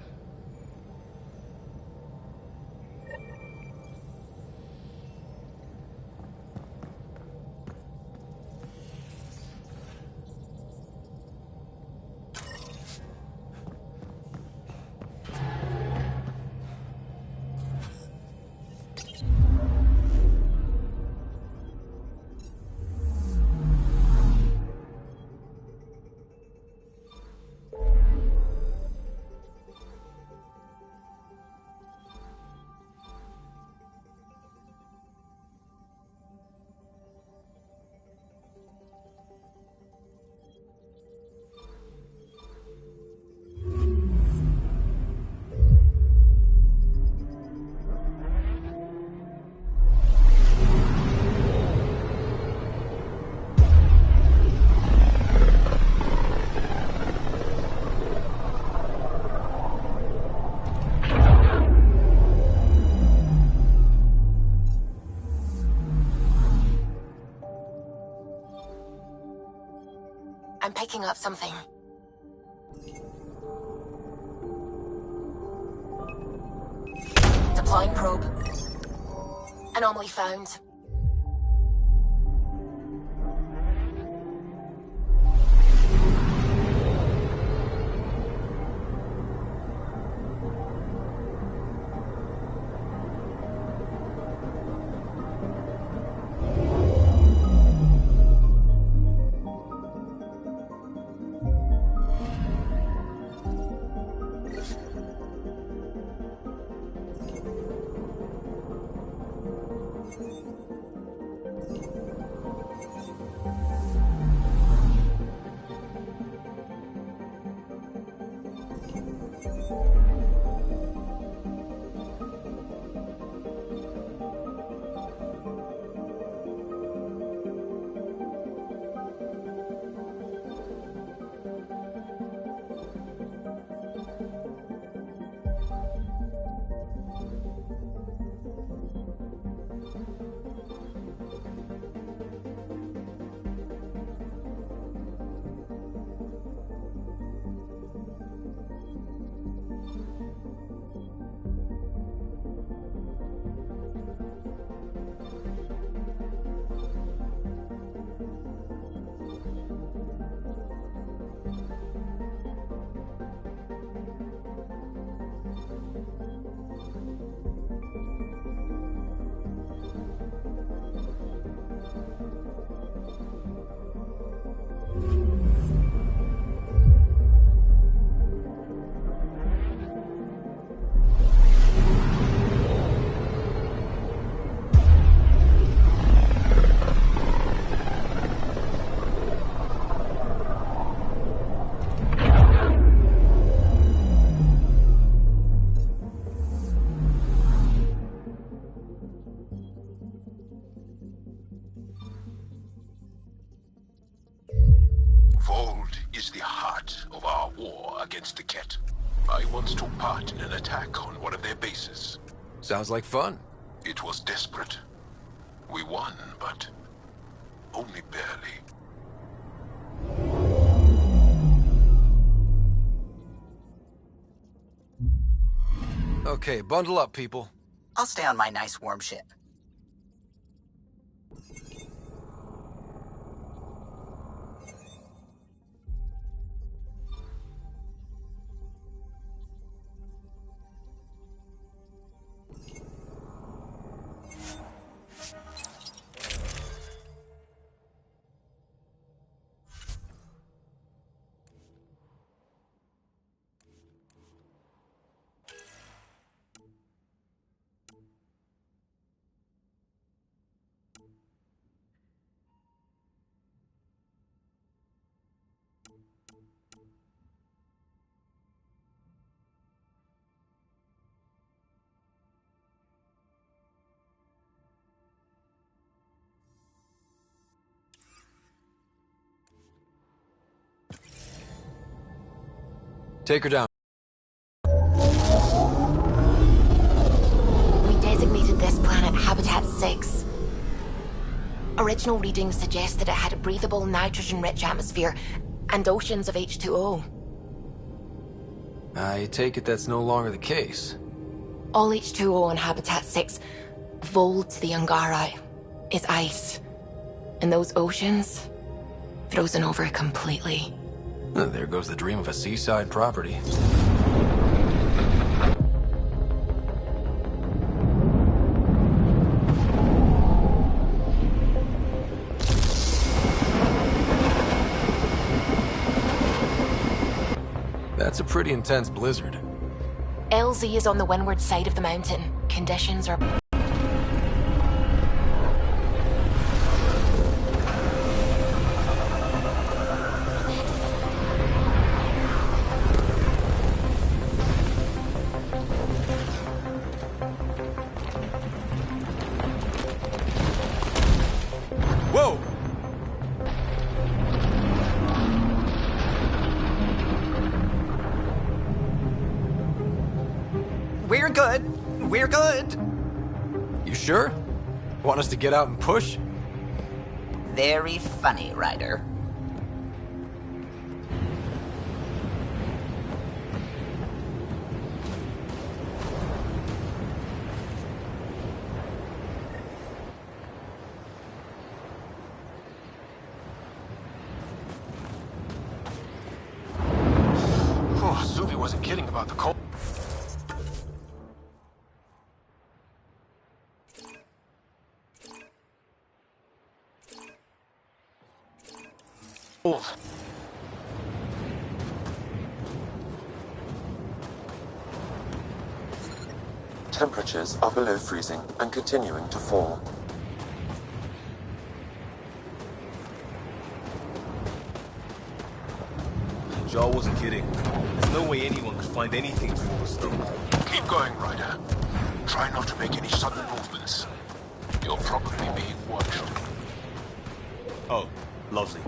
I'm picking up something. Deploying probe. Anomaly found. Vold is the heart of our war against the Ket. I once took part in an attack on one of their bases. Sounds like fun. It was desperate. We won, but only barely. Okay, bundle up, people. I'll stay on my nice warm ship. Take her down. We designated this planet Habitat 6. Original readings suggest that it had a breathable, nitrogen-rich atmosphere and oceans of H2O. I take it that's no longer the case. All H2O on Habitat 6, vol to the Angara, is ice. And those oceans, frozen over completely. There goes the dream of a seaside property. That's a pretty intense blizzard. LZ is on the windward side of the mountain. Conditions are... Whoa! We're good. We're good. You sure? Want us to get out and push? Very funny, Ryder. Suvi wasn't kidding about the cold. Temperatures are below freezing and continuing to fall. Jaw wasn't kidding. There's no way anyone could find anything before the storm. Keep going, Ryder. Try not to make any sudden movements. You're probably being watched. Oh, lovely.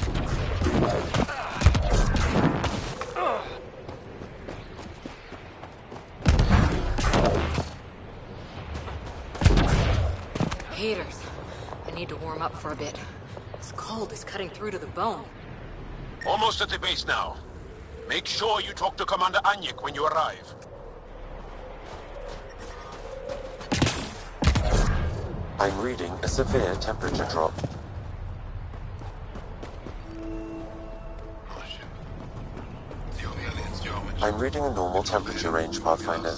Heaters. I need to warm up for a bit. This cold is cutting through to the bone. Almost at the base now. Make sure you talk to Commander Anyek when you arrive. I'm reading a severe temperature drop. I'm reading a normal temperature range, Pathfinder.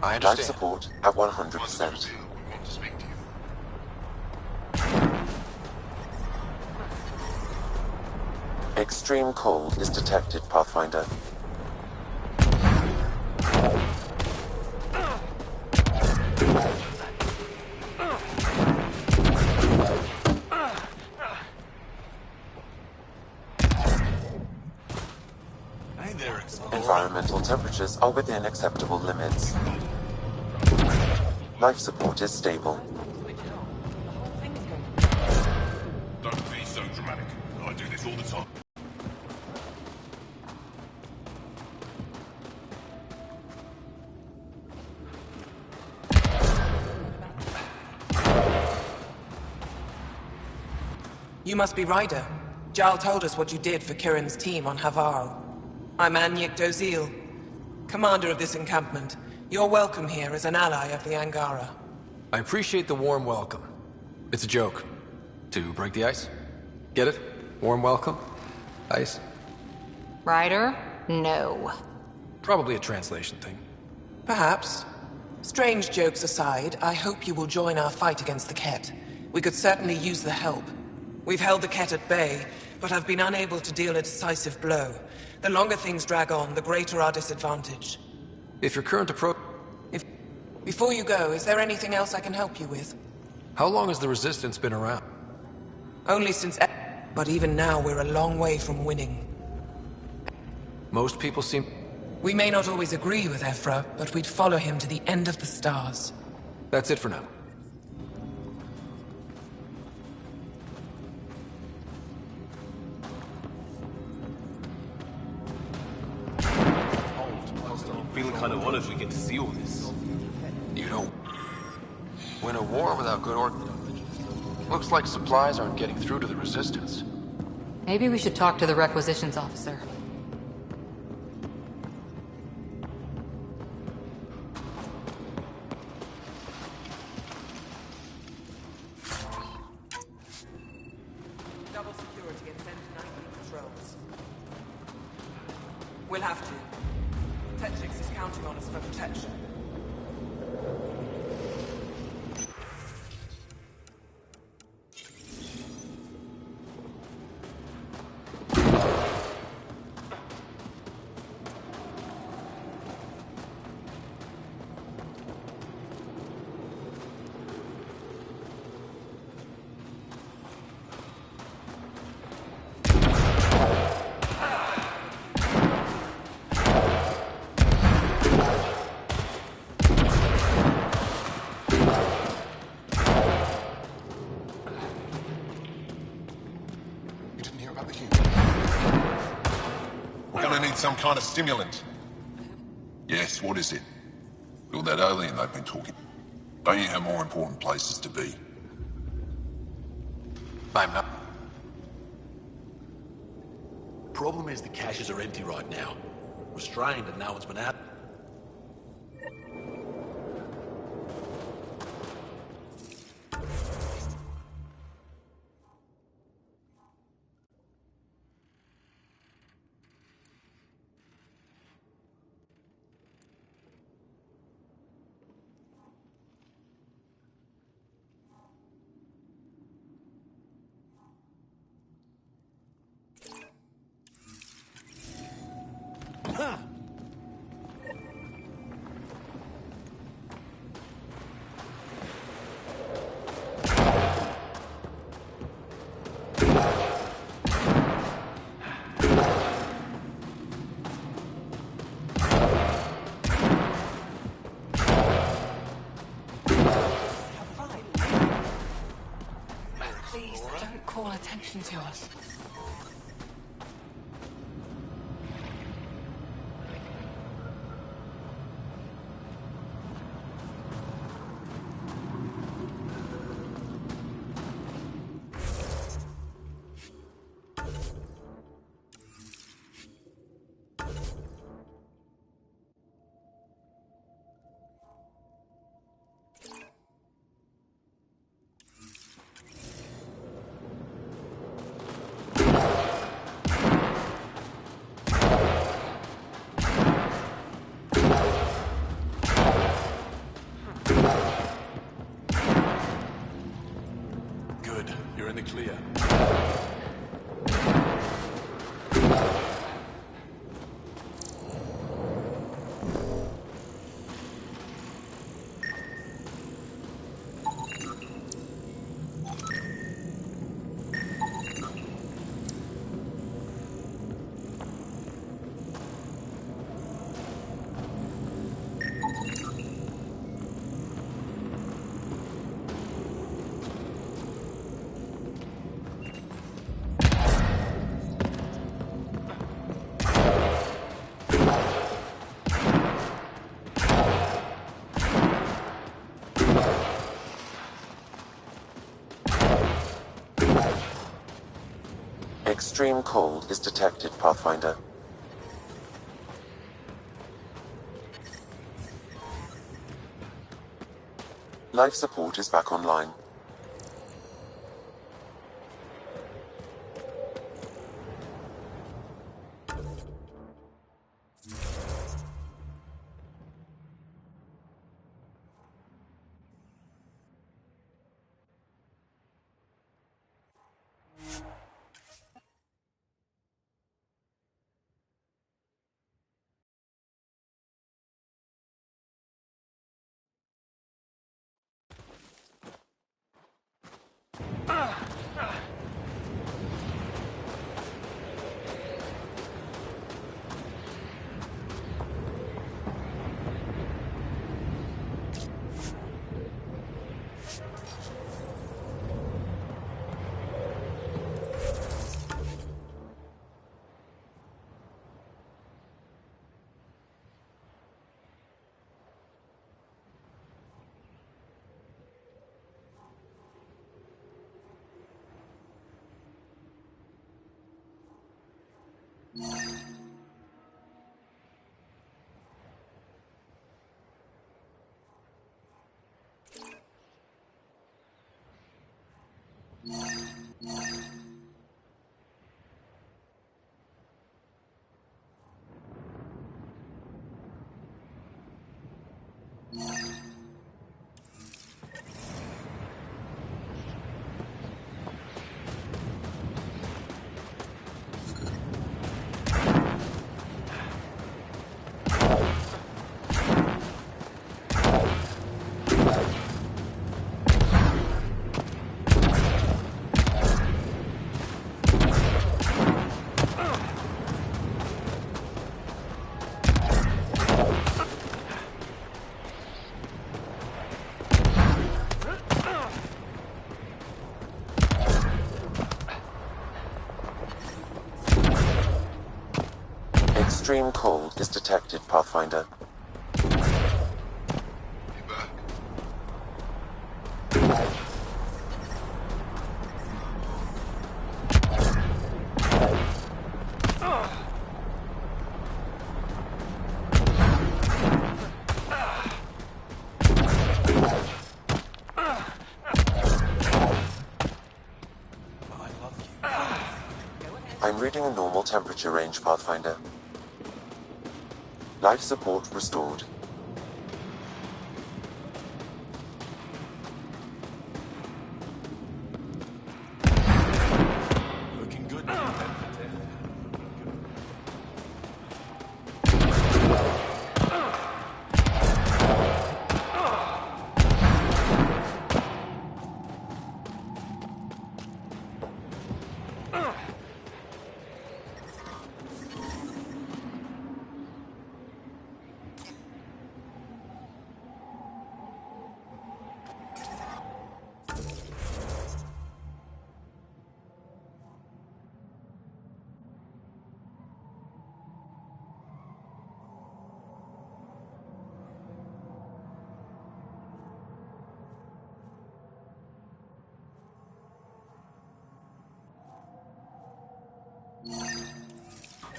I Life understand. support at 100%. Extreme cold is detected, Pathfinder. Environmental temperatures are within acceptable limits. Life support is stable. Don't be so dramatic. I do this all the time. You must be Ryder. Jarl told us what you did for Kirin's team on Havarl. I'm Anyek Dozil, commander of this encampment. You're welcome here as an ally of the Angara. I appreciate the warm welcome. It's a joke. To break the ice? Get it? Warm welcome? Ice? Ryder? No. Probably a translation thing. Perhaps. Strange jokes aside, I hope you will join our fight against the Ket. We could certainly use the help. We've held the Ket at bay, but have been unable to deal a decisive blow. The longer things drag on, the greater our disadvantage. If your current approach... Before you go, is there anything else I can help you with? How long has the Resistance been around? Only since... But even now, we're a long way from winning. Most people seem... We may not always agree with Ephra, but we'd follow him to the end of the stars. That's it for now. feeling kind of honored we get to see all this. You don't win a war without good order. Looks like supplies aren't getting through to the Resistance. Maybe we should talk to the requisitions officer. Double security and send 90 patrols. We'll have to. Tetrix is counting on us for protection. You didn't hear about the human? We're gonna need some kind of stimulant. Yes, what is it? You're that alien they've been talking. Don't you have more important places to be? I'm not. Problem is the caches are empty right now. Restrained and no one's been out. Please, don't call attention to us. Good, you're in the clear. Extreme cold is detected, Pathfinder. Life support is back online. Extreme cold is detected, Pathfinder. I'm reading a normal temperature range, Pathfinder. Life support restored. Looking good.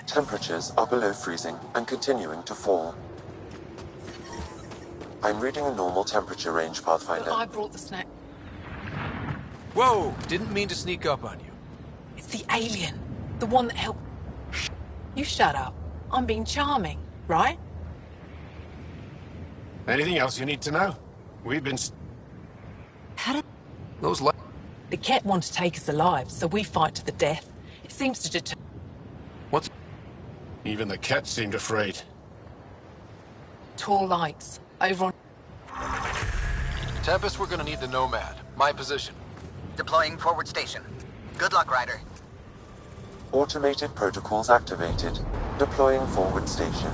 Temperatures are below freezing and continuing to fall. I'm reading a normal temperature range, Pathfinder. I brought the snack. Whoa! Didn't mean to sneak up on you. It's the alien. The one that helped. You shut up. I'm being charming, right? Anything else you need to know? We've been... How did... Those The Ket want to take us alive, so we fight to the death. It seems to deter... What's... Even the Ket seemed afraid. Tall lights. Over on... Tempest, we're gonna need the Nomad. My position. Deploying forward station. Good luck, Ryder. Automated protocols activated. Deploying forward station.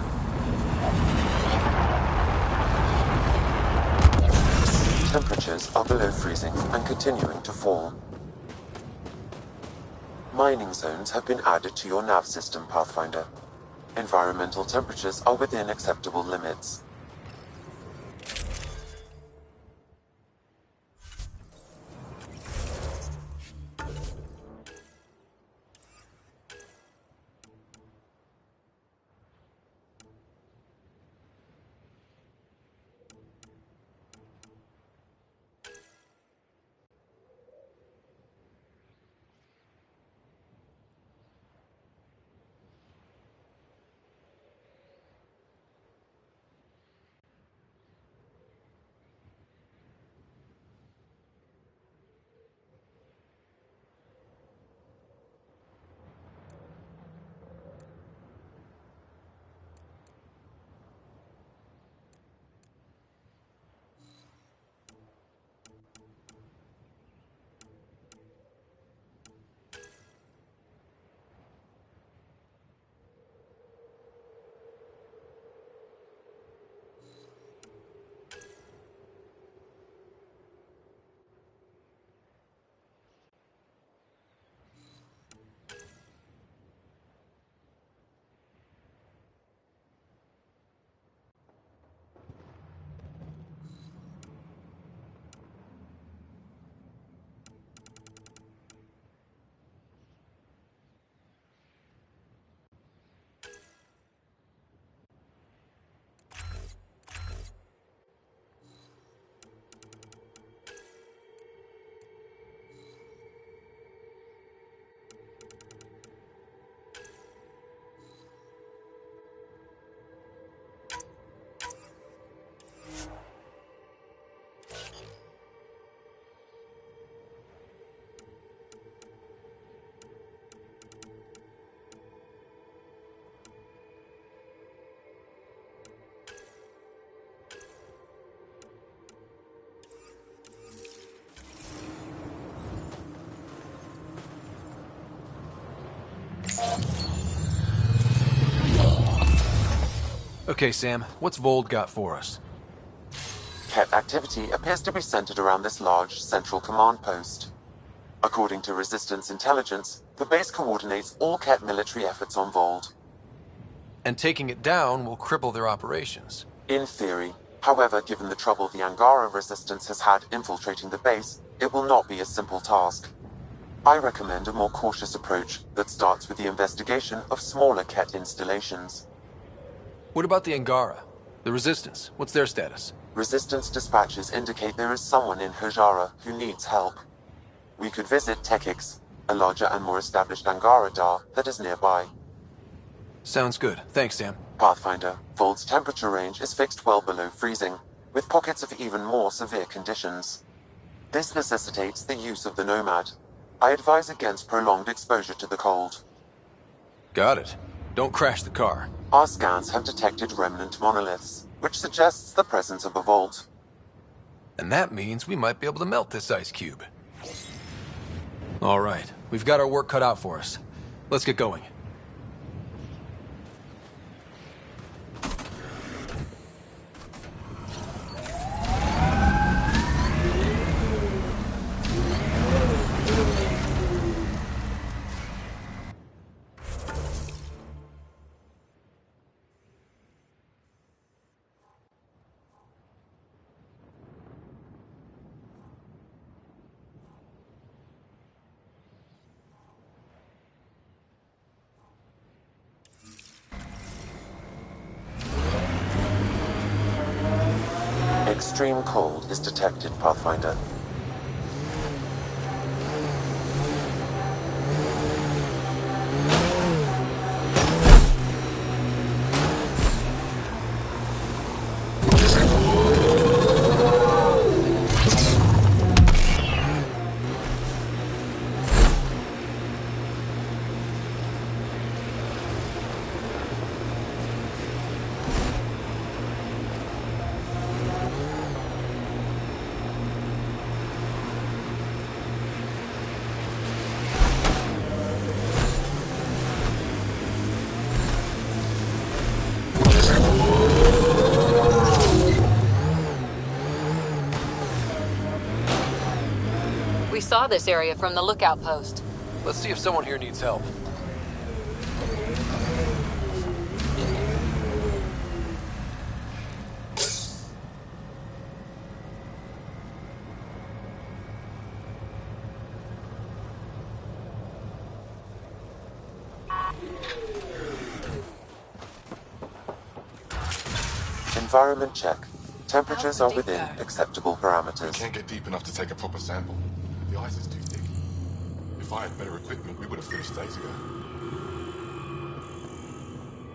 Temperatures are below freezing and continuing to fall. Mining zones have been added to your nav system, Pathfinder. Environmental temperatures are within acceptable limits. Okay, Sam, what's Vold got for us? Ket activity appears to be centered around this large central command post. According to Resistance intelligence, the base coordinates all Ket military efforts on Vold. And taking it down will cripple their operations. In theory. However, given the trouble the Angara Resistance has had infiltrating the base, it will not be a simple task. I recommend a more cautious approach that starts with the investigation of smaller Ket installations. What about the Angara? The Resistance, what's their status? Resistance dispatches indicate there is someone in Hajara who needs help. We could visit Tekix, a larger and more established Angara Dar that is nearby. Sounds good. Thanks, Sam. Pathfinder, Vold's temperature range is fixed well below freezing, with pockets of even more severe conditions. This necessitates the use of the Nomad. I advise against prolonged exposure to the cold. Got it. Don't crash the car. Our scans have detected remnant monoliths, which suggests the presence of a vault. And that means we might be able to melt this ice cube. All right, we've got our work cut out for us. Let's get going. Extreme cold is detected, Pathfinder. We saw this area from the lookout post. Let's see if someone here needs help. Environment check. Temperatures are within acceptable parameters. We can't get deep enough to take a proper sample. The ice is too thick. If I had better equipment, we would have finished days ago.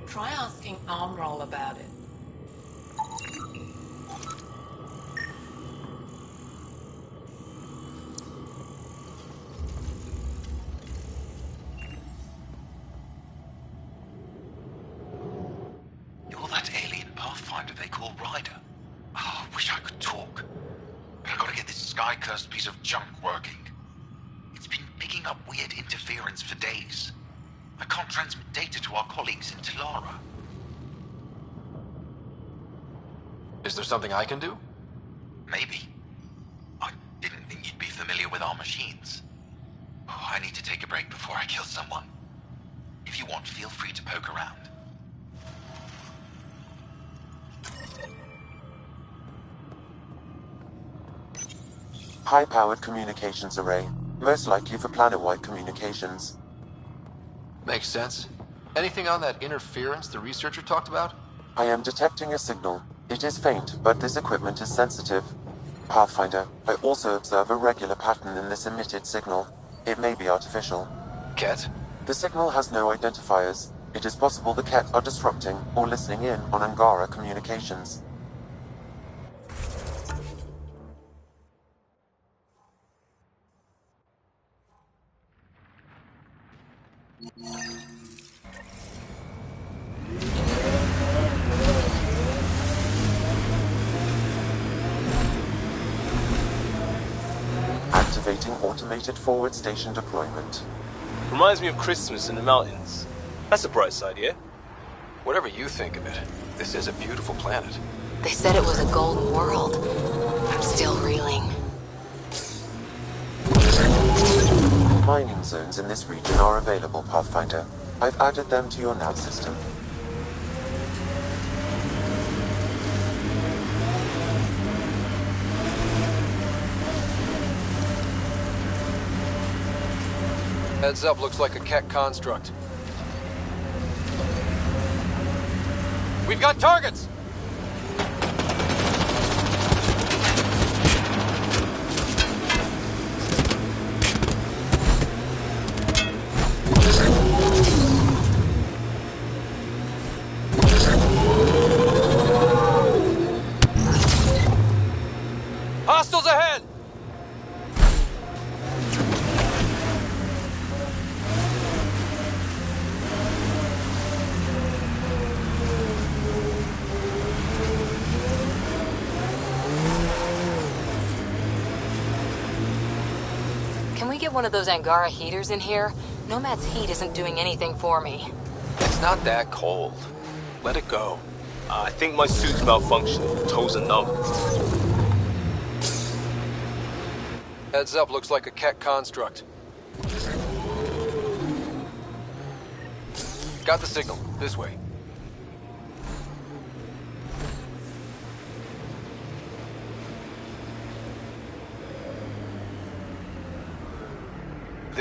Try asking Armroll about it. You're that alien Pathfinder they call Ryder. Oh, I wish I could talk. But I gotta get this sky-cursed piece of junk working. It's been picking up weird interference for days. I can't transmit data to our colleagues in Talara. Is there something I can do? Maybe. I didn't think you'd be familiar with our machines. Oh, I need to take a break before I kill someone. If you want, feel free to poke around. High-powered communications array, most likely for planet-wide communications. Makes sense. Anything on that interference the researcher talked about? I am detecting a signal. It is faint, but this equipment is sensitive. Pathfinder, I also observe a regular pattern in this emitted signal. It may be artificial. Ket? The signal has no identifiers. It is possible the Ket are disrupting or listening in on Angara communications. Activating automated forward station deployment. Reminds me of Christmas in the mountains. That's a bright side, yeah? Whatever you think of it. This is a beautiful planet. They said it was a golden world. I'm still reeling. Mining zones in this region are available, Pathfinder. I've added them to your nav system. Heads up, looks like a Keck construct. We've got targets! Hostiles ahead! Can we get one of those Angara heaters in here? Nomad's heat isn't doing anything for me. It's not that cold. Let it go. I think my suit's malfunctioning. Toes are numb. Heads up, looks like a Keck construct. Got the signal. This way.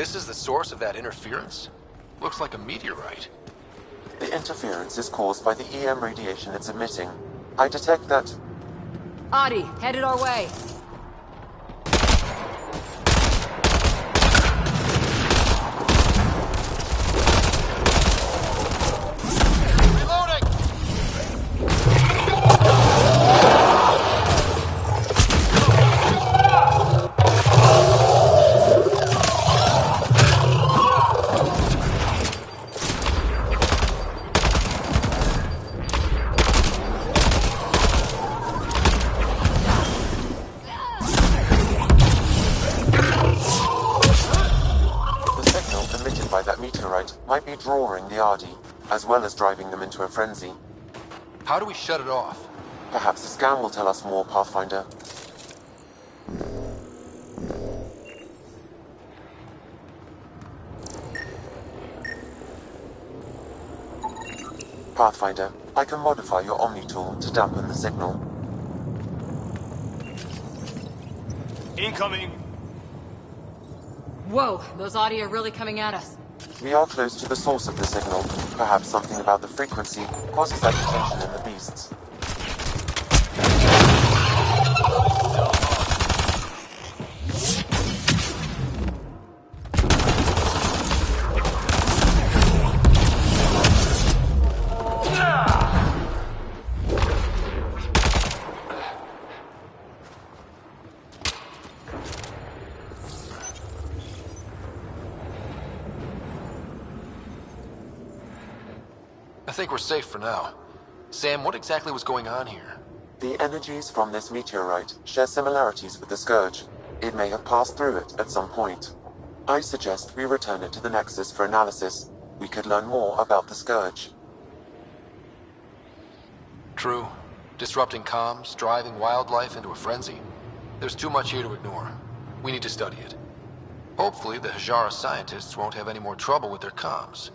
This is the source of that interference? Looks like a meteorite. The interference is caused by the EM radiation it's emitting. I detect that... Adi, headed our way. might be drawing the Ardi, as well as driving them into a frenzy. How do we shut it off? Perhaps the scan will tell us more, Pathfinder. Pathfinder, I can modify your Omni tool to dampen the signal. Incoming! Whoa, those Audi are really coming at us. We are close to the source of the signal. Perhaps something about the frequency causes agitation in the beasts. I think we're safe for now. Sam, what exactly was going on here? The energies from this meteorite share similarities with the Scourge. It may have passed through it at some point. I suggest we return it to the Nexus for analysis. We could learn more about the Scourge. True. Disrupting comms, driving wildlife into a frenzy. There's too much here to ignore. We need to study it. Hopefully the Hajara scientists won't have any more trouble with their comms.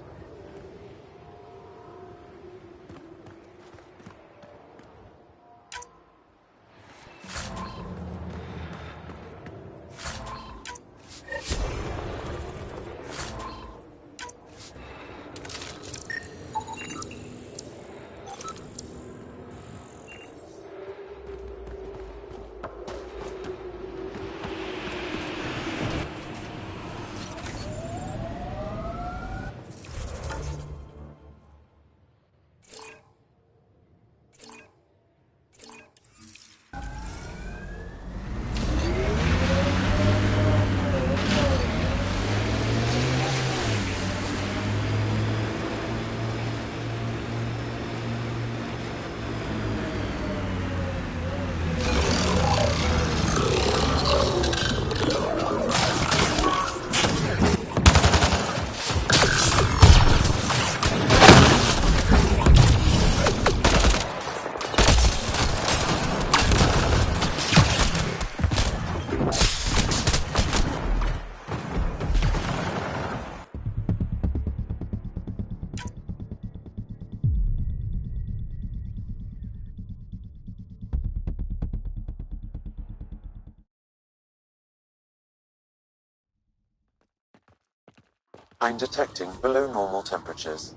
I'm detecting below normal temperatures.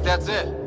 That's it.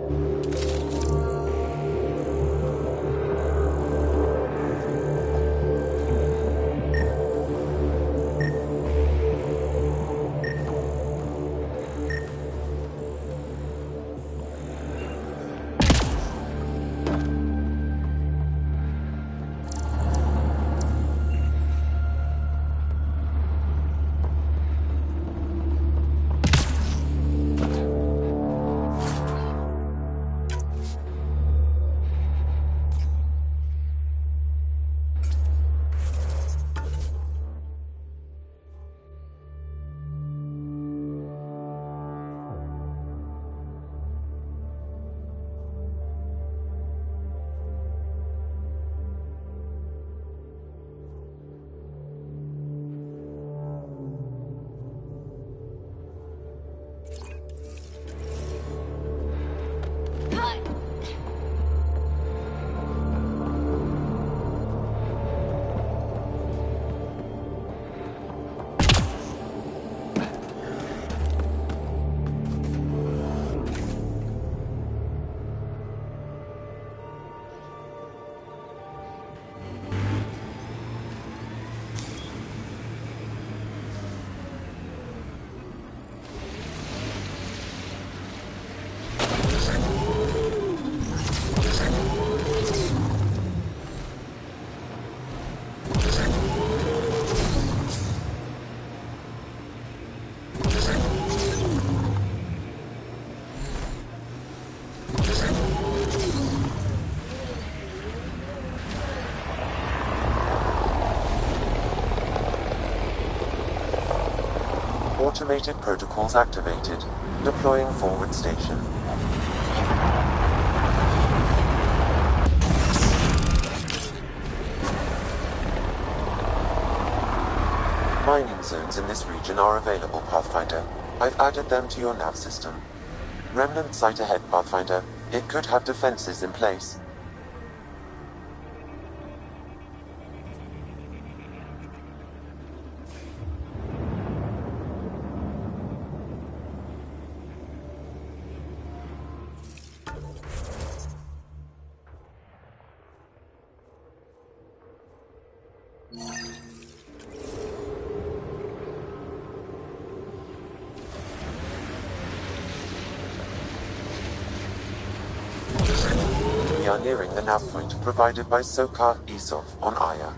Automated protocols activated. Deploying forward station. Mining zones in this region are available, Pathfinder. I've added them to your nav system. Remnant site ahead, Pathfinder. It could have defenses in place. We are nearing the nav point provided by Sokar Isov on Aya.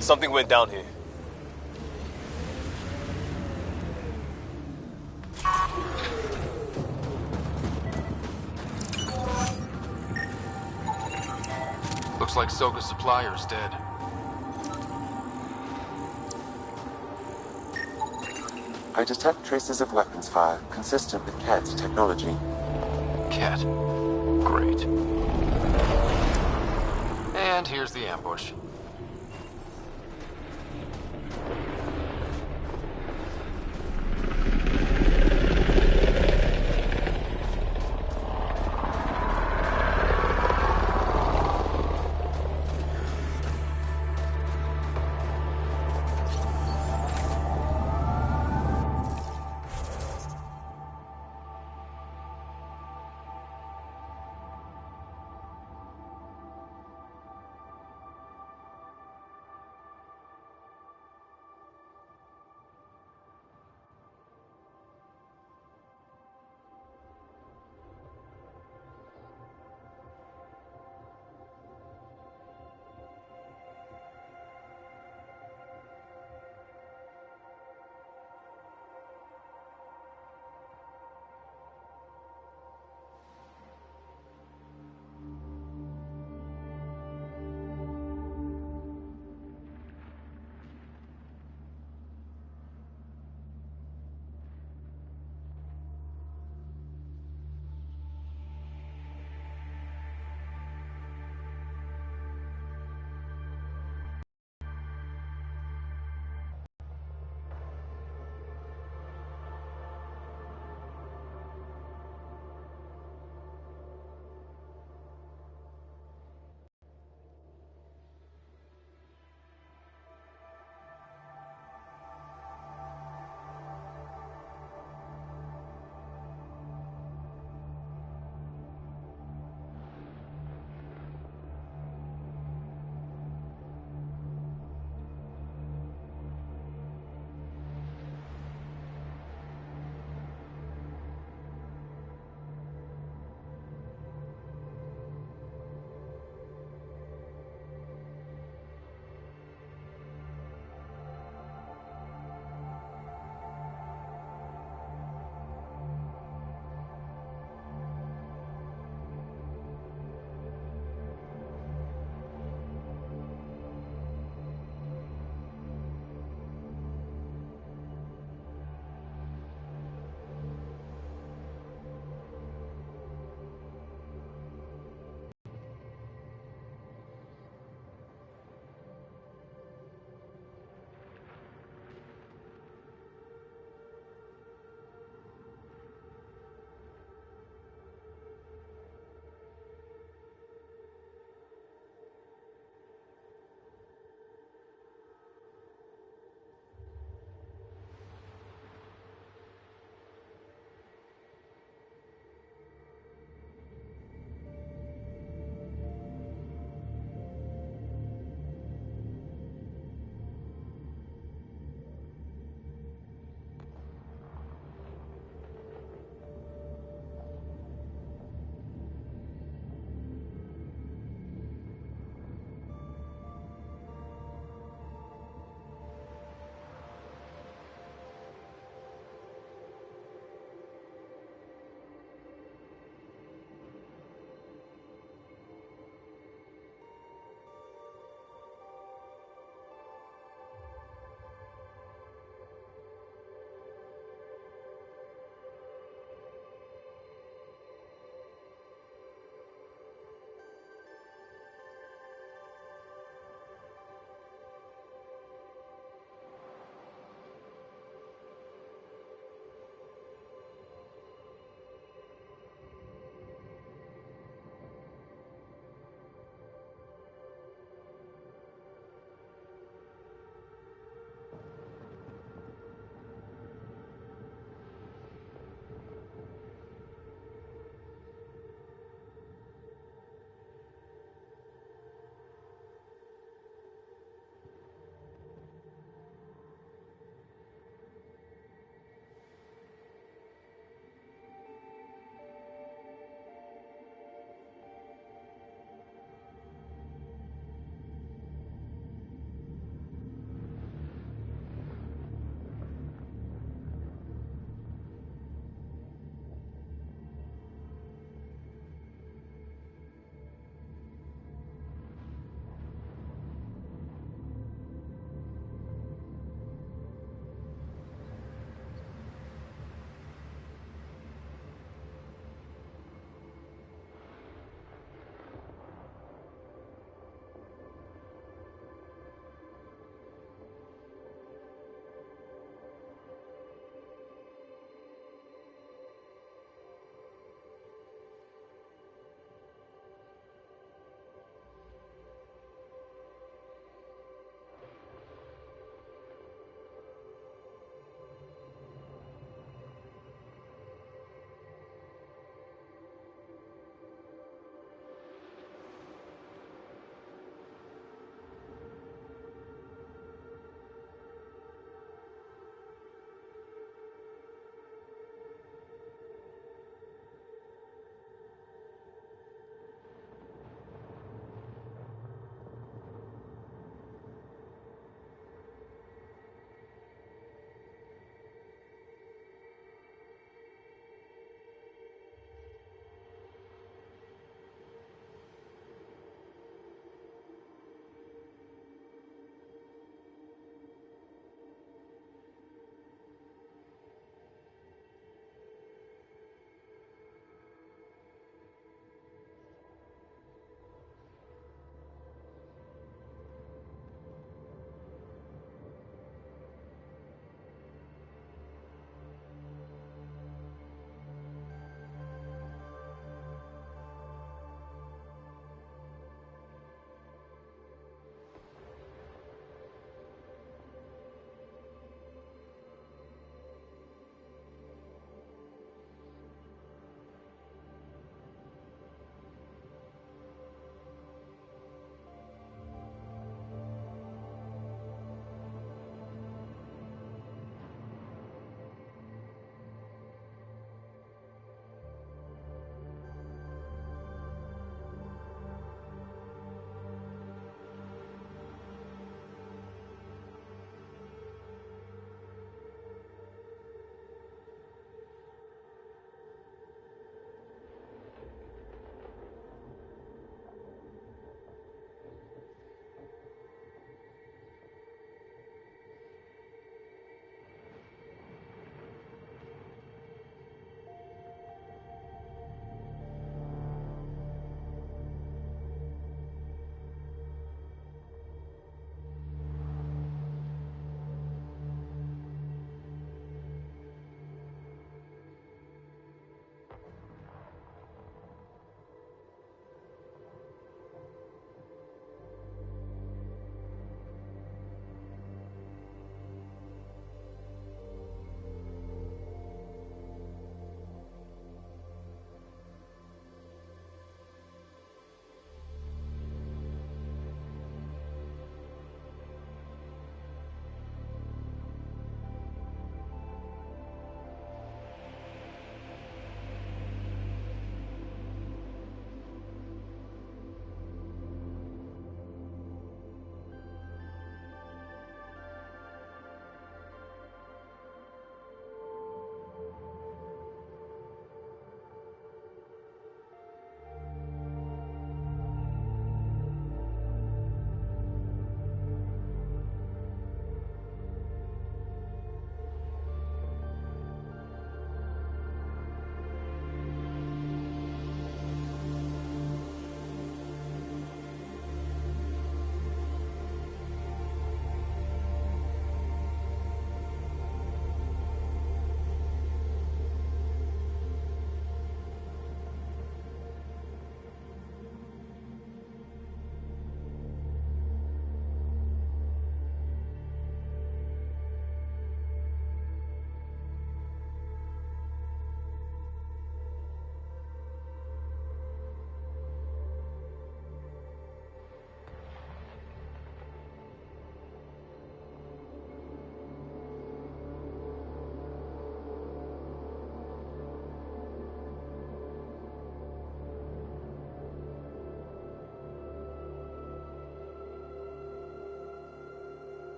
Something went down here. Looks like Soka's supplier is dead. I detect traces of weapons fire, consistent with Ket's technology. Ket. Great. And here's the ambush.